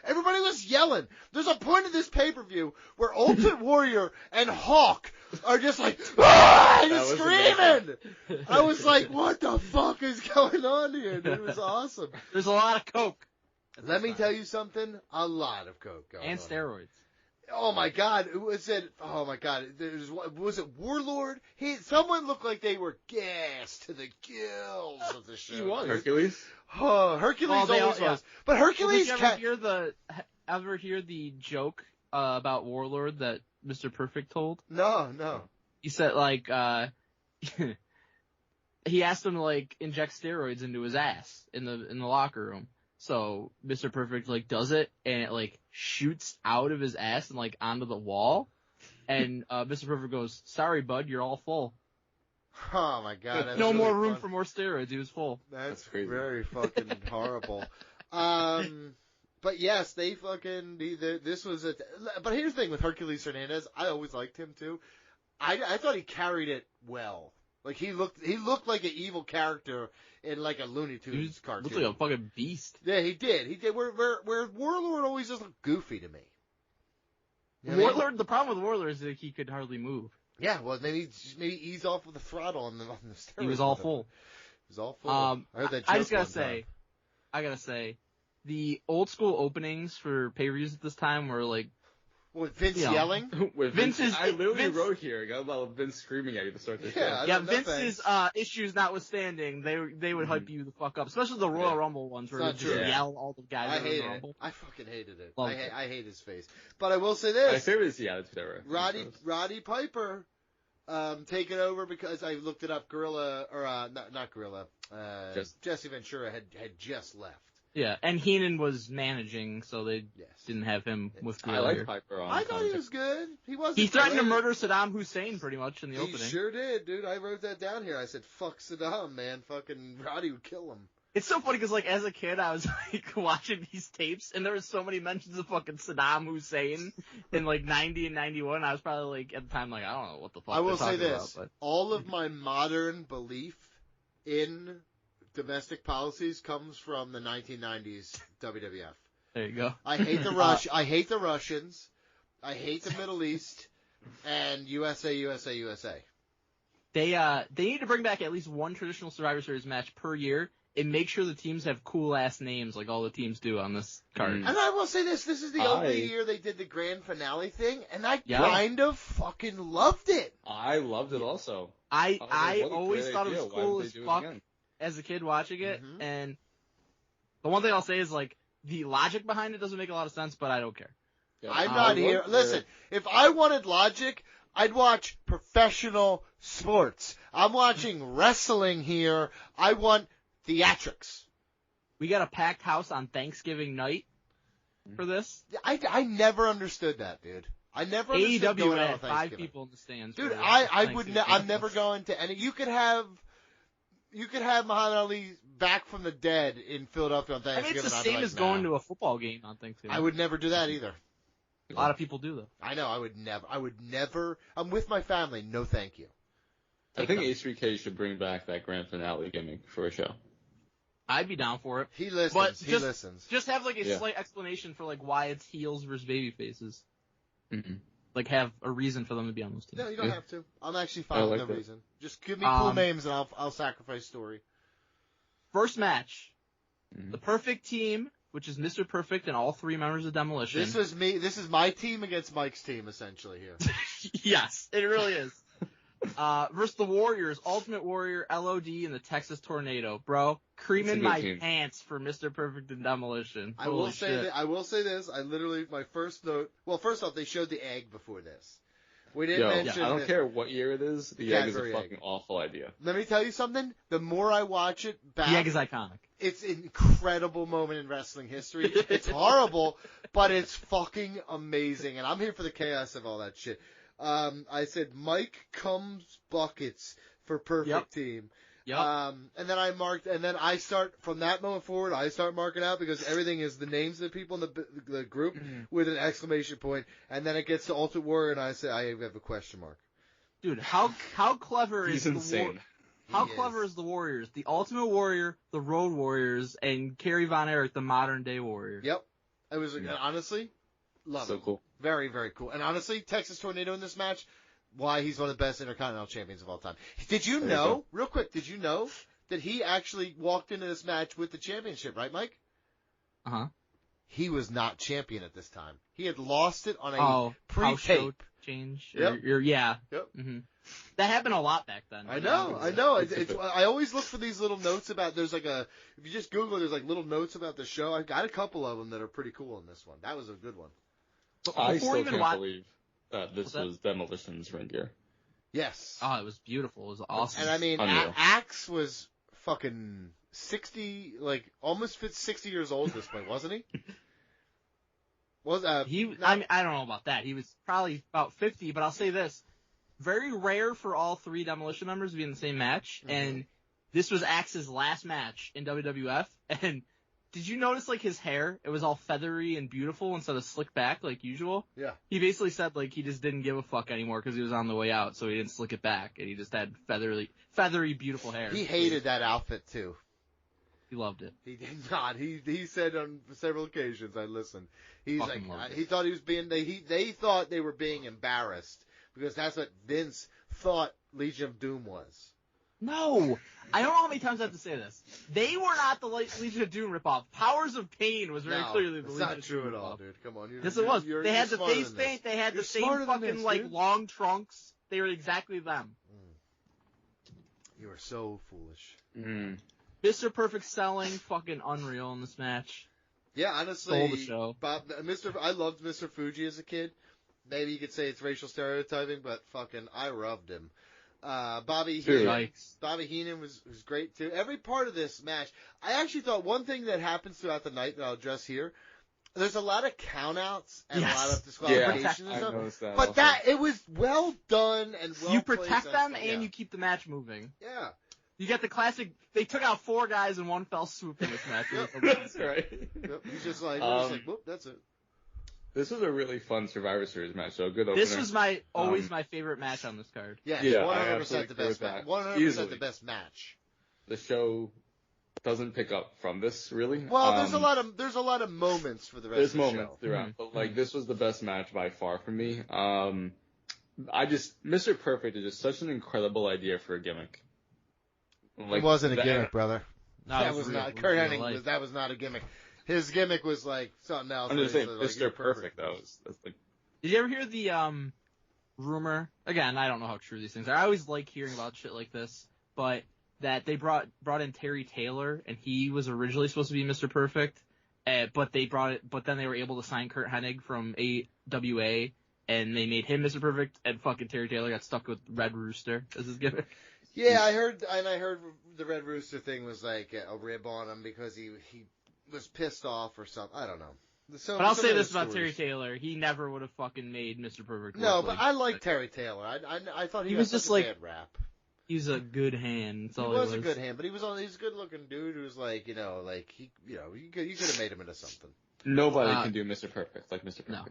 everybody was yelling. There's a point in this pay-per-view where Ultimate Warrior and Hawk are just like, just screaming. I was like, what the fuck is going on here? Dude, it was awesome. There's a lot of coke. Let me tell you something. A lot of coke going and on. Steroids. Oh my God! Was it? Oh my God! Was it Warlord? Someone looked like they were gassed to the gills of the show. He was. Dude. Hercules? Oh, Hercules Well, always yeah. was. But Hercules Well, did you ever hear the joke about Warlord that Mr. Perfect told? No. He said like he asked him to like inject steroids into his ass in the locker room. So Mr. Perfect like does it and it like shoots out of his ass and like onto the wall. And Mr. Perfect goes, "Sorry, bud, you're all full. Oh my God! That's No really more room fun. for more steroids. He was full." That's crazy. very fucking horrible. But yes, they fucking. This was a. But here's the thing with Hercules Hernandez. I always liked him too. I thought he carried it well. Like he looked like an evil character in like a Looney He Tunes cartoon. looked like a fucking beast. Yeah, he did. Where Warlord always just looked goofy to me. You know what I mean? Warlord. The problem with Warlord is that he could hardly move. Yeah, well maybe ease off with the throttle on the steroids. He was all with him. full. He was all full. I heard that just joke gotta one time. say, the old school openings for pay-per-views at this time were like, With Vince Yeah. yelling? With Vince's- I literally Vince- wrote here about Vince screaming at you to start the Yeah, show. yeah, no Vince's issues notwithstanding, they would hype you the fuck up, especially the Royal Yeah. Rumble ones where It's they not just true. yell all the guys I that were in hate the it. Rumble. I fucking hated it. Loved it. I hate his face. But I will say My this. favorite is the Attitude Era. Roddy Piper taking over because I looked it up. Not Gorilla. Jesse Ventura had just left. Yeah, and Heenan was managing, so they Yes. didn't have him with I Gorilla like here. Piper on I thought he commentary. was good. He wasn't. He threatened to great. murder Saddam Hussein pretty much in the He opening. sure did, dude. I wrote that down here. I said, "Fuck Saddam, man. Fucking Roddy would kill him." It's so funny because, like, as a kid, I was, like, watching these tapes, and there was so many mentions of fucking Saddam Hussein in, like, 90 and 91. I was probably, like, at the time, like, I don't know what the fuck I will they're say talking this: about, all of my modern belief in domestic policies comes from the 1990s WWF. but there you go. I hate the I hate the Russians. I hate the Middle East and USA. They need to bring back at least one traditional Survivor Series match per year and make sure the teams have cool-ass names like all the teams do on this card. And I will say this: this is the only year they did the grand finale thing, and I Yeah. kind of fucking loved it. I loved it also. I was like, what a always great thought it idea. was Why cool would as they do it fuck again? as a kid watching it, Mhm. and the one thing I'll say is, like, the logic behind it doesn't make a lot of sense, but I don't care. Yeah, I'm I not loved here. it. Listen, if I wanted logic, I'd watch professional sports. I'm watching wrestling here. I want theatrics. We got a packed house on Thanksgiving night for this. I never understood that, dude. I never understood AEW going out on had 5 Thanksgiving. people in the stands. Dude, for I would. Thanksgiving. I'm never going to any. You could have Muhammad Ali back from the dead in Philadelphia on I mean, Thanksgiving. it's the I'd be same like, as going nah. to a football game on Thanksgiving. I would never do that either. A lot of people do though. I know. I would never. I'm with my family. No, thank you. I think H3K should bring back that grand finale gimmick for a show. I'd be down for it. He listens. But He just- listens. Just have like a Yeah. slight explanation for like why it's heels versus baby faces. Mm-hmm. Like have a reason for them to be on those teams. No, you don't Yeah. have to. I'm actually I fine with like no that. reason. Just give me cool Um, names and I'll sacrifice story. First match, Mhm. the Perfect Team, which is Mr. Perfect and all 3 members of Demolition. This is me. This is my team against Mike's team, essentially here. Yes, it really is. Versus the Warriors, Ultimate Warrior, LOD, and the Texas Tornado. Bro, creaming good my team. pants for Mr. Perfect and Demolition. I will Holy say shit. that. I will say this. I literally my first note. Well, first off, they showed the egg before this. We didn't Yo, I mention. don't that- care what year it is. The egg is a Cadbury egg. fucking awful idea. Let me tell you something. The more I watch it back, The egg is iconic. it's an incredible moment in wrestling history. It's horrible, but it's fucking amazing. And I'm here for the chaos of all that shit. I said Mike comes buckets for Perfect Yep. Team. Yep. And then I marked, and then I start from that moment forward. I start marking out because everything is the names of the people in the group with an exclamation point, and then it gets to Ultimate Warrior, and I say I have a question mark. Dude, how clever He's is insane. How He clever is. is the Warriors? The Ultimate Warrior, the Road Warriors, and Kerry Von Erich, the modern day Warrior. Yep, it was Yeah. honestly love So it. cool. Very, very cool. And honestly, Texas Tornado in this match, why he's one of the best Intercontinental champions of all time. Did you There you know, go. real quick, did you know that he actually walked into this match with the championship, right, Mike? Uh-huh. he was not champion at this time. He had lost it on a house show pre-tape. change. Yep. Yeah. Yep. Mm-hmm. That happened a lot back then. I know. I always look for these little notes about. If you just Google, there's like little notes about the show. I've got a couple of them that are pretty cool in this one. That was a good one. I still can't believe that this was Demolition's ring gear. Yes. Oh, it was beautiful. It was awesome. And I mean, Unreal. Axe was fucking 60, like almost 60 years old at this point, wasn't he? I mean, I don't know about that. He was probably about 50, but I'll say this. Very rare for all three Demolition members to be in the same match, and this was Axe's last match in WWF, and did you notice, like, his hair? It was all feathery and beautiful instead of slick back like usual. Yeah. He basically said, like, he just didn't give a fuck anymore because he was on the way out, so he didn't slick it back, and he just had feathery, beautiful hair. He hated that outfit, too. He loved it. He did not. He said on several occasions, I listened. He's Fucking like, loved it. he thought he was being, they thought they were being embarrassed because that's what Vince thought Legion of Doom was. No! I don't know how many times I have to say this. They were not the Legion of Doom ripoff. Powers of Pain was very clearly the Legion of Doom ripoff. It's not true at all, dude. Come on. Yes, it was. They had the face paint. They had the same fucking, like, dude. long trunks. They were exactly them. You are so foolish. Mm. Mr. Perfect selling, fucking unreal in this match. Yeah, honestly, Stole the show. I loved Mr. Fuji as a kid. Maybe you could say it's racial stereotyping, but fucking, I loved him. Bobby Heenan was great too. Every part of this match, I actually thought one thing that happens throughout the night that I'll address here. There's a lot of countouts and a lot of disqualifications and stuff. But it was well done and well. You protect them and you keep the match moving. Yeah. You get the classic. They took out 4 guys in one fell swoop in this match. That's right. Yep. He's just like, whoop, that's it. This was a really fun Survivor Series match, so a good opener. This was always my favorite match on this card. Yeah, 100% the best match. 100% the best match. The show doesn't pick up from this, really. Well, there's a lot of moments for the rest of the show. There's moments throughout, but like this was the best match by far for me. Mr. Perfect is just such an incredible idea for a gimmick. Like, it wasn't a gimmick, brother. No, that was not. Kurt Hennig that was not a gimmick. His gimmick was like something else. I'm just saying, Mr. Perfect though. Did you ever hear the rumor? Again, I don't know how true these things are. I always like hearing about shit like this, but that they brought in Terry Taylor and he was originally supposed to be Mr. Perfect, but then they were able to sign Kurt Hennig from AWA and they made him Mr. Perfect, and fucking Terry Taylor got stuck with Red Rooster as his gimmick. Yeah, I heard the Red Rooster thing was like a rib on him because he was pissed off or something. I don't know. But I'll say this about Terry Taylor: he never would have fucking made Mr. Perfect. No, but I like Terry Taylor. I thought he was just like bad rap. He's a good hand. He was a good hand, but he's a good looking dude who's like, you could have made him into something. Nobody can do Mr. Perfect like Mr. Perfect. No.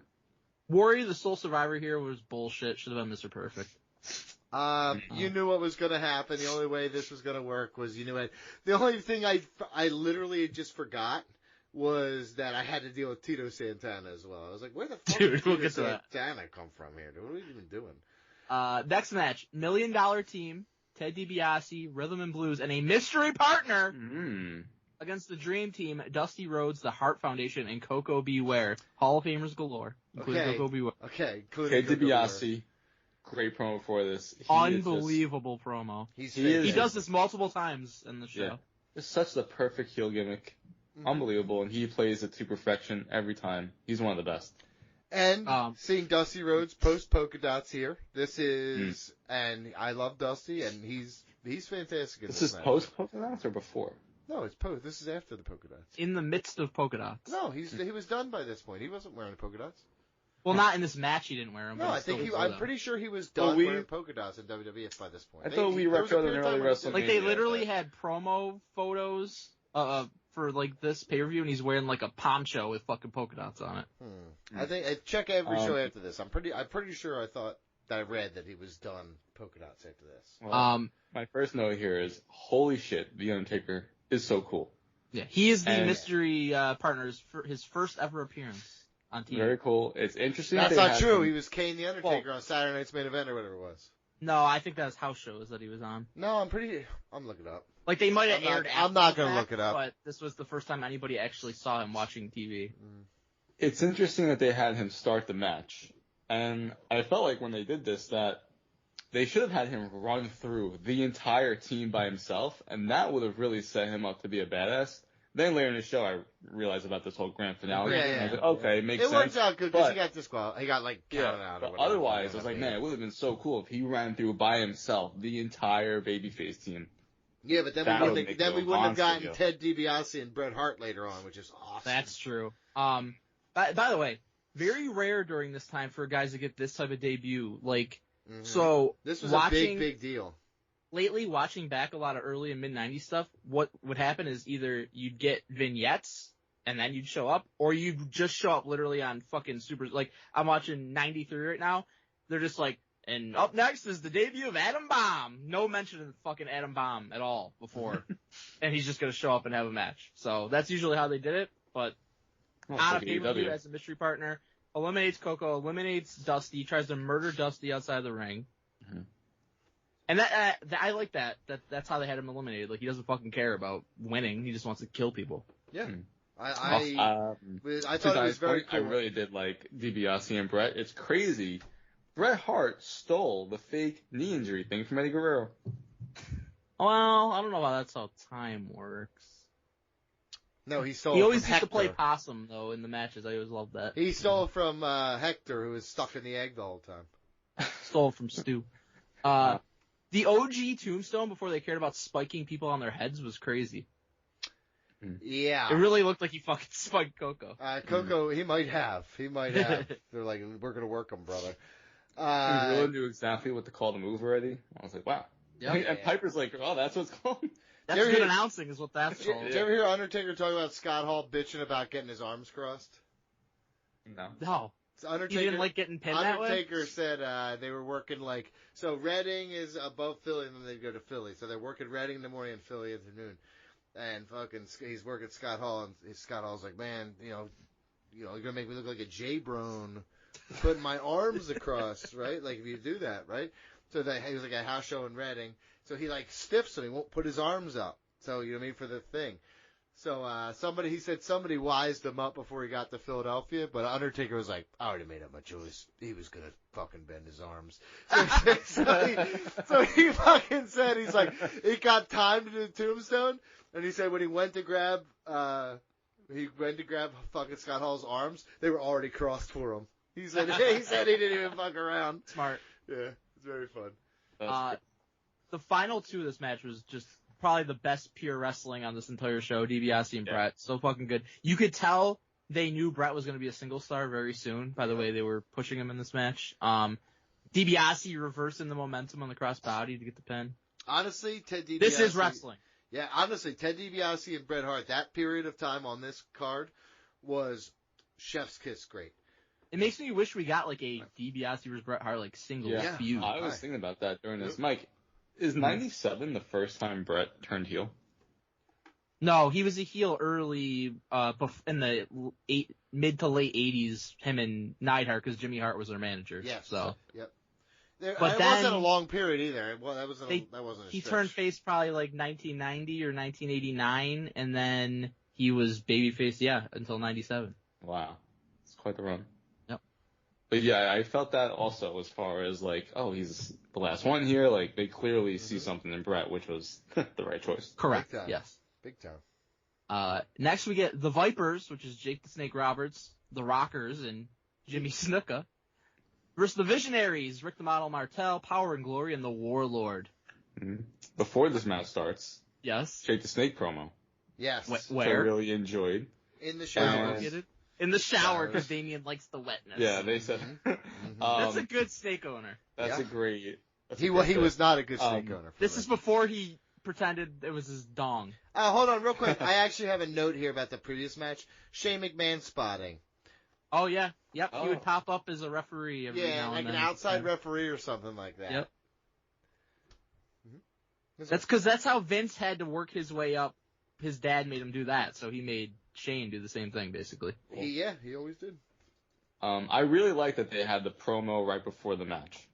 Warrior, the sole survivor here, was bullshit. Should have been Mr. Perfect. You knew what was going to happen. The only way this was going to work was you knew it. The only thing I literally just forgot was that I had to deal with Tito Santana as well. I was like, where the fuck did Tito Santana come from here? What are we even doing? Next match, $1 Million Team, Ted DiBiase, Rhythm and Blues, and a mystery partner against the Dream Team, Dusty Rhodes, the Hart Foundation, and Coco Beware. Hall of Famers galore, including Coco Beware. Okay, Ted DiBiase. Great promo for this. Unbelievable promo. He does this multiple times in the show. Yeah. It's such the perfect heel gimmick. Unbelievable, and he plays it to perfection every time. He's one of the best. And seeing Dusty Rhodes post polka dots here, this is, and I love Dusty, and he's fantastic in this match. This is post polka dots or before? No, it's post. This is after the polka dots. In the midst of polka dots. No, he was done by this point. He wasn't wearing the polka dots. Well, not in this match. He didn't wear them. No, I'm pretty sure he was done wearing polka dots in WWF by this point. I thought we retroed an early wrestling. Like they literally had promo photos for like this pay-per-view, and he's wearing like a poncho with fucking polka dots on it. I think check every show after this. I'm pretty sure I thought that I read that he was done polka dots after this. Well, my first note here is holy shit, The Undertaker is so cool. Yeah, he is the mystery partners for his first ever appearance on TV. Very cool. It's interesting. That's not true. He was Kane the Undertaker on Saturday Night's Main Event or whatever it was. No, I think that was house shows that he was on. No, I'm looking it up. Like, they might have aired I'm not going to look it up. But this was the first time anybody actually saw him watching TV. It's interesting that they had him start the match. And I felt like when they did this that they should have had him run through the entire team by himself, and that would have really set him up to be a badass. Then later in the show, I realized about this whole grand finale. Yeah, and I was like, okay, makes sense. It worked out good because But- he got disqualified. He got counted out. But or whatever. otherwise, I was like, man, it would have been so cool if he ran through by himself the entire babyface team. Yeah, but then That we would wouldn't, make then it we a wouldn't have gotten monster Ted DiBiase and Bret Hart later on, which is awesome. That's true. By the way, very rare during this time for guys to get this type of debut. Like, so this was watching, a big deal. Lately, watching back a lot of early and mid-90s stuff, what would happen is either you'd get vignettes, and then you'd show up, or you'd just show up literally on fucking super, like, I'm watching 93 right now, they're just like, and up next is the debut of Adam Bomb. No mention of fucking Adam Bomb at all before. And he's just gonna show up and have a match. So that's usually how they did it, but on a pay-per-view as a mystery partner, eliminates Coco, eliminates Dusty, tries to murder Dusty outside of the ring. Mm-hmm. And that I like that. That's how they had him eliminated. Like, he doesn't fucking care about winning. He just wants to kill people. Yeah. I thought it was very cool. I really did like DiBiase and Bret. It's crazy. Bret Hart stole the fake knee injury thing from Eddie Guerrero. Well, I don't know how that's how time works. No, he stole. He always from used to Hector. play possum though in the matches. I always loved that. He stole from Hector, who was stuck in the egg the whole time. Stole from Stu. The OG Tombstone before they cared about spiking people on their heads was crazy. Yeah. It really looked like he fucking spiked Coco. Coco, he might have. They're like, we're gonna work him, brother. He really knew exactly what to call the move already. I was like, wow. Yep. And Piper's like, oh, that's what's called. That's good announcing is what that's called. Did you ever hear Undertaker talking about Scott Hall bitching about getting his arms crossed? No. No. Undertaker, He didn't like getting pinned that way? Undertaker said they were working so Reading is above Philly and then they go to Philly. So they're working Reading in the morning and Philly afternoon. And fucking he's working Scott Hall and Scott Hall's like, man, you're gonna make me look like a J-Brone putting my arms across, right? Like if you do that, right? So he was like a house show in Reading. So he stiffs him. He won't put his arms up. So you know what I mean for the thing. So he said somebody wised him up before he got to Philadelphia, but Undertaker was like, I already made up my choice. He was gonna fucking bend his arms. So he fucking said, he's like, it got timed to the Tombstone, and he said when he went to grab fucking Scott Hall's arms, they were already crossed for him. He said he didn't even fuck around. Smart. Yeah, it's very fun. The final two of this match was just probably the best pure wrestling on this entire show. DiBiase and Bret, so fucking good. You could tell they knew Bret was going to be a single star very soon by the way they were pushing him in this match. DiBiase reversing the momentum on the crossbody to get the pin. Honestly, Ted DiBiase. This is wrestling. Yeah, honestly, Ted DiBiase and Bret Hart, that period of time on this card was chef's kiss great. It makes me wish we got like a DiBiase versus Bret Hart singles feud. I was thinking about that during this. Mike, is 97 the first time Bret turned heel? No, he was a heel early, in the mid to late 80s, him and Neidhart, because Jimmy Hart was their manager. Yes. So. Yep. But it then wasn't a long period either. Well, that wasn't a He stretch. turned face probably 1990 or 1989, and then he was babyface, until 97. Wow. It's quite the run. Yep. But yeah, I felt that also as far as he's the last one here. They clearly see something in Bret, which was the right choice. Correct. Big time. Yes. Big time. Next we get the Vipers, which is Jake the Snake Roberts, the Rockers, and Jimmy Snuka, versus the Visionaries, Rick the Model Martel, Power and Glory, and the Warlord. Mm-hmm. Before this match starts, Yes. Jake the Snake promo. Yes. Which I really enjoyed. In the shower. In the shower, because Damien likes the wetness. Yeah, they said. That's a good snake owner. That's a great. He was not a good snake owner. This is before he pretended it was his dong. Hold on, real quick. I actually have a note here about the previous match. Shane McMahon spotting. Oh yeah, yep. He would pop up as a referee every now and then. An outside referee or something like that. Yep. That's because that's how Vince had to work his way up. His dad made him do that, so he made Shane do the same thing, basically. He always did. I really like that they had the promo right before the match.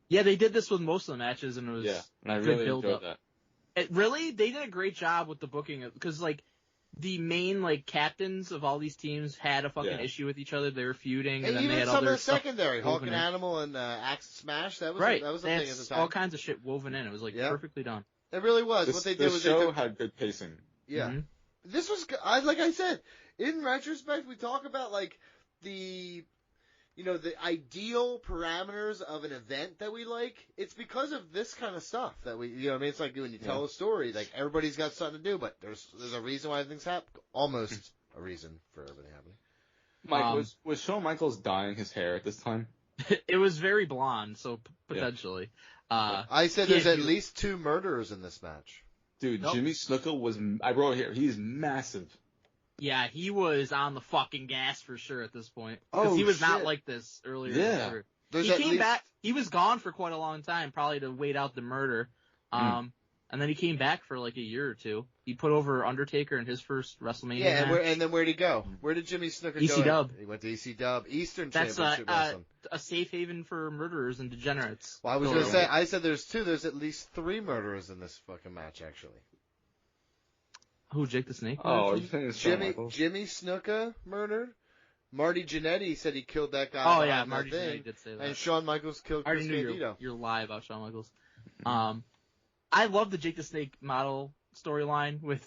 Yeah, they did this with most of the matches, and it was and I good really build enjoyed up. that. They did a great job with the booking, because like the main like captains of all these teams had a fucking issue with each other. They were feuding, and then even they had some other of the secondary, Hulk woven and in. Animal and Axe Smash. That was Right. that was a They thing had at the time. all kinds of shit woven in. It was like perfectly done. It really was. What they did was the show they took, had good pacing. Yeah. Mm-hmm. This was, like I said, in retrospect, we talk about like the ideal parameters of an event that we like. It's because of this kind of stuff that we, I mean, it's like when you tell a story, like everybody's got something to do, but there's a reason why things happen. Almost a reason for everything happening. Mike, was Shawn Michaels dyeing his hair at this time? It was very blonde, so potentially. I said there's at least 2 murderers in this match. Dude, Jimmy Snuka I wrote here, he's massive. Yeah, he was on the fucking gas for sure at this point. Because he was not like this earlier. Yeah. He came back. He was gone for quite a long time, probably to wait out the murder. And then he came back for like a year or 2. He put over Undertaker in his first WrestleMania match. And then where'd he go? Where did Jimmy Snuka go? ECW. He went to ECW, Eastern That's Championship Wrestling. a safe haven for murderers and degenerates. Well, I was going to say, I said there's 2. There's at least 3 murderers in this fucking match, actually. Who, Jake the Snake? Oh, you think it's Jimmy Snuka murdered. Marty Jannetty said he killed that guy. Oh yeah, Marty Jannetty did say that. And Shawn Michaels killed Chris Candido. You're lie about Shawn Michaels. I love the Jake the Snake model storyline with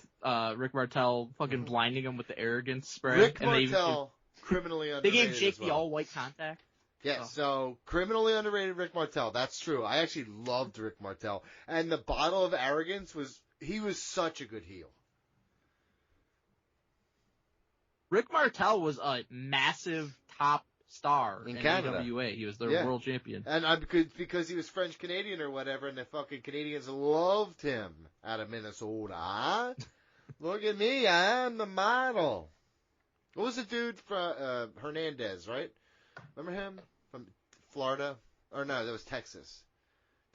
Rick Martel fucking blinding him with the arrogance spray. Rick Martel, criminally underrated. They gave Jake the all-white contact. Yeah, so criminally underrated Rick Martel. That's true. I actually loved Rick Martel. And the bottle of arrogance he was such a good heel. Rick Martel was a massive top star in Canada. NWA. He was the world champion. And because he was French Canadian or whatever, and the fucking Canadians loved him out of Minnesota. Look at me, I'm the model. What was the dude from Hernandez, right? Remember him from Florida? Or no, that was Texas.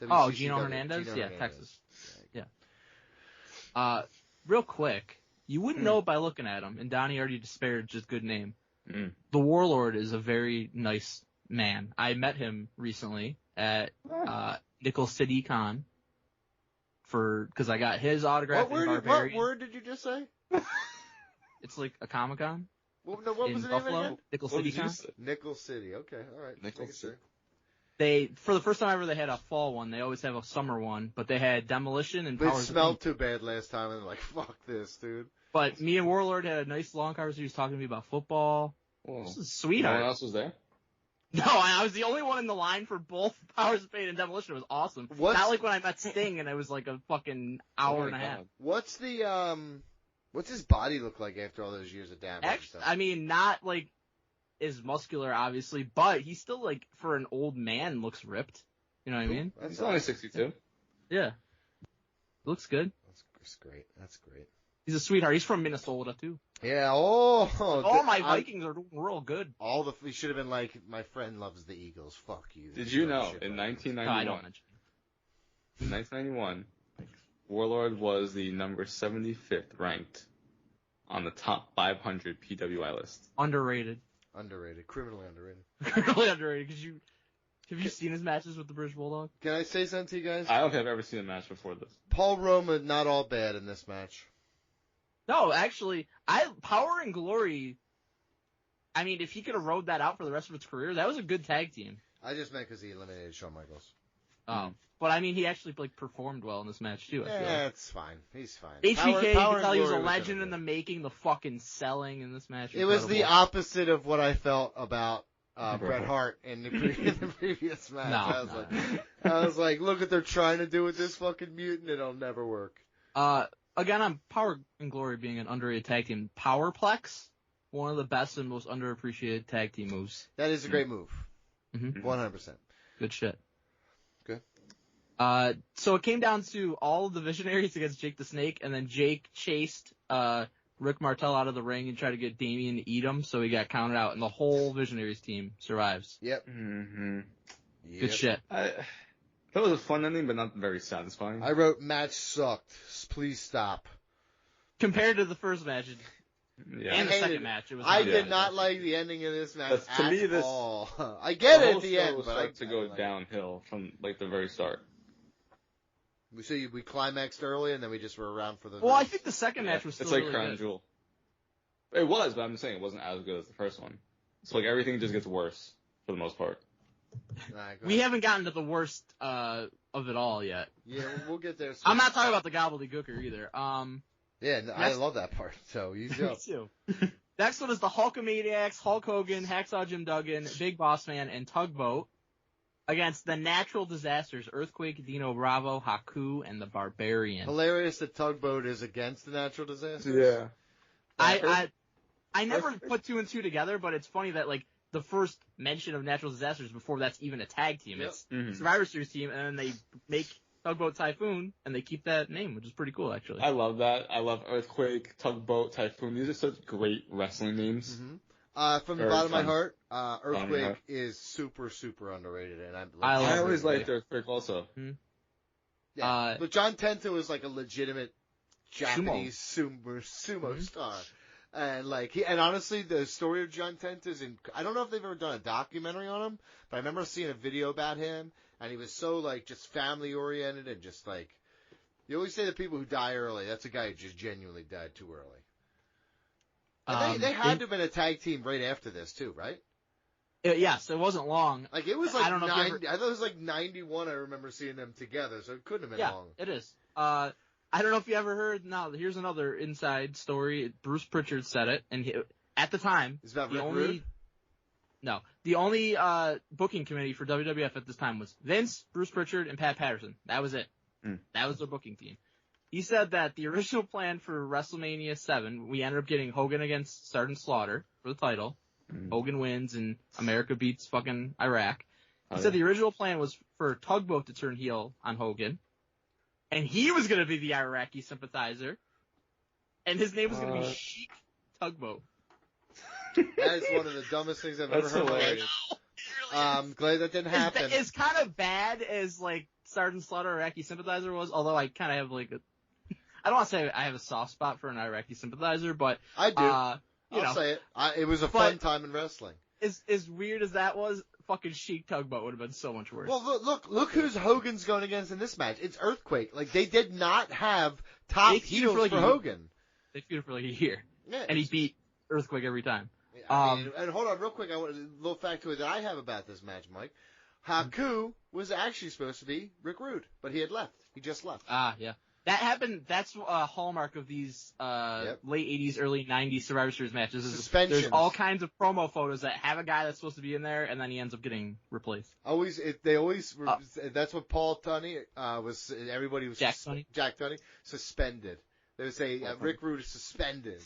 WCCW. Gino Hernandez? Hernandez. Texas. Yeah. Real quick. You wouldn't know it by looking at him, and Donnie already disparaged his good name. The Warlord is a very nice man. I met him recently at Nickel City Con because I got his autograph in Barbarian. What word did you just say? It's like a Comic-Con. What was the Buffalo, name again? Nickel City Con. Nickel City. Okay, all right. Nickel City. For the first time ever, they had a fall one. They always have a summer one, but they had Demolition and Powers. It smelled too bad last time, and they're like, "Fuck this, dude." But me and Warlord had a nice long conversation. He was talking to me about football. Whoa. This is a sweetheart. No one else was there? No, I was the only one in the line for both Powers of Pain and Demolition. It was awesome. Not like when I met Sting and it was like a fucking hour and a half. What's his body look like after all those years of damage? Actually, I mean, not like as muscular, obviously, but he's still like for an old man looks ripped. You know what I mean? He's only 62. Yeah, looks good. That's great. That's great. He's a sweetheart. He's from Minnesota too. Yeah. My Vikings are doing real good. He should have been like, my friend loves the Eagles. Fuck you. Did you know in 1991? No, I don't mention. In 1991, Warlord was the number 75th ranked on the top 500 PWI list. Underrated. Criminally underrated. Criminally underrated. Have you seen his matches with the British Bulldog? Can I say something to you guys? I don't think I've ever seen a match before this. Paul Roma, not all bad in this match. No, actually, Power and Glory. I mean, if he could have rode that out for the rest of his career, that was a good tag team. I just meant because he eliminated Shawn Michaels. But I mean, he actually performed well in this match too. Yeah, it's fine. He's fine. HBK, you can tell he was a legend in the making. The fucking selling in this match. It was the opposite of what I felt about Bret Hart in the previous match. I was like, look what they're trying to do with this fucking mutant. It'll never work. Again, on Power and Glory being an underrated tag team, Powerplex, one of the best and most underappreciated tag team moves. That is a great move. 100%. Good shit. Good. So it came down to all of the Visionaries against Jake the Snake, and then Jake chased Rick Martel out of the ring and tried to get Damien to eat him, so he got counted out, and the whole Visionaries team survives. Yep. Good shit. That was a fun ending, but not very satisfying. I wrote, match sucked. Please stop. Compared to the first match, Yeah. And the I hated second it. match, it was. I not did good. not like the ending of this match That's- to at me, this- all. I get it whole at the show end, but started to I go didn't like it. downhill from like the very start. We climaxed early and then we just were around for the. Well, I rest. think the second match was still It's like really Crown good. Jewel. It was, but I'm just saying it wasn't as good as the first one. So like everything just gets worse for the most part. Alright, go We ahead. haven't gotten to the worst of it all yet. Yeah, we'll get there. Soon. I'm not talking about the gobbledygooker either. Yeah, no, I Next- love that part. So easy Me up. too. Next one is the Hulkamaniacs, Hulk Hogan, Hacksaw Jim Duggan, Big Boss Man, and Tugboat against the Natural Disasters, Earthquake, Dino Bravo, Haku, and the Barbarian. Hilarious that Tugboat is against the natural disaster. Yeah. I never put two and two together, but it's funny that like the first mention of Natural Disasters before that's even a tag team. Yep. It's Mhm. Survivor Series team, and then they make Tugboat Typhoon, and they keep that name, which is pretty cool, actually. I love that. I love Earthquake, Tugboat, Typhoon. These are such great wrestling names. From the Very bottom of my fun. heart, Bottom of my Earthquake heart. is super, super underrated, and I I love always Earthquake. liked Earthquake also. Yeah, but John Tenta is like a legitimate Japanese sumo Mhm. star, and and honestly, the story of John Tenta is I don't know if they've ever done a documentary on him, but I remember seeing a video about him, and he was so like just family oriented and just like you always say that people who die early, that's a guy who just genuinely died too early. And they had to have been a tag team right after this too, right? Yes, it wasn't long. Like it was like I don't know if you 90, I thought it was like 91. I remember seeing them together, so it couldn't have been Yeah, long. it is. I don't know if you ever heard. Now, here's another inside story. Bruce Pritchard said it, and at the time, Is that the Rick only Rude? no, the only booking committee for WWF at this time was Vince, Bruce Pritchard, and Pat Patterson. That was it. That was their booking team. He said that the original plan for WrestleMania 7, we ended up getting Hogan against Sergeant Slaughter for the title. Hogan wins and America beats fucking Iraq. He said the original plan was for Tugboat to turn heel on Hogan, and he was going to be the Iraqi sympathizer, and his name was going to be Sheik Tugboat. That is one of the dumbest things I've ever That's heard in my hilarious. life. Glad that didn't happen. It's kind of bad as like Sergeant Slaughter Iraqi sympathizer was, although I kind of have like I don't want to say I have a soft spot for an Iraqi sympathizer, but I do. you know, I'll say it. It was a But- fun time in wrestling. as weird as that was, fucking Sheik Tugboat would have been so much worse. Well, look who's Hogan's going against in this match. It's Earthquake. Like they did not have top They feuded heels for, like, for a- Hogan. They feuded for like a year, Yeah, and he beat Earthquake every time. I mean, and hold on, real quick. I want a little factoid that I have about this match, Mike. Haku was actually supposed to be Rick Rude, but he had left. He just left. Yeah. That happened. That's a hallmark of these late 80s, early 90s Survivor Series matches. Suspensions. There's all kinds of promo photos that have a guy that's supposed to be in there, and then he ends up getting replaced. They always. That's what Paul Tunney was. Everybody was Jack Tunney? Jack Tunney suspended. They would say Rick Rude is suspended.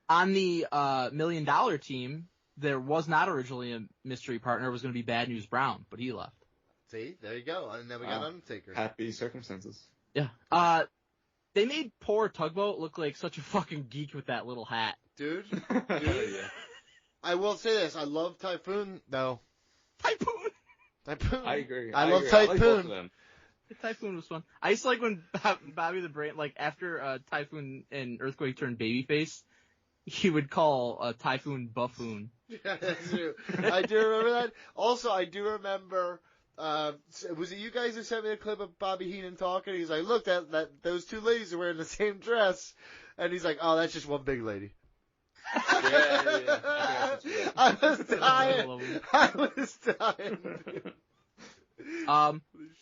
On the $1 Million Team, there was not originally a mystery partner. It was going to be Bad News Brown, but he left. See, there you go. And then we got Undertaker. Happy circumstances. Yeah. They made poor Tugboat look like such a fucking geek with that little hat. Dude, Yeah. I will say this. I love Typhoon, though. Typhoon! Typhoon. I agree. I love agree. I like both Typhoon. of them. Typhoon was fun. I used to like when Bobby the Brain, like after Typhoon and Earthquake turned babyface, he would call Typhoon Buffoon. Yeah, that's true. I do remember that. Also, I do remember. Was it you guys who sent me a clip of Bobby Heenan talking? He's like, "Look, that those two ladies are wearing the same dress," and he's like, "Oh, that's just one big lady." Yeah. I was dying. I was dying.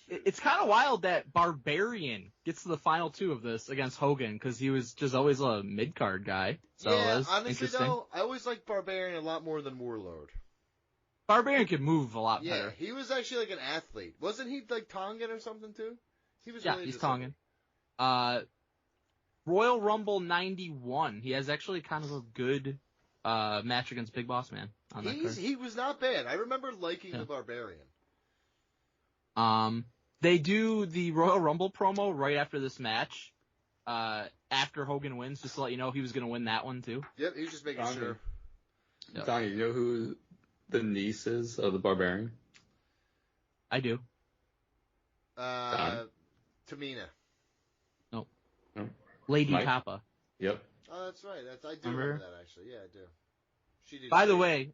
It's kind of wild that Barbarian gets to the final two of this against Hogan because he was just always a mid card guy. So Yeah, that's honestly interesting. though, I always liked Barbarian a lot more than Warlord. Barbarian could move a lot Yeah, better. he was actually like an athlete. Wasn't he like Tongan or something too? He was. Yeah, really he's just Tongan. Royal Rumble 91. He has actually kind of a good match against Big Boss Man on that card. He was not bad. I remember liking Yeah. the Barbarian. They do the Royal Rumble promo right after this match. After Hogan wins, just to let you know he was going to win that one too. Yep, he was just making Tongan. sure. Yep. Donnie, you know who the niece is of the Barbarian? I do. Tamina. Lady Mike? Kappa. Yep. Oh, that's right. I do remember that, actually. Yeah, I do. She did. By the way,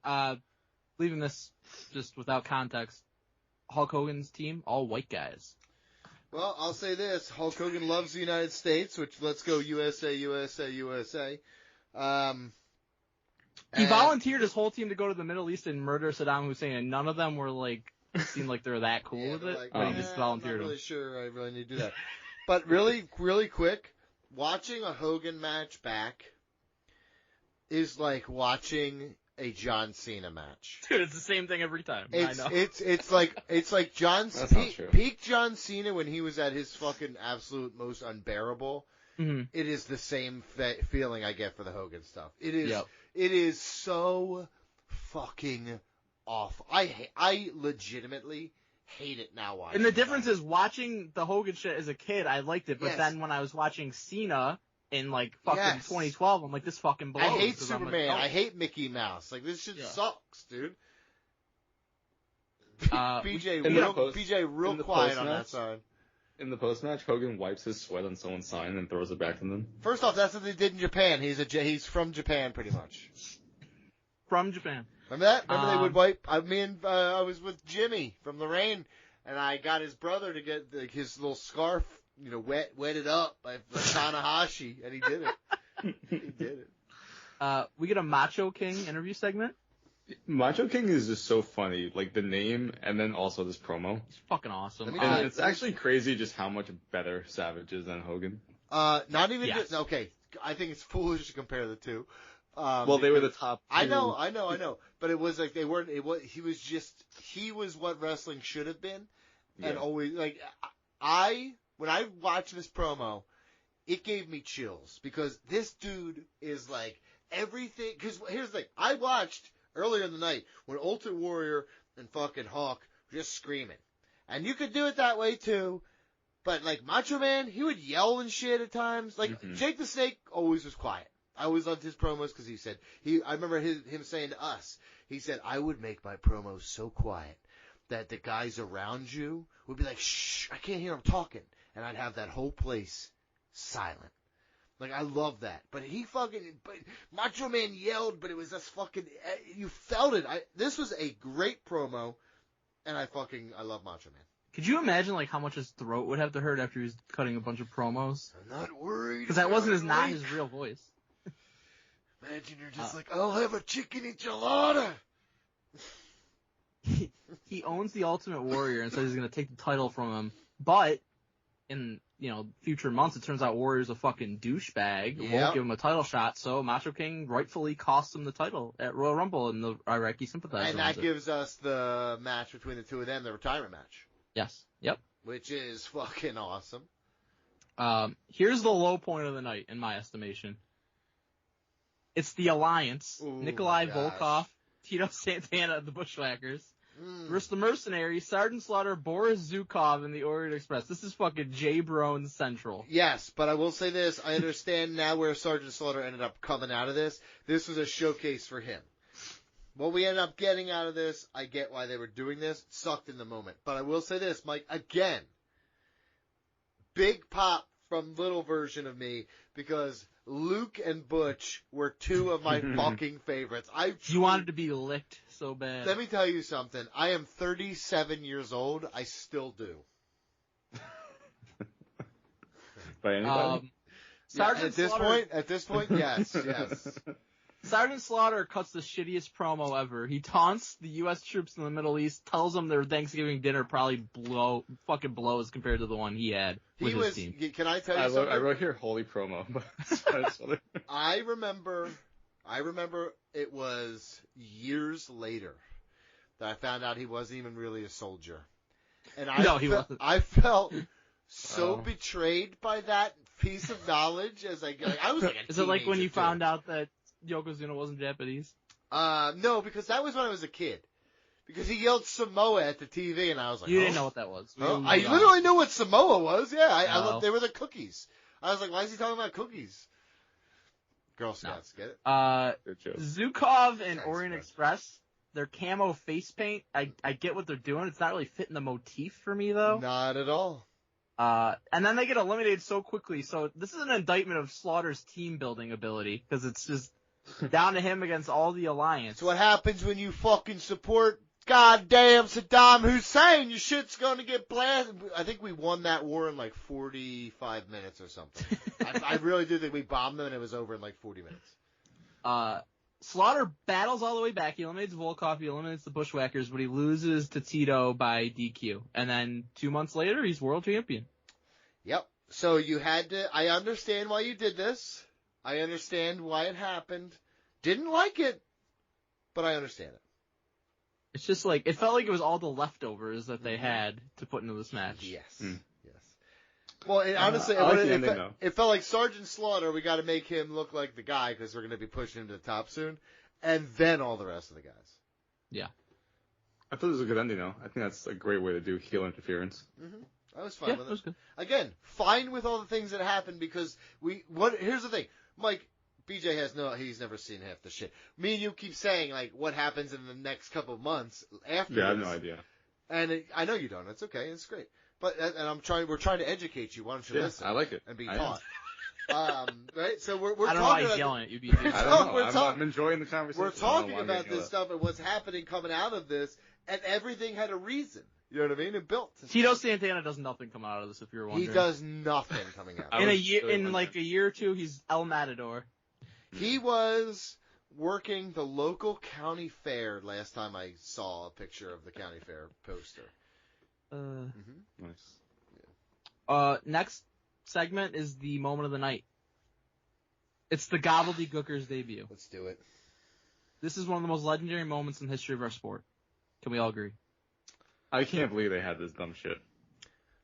leaving this just without context, Hulk Hogan's team, all white guys. Well, I'll say this. Hulk Hogan loves the United States, which, let's go USA, USA, USA. He volunteered his whole team to go to the Middle East and murder Saddam Hussein, and none of them were seemed like they're that cool with it, like, but he just volunteered I'm not them. really sure I really need to do that. But really, really quick, watching a Hogan match back is like watching a John Cena match. Dude, it's the same thing every time. I know. It's like peak John Cena when he was at his fucking absolute most unbearable. Mm-hmm. It is the same feeling I get for the Hogan stuff. It is. Yep. It is so fucking awful. I legitimately hate it now. Watching. And the difference is watching the Hogan shit as a kid, I liked it, but then when I was watching Cena in fucking 2012, I'm like, this fucking blows. I hate Superman. I hate Mickey Mouse. Like, this shit sucks, dude. BJ real quiet on that side. In the post-match, Hogan wipes his sweat on someone's sign and throws it back to them. First off, that's what they did in Japan. He's from Japan, pretty much. From Japan. Remember that? Remember they would wipe? I was with Jimmy from Lorraine, and I got his brother to get his little scarf, wet it up by Tanahashi, and he did it. He did it. We get a Macho King interview segment. Macho King is just so funny, like the name and then also this promo. It's fucking awesome. And it's actually crazy just how much better Savage is than Hogan. Not even just, okay, I think it's foolish to compare the two. Well, they were the top two. I know. But it was like they weren't, he was what wrestling should have been. Yeah. And always, when I watched this promo, it gave me chills because this dude is like everything, because here's the thing, I watched earlier in the night when Ultimate Warrior and fucking Hawk were just screaming. And you could do it that way too, but like Macho Man, he would yell and shit at times. Like Jake the Snake always was quiet. I always loved his promos because he said, I remember him saying to us, he said, I would make my promos so quiet that the guys around you would be like, shh, I can't hear him talking. And I'd have that whole place silent. Like, I love that. But Macho Man yelled, but it was just fucking, you felt it. This was a great promo, and I love Macho Man. Could you imagine, how much his throat would have to hurt after he was cutting a bunch of promos? I'm not worried. Because that wasn't not his real voice. Imagine you're just I'll have a chicken enchilada. He owns the Ultimate Warrior and says he's going to take the title from him, but in future months, it turns out Warrior's a fucking douchebag. Yep. Won't give him a title shot, so Macho King rightfully costs him the title at Royal Rumble in the Iraqi Sympathizer. And that gives us the match between the two of them, the retirement match. Yes. Yep. Which is fucking awesome. Here's the low point of the night, in my estimation. It's the Alliance. Ooh, Nikolai Volkov, Tito Santana of the Bushwhackers. Versus the Mercenaries, Sergeant Slaughter, Boris Zukov, and the Orient Express. This is fucking Jay Brown Central. Yes, but I will say this. I understand now where Sergeant Slaughter ended up coming out of this. This was a showcase for him. What we ended up getting out of this, I get why they were doing this. It sucked in the moment. But I will say this, Mike, again, big pop from little version of me because Luke and Butch were two of my fucking favorites. You wanted to be licked so bad. Let me tell you something. I am 37 years old. I still do. By anybody? At this point, yes. Sergeant Slaughter cuts the shittiest promo ever. He taunts the U.S. troops in the Middle East, tells them their Thanksgiving dinner probably fucking blows compared to the one he had with his team. Can I tell you something? I wrote here holy promo. I remember it was years later that I found out he wasn't even really a soldier. And he wasn't. I felt so betrayed by that piece of knowledge as I was like a Is it like when you found out that Yokozuna wasn't Japanese? No, because that was when I was a kid. Because he yelled Samoa at the TV, and I was like, you didn't know what that was. I literally knew what Samoa was. Yeah, I loved, they were the cookies. I was like, why is he talking about cookies? Girl Scouts, get it? Zukov and Orient Express, their camo face paint, I get what they're doing. It's not really fitting the motif for me, though. Not at all. And then they get eliminated so quickly. So this is an indictment of Slaughter's team building ability, because it's just down to him against all the alliance. It's what happens when you fucking support goddamn Saddam Hussein. Your shit's gonna get blasted. I think we won that war in like 45 minutes or something. I really do think we bombed them and it was over in like 40 minutes. Slaughter battles all the way back. He eliminates Volkov, he eliminates the Bushwhackers, but he loses to Tito by DQ. And then 2 months later, he's world champion. Yep. So you had to, I understand why you did this. I understand why it happened. Didn't like it, but I understand it. It's just like, it felt like it was all the leftovers that they had to put into this match. Yes. Yes. Well, honestly, it felt like Sergeant Slaughter, we got to make him look like the guy because we're going to be pushing him to the top soon. And then all the rest of the guys. Yeah. I thought it was a good ending, though. I think that's a great way to do heel interference. Mm-hmm. I was fine with it. It was good. Again, fine with all the things that happened because here's the thing. Mike, BJ he's never seen half the shit. Me and you keep saying, like, what happens in the next couple of months after Yeah, I have this. no idea. And I know you don't. It's okay. It's great. But, and we're trying to educate you. Why don't you listen? I like it. And be taught. Right? So we're I don't know talking why he's about yelling at you, BJ. I don't know. I'm enjoying the conversation. we're talking about this stuff and what's happening coming out of this, and everything had a reason. You know what I mean? It built. Tito Santana does nothing come out of this, if you're wondering. He does nothing coming out. In a year or two, he's El Matador. He was working the local county fair last time I saw a picture of the county fair poster. Nice. Next segment is the moment of the night. It's the Gobbledygooker's debut. Let's do it. This is one of the most legendary moments in the history of our sport. Can we all agree? I can't believe they had this dumb shit.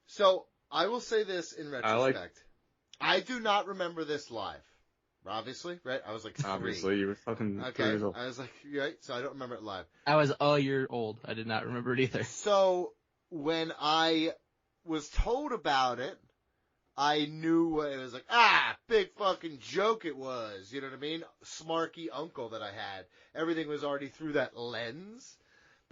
So, I will say this in retrospect. I do not remember this live. Obviously, right? I was like 3. Obviously, you were fucking 3 Okay, years old. I was like, right? So I don't remember it live. I was a year old. I did not remember it either. So, when I was told about it, I knew it was like, big fucking joke it was. You know what I mean? Smarky uncle that I had. Everything was already through that lens.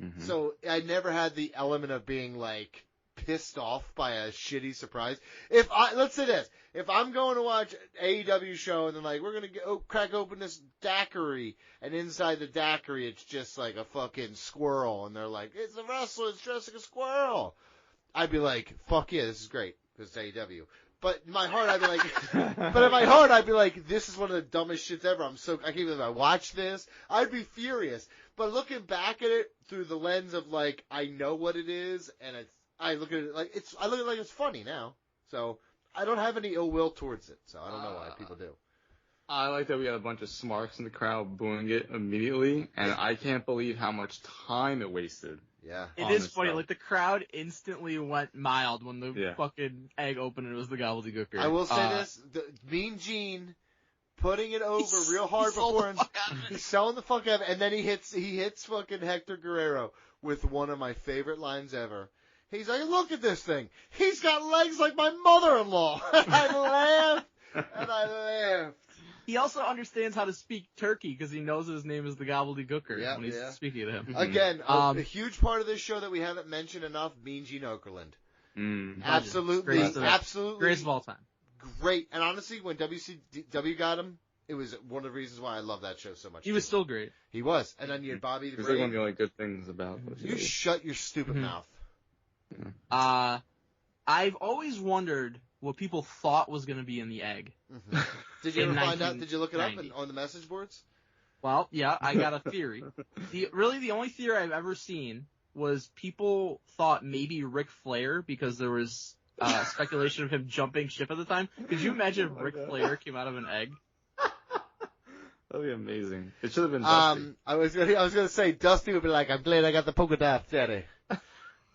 Mm-hmm. So I never had the element of being like pissed off by a shitty surprise. Let's say this, if I'm going to watch an AEW show and then like, we're going to crack open this daiquiri and inside the daiquiri it's just like a fucking squirrel and they're like, it's a wrestler, it's dressed like a squirrel. I'd be like, fuck yeah, this is great because it's AEW. But in my heart, I'd be like, this is one of the dumbest shits ever. I can't believe I watched this. I'd be furious. But looking back at it through the lens of like, I know what it is, and I look at it like it's funny now. So I don't have any ill will towards it. So I don't know why people do. I like that we had a bunch of smarks in the crowd booing it immediately, and I can't believe how much time it wasted. Yeah. It is funny, like the crowd instantly went mild when the fucking egg opened and it was the Gobbledygooker. I will say this, Mean Gene putting it over real hard before him. He's selling the fuck out of it, and then he hits fucking Hector Guerrero with one of my favorite lines ever. He's like, look at this thing. He's got legs like my mother-in-law. I laughed. He also understands how to speak turkey because he knows his name is the Gobbledygooker when he's speaking to him. Again, a huge part of this show that we haven't mentioned enough, Mean Gene Okerlund. Absolutely. Greatest of all time. Great. And honestly, when WCW got him, it was one of the reasons why I love that show so much. He was still great. He was. And then you had Bobby the He's Brain. like one of the only good things about it. You shut your stupid mouth. I've always wondered what people thought was going to be in the egg. Mm-hmm. Did you ever find out? Did you look it up on the message boards? Well, yeah, I got a theory. The only theory I've ever seen was people thought maybe Ric Flair because there was speculation of him jumping ship at the time. Could you imagine if Ric Flair came out of an egg? That'd be amazing. It should have been Dusty. I was gonna say Dusty would be like, I'm glad I got the polka dot, Daddy.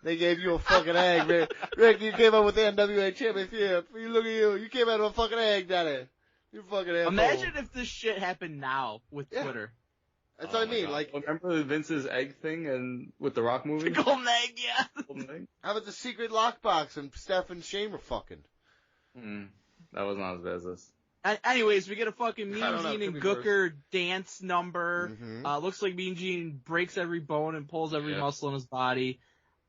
They gave you a fucking egg, man. Rick, you came up with the NWA championship. You look at you. You came out of a fucking egg, Daddy. You fucking asshole. Imagine if this shit happened now with Twitter. That's what I mean. God. Like, remember Vince's egg thing and with the Rock movie? The golden egg, yeah. Golden egg? How about the secret lockbox and Steph and Shane were fucking? That was not as bad as this. Anyways, we get a fucking Mean Gene and Gooker dance number. Mm-hmm. Looks like Mean Gene breaks every bone and pulls every muscle in his body.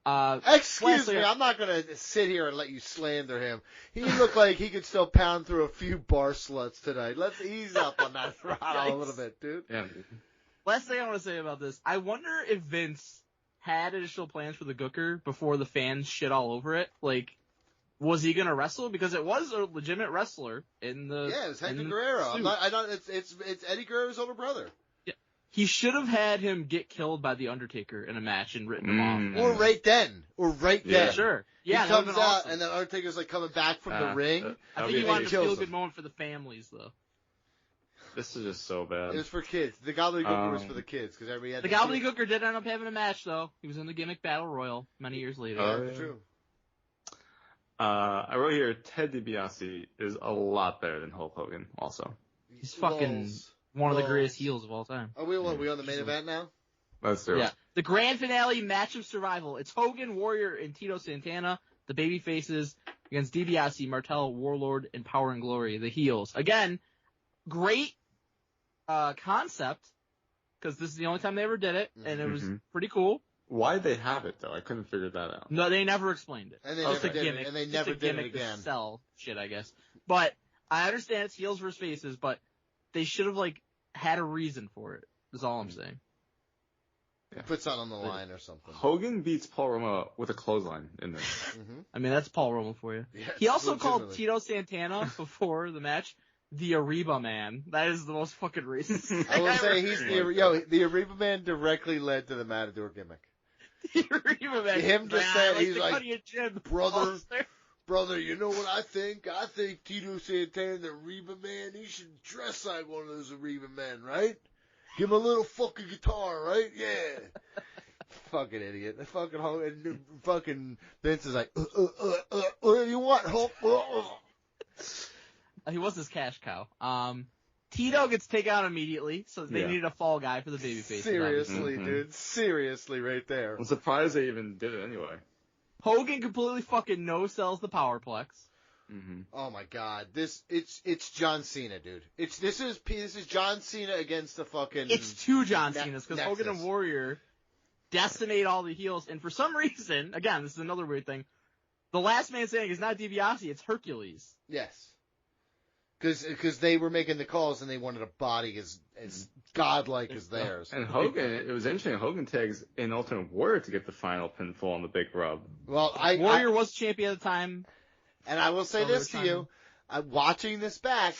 Excuse lastly, me, I'm not gonna sit here and let you slander him. He looked like he could still pound through a few bar sluts tonight. Let's ease up on that throttle a little bit, dude. Yeah. Last thing I want to say about this, I wonder if Vince had additional plans for the Gooker before the fans shit all over it. Like, was he gonna wrestle? Because it was a legitimate wrestler in the. Yeah, it was Hector Guerrero. It's Eddie Guerrero's older brother. Yeah. He should have had him get killed by the Undertaker in a match and written him off. Or right then. Yeah, sure. Yeah, he that would've comes been out awesome. and the Undertaker's like coming back from the ring. I think he wanted a feel-good moment for the families, though. This is just so bad. It was for kids. The Gobbledygooker was for the kids because everybody had the Gobbledygooker did end up having a match, though. He was in the gimmick Battle Royal many years later. Oh, yeah. True. I wrote here, Ted DiBiase is a lot better than Hulk Hogan, also. He's fucking one of the greatest heels of all time. Are we on the main event now? Let's do it. Yeah. The grand finale match of survival. It's Hogan, Warrior, and Tito Santana, the baby faces, against DiBiase, Martel, Warlord, and Power and Glory, the heels. Again, great concept, because this is the only time they ever did it, and it was pretty cool. Why'd they have it, though? I couldn't figure that out. No, they never explained it. And they never did it. And they never did it again. To sell shit, I guess. But I understand it's heels versus faces, but they should have had a reason for it. Is all I'm saying. Yeah. Put something on the line or something. Hogan beats Paul Roma with a clothesline in this. I mean, that's Paul Roma for you. Yeah, he also called Tito Santana before the match the Ariba Man. That is the most fucking racist. I will say the Ariba Man directly led to the Matador gimmick. The Ariba Man. Him just saying, he's like, brother, brother, you know what I think? I think Tito Santana, the Ariba Man, he should dress like one of those Ariba Men, right? Give him a little fucking guitar, right? Yeah. Fucking idiot. Fucking Vince is like, what do you want, Hulk? He was his cash cow. Tito gets taken out immediately, so they needed a fall guy for the babyface. Seriously, dude. Seriously, right there. I'm surprised they even did it anyway. Hogan completely fucking no-sells the Powerplex. Oh my God, it's John Cena, dude. This is John Cena against the fucking. It's two John Cenas because Hogan and Warrior decimate all the heels, and for some reason, again, this is another weird thing. The last man standing is not DiBiase, it's Hercules. Yes, because they were making the calls and they wanted a body as godlike as theirs. And Hogan, it was interesting. Hogan tags in Ultimate Warrior to get the final pinfall on the Big Rub. Well, Warrior was champion at the time. And I will say this to you, watching this back,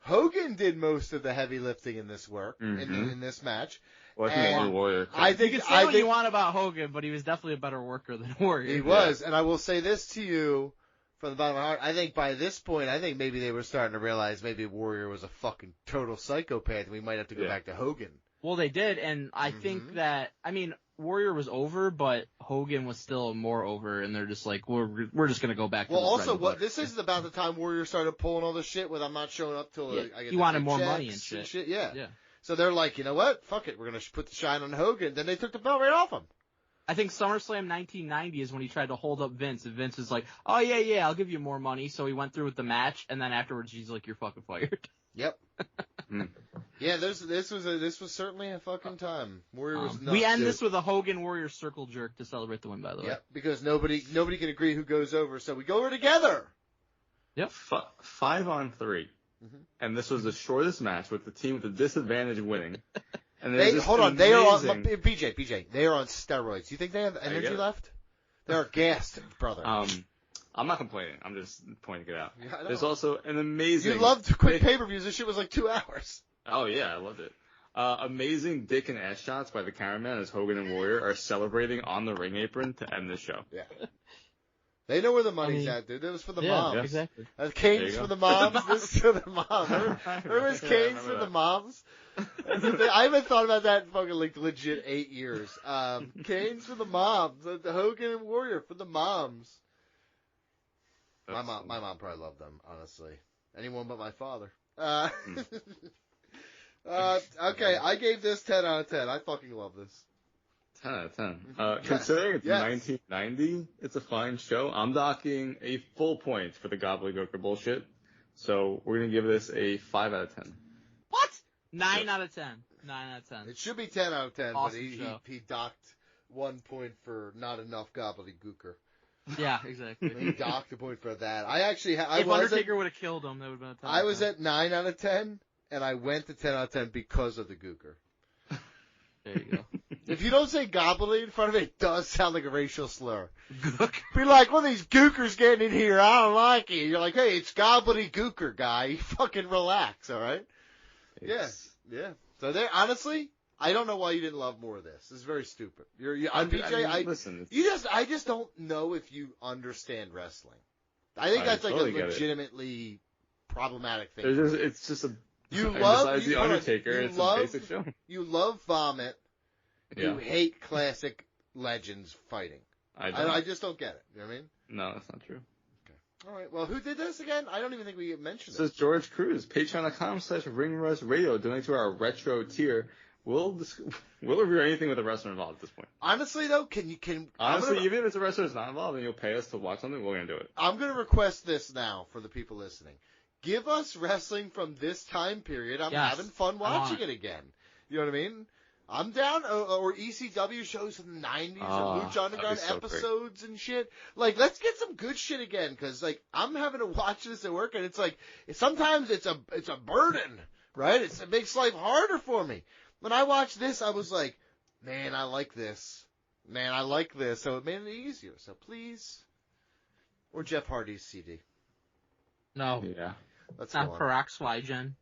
Hogan did most of the heavy lifting in this work, in this match. Well, Warrior. I think you can say what you want about Hogan, but he was definitely a better worker than Warrior. He was, and I will say this to you from the bottom of my heart. I think by this point, maybe they were starting to realize maybe Warrior was a fucking total psychopath, and we might have to go back to Hogan. Well, they did, and I think that, Warrior was over, but Hogan was still more over, and they're just like, we're just gonna go back to the also, this is about the time Warrior started pulling all this shit with I'm not showing up till I get he wanted more money and shit. Yeah. So they're like, you know what? Fuck it. We're gonna put the shine on Hogan. Then they took the belt right off him. I think SummerSlam 1990 is when he tried to hold up Vince, and Vince was like, oh yeah, I'll give you more money. So he went through with the match, and then afterwards he's like, you're fucking fired. Yep. Yeah, this was certainly a fucking time. Warrior was nuts. We end this with a Hogan Warrior circle jerk to celebrate the win, by the way. Yep, because nobody can agree who goes over, so we go over together. Yep. 5-on-3. And this was the shortest match with the team with the disadvantage winning. And they are on BJ. They are on steroids. You think they have energy left? They are gassed, brother. I'm not complaining. I'm just pointing it out. Yeah, There's also an amazing. You loved quick pay-per-views. This shit was like 2 hours. Oh yeah, I loved it. Amazing dick and ass shots by the cameraman as Hogan and Warrior are celebrating on the ring apron to end the show. Yeah. They know where the money's at, dude. It was for the moms. Yeah, exactly. Canes for the moms. This is for the moms. Remember his Canes for the moms? I haven't thought about that in fucking legit 8 years. Canes for the moms. The Hogan and Warrior for the moms. My mom probably loved them, honestly. Anyone but my father. Okay, I gave this 10 out of 10. I fucking love this. 10 out of 10. Considering it's 1990, it's a fine show. I'm docking a full point for the gobbledygooker bullshit. So we're going to give this a 5 out of 10. What? 9 out of 10. 9 out of 10. It should be 10 out of 10, awesome but he docked 1 point for not enough gobbledygooker. Yeah, exactly. He docked a point for that. I actually, If Undertaker would have killed him, that would have been a 10. I was at 9 out of 10, and I went to 10 out of 10 because of the gooker. There you go. If you don't say gobbly in front of it, it does sound like a racial slur. Be like, well, these gookers getting in here, I don't like it. You're like, hey, it's gobbledygooker, guy. You fucking relax, all right? Yes. Yeah. So there, honestly, I don't know why you didn't love more of this. This is very stupid. On BJ, listen, I just don't know if you understand wrestling. I think that's like totally a legitimately problematic thing. it's just a. Besides the Undertaker, it's a basic show. You love vomit. Yeah. You hate classic legends fighting. I just don't get it. You know what I mean? No, that's not true. All right. Well, who did this again? I don't even think we mentioned This is George Cruz. Patreon.com/ringrust radio. Donate to our retro tier. We'll review anything with a wrestler involved at this point. Honestly, though, Honestly, even if it's a wrestler that's not involved and you'll pay us to watch something, we're going to do it. I'm going to request this now for the people listening. Give us wrestling from this time period. I'm having fun watching it again. You know what I mean? I'm down, or ECW shows from the 90s, or Lucha Underground episodes and shit. Like, let's get some good shit again, because, like, I'm having to watch this at work, and it's like, sometimes it's a burden, right? It makes life harder for me. When I watched this, I was like, man, I like this. Man, I like this. So it made it easier. So please. Or Jeff Hardy's CD. No. Yeah. Let's go Not on. Peroxygen.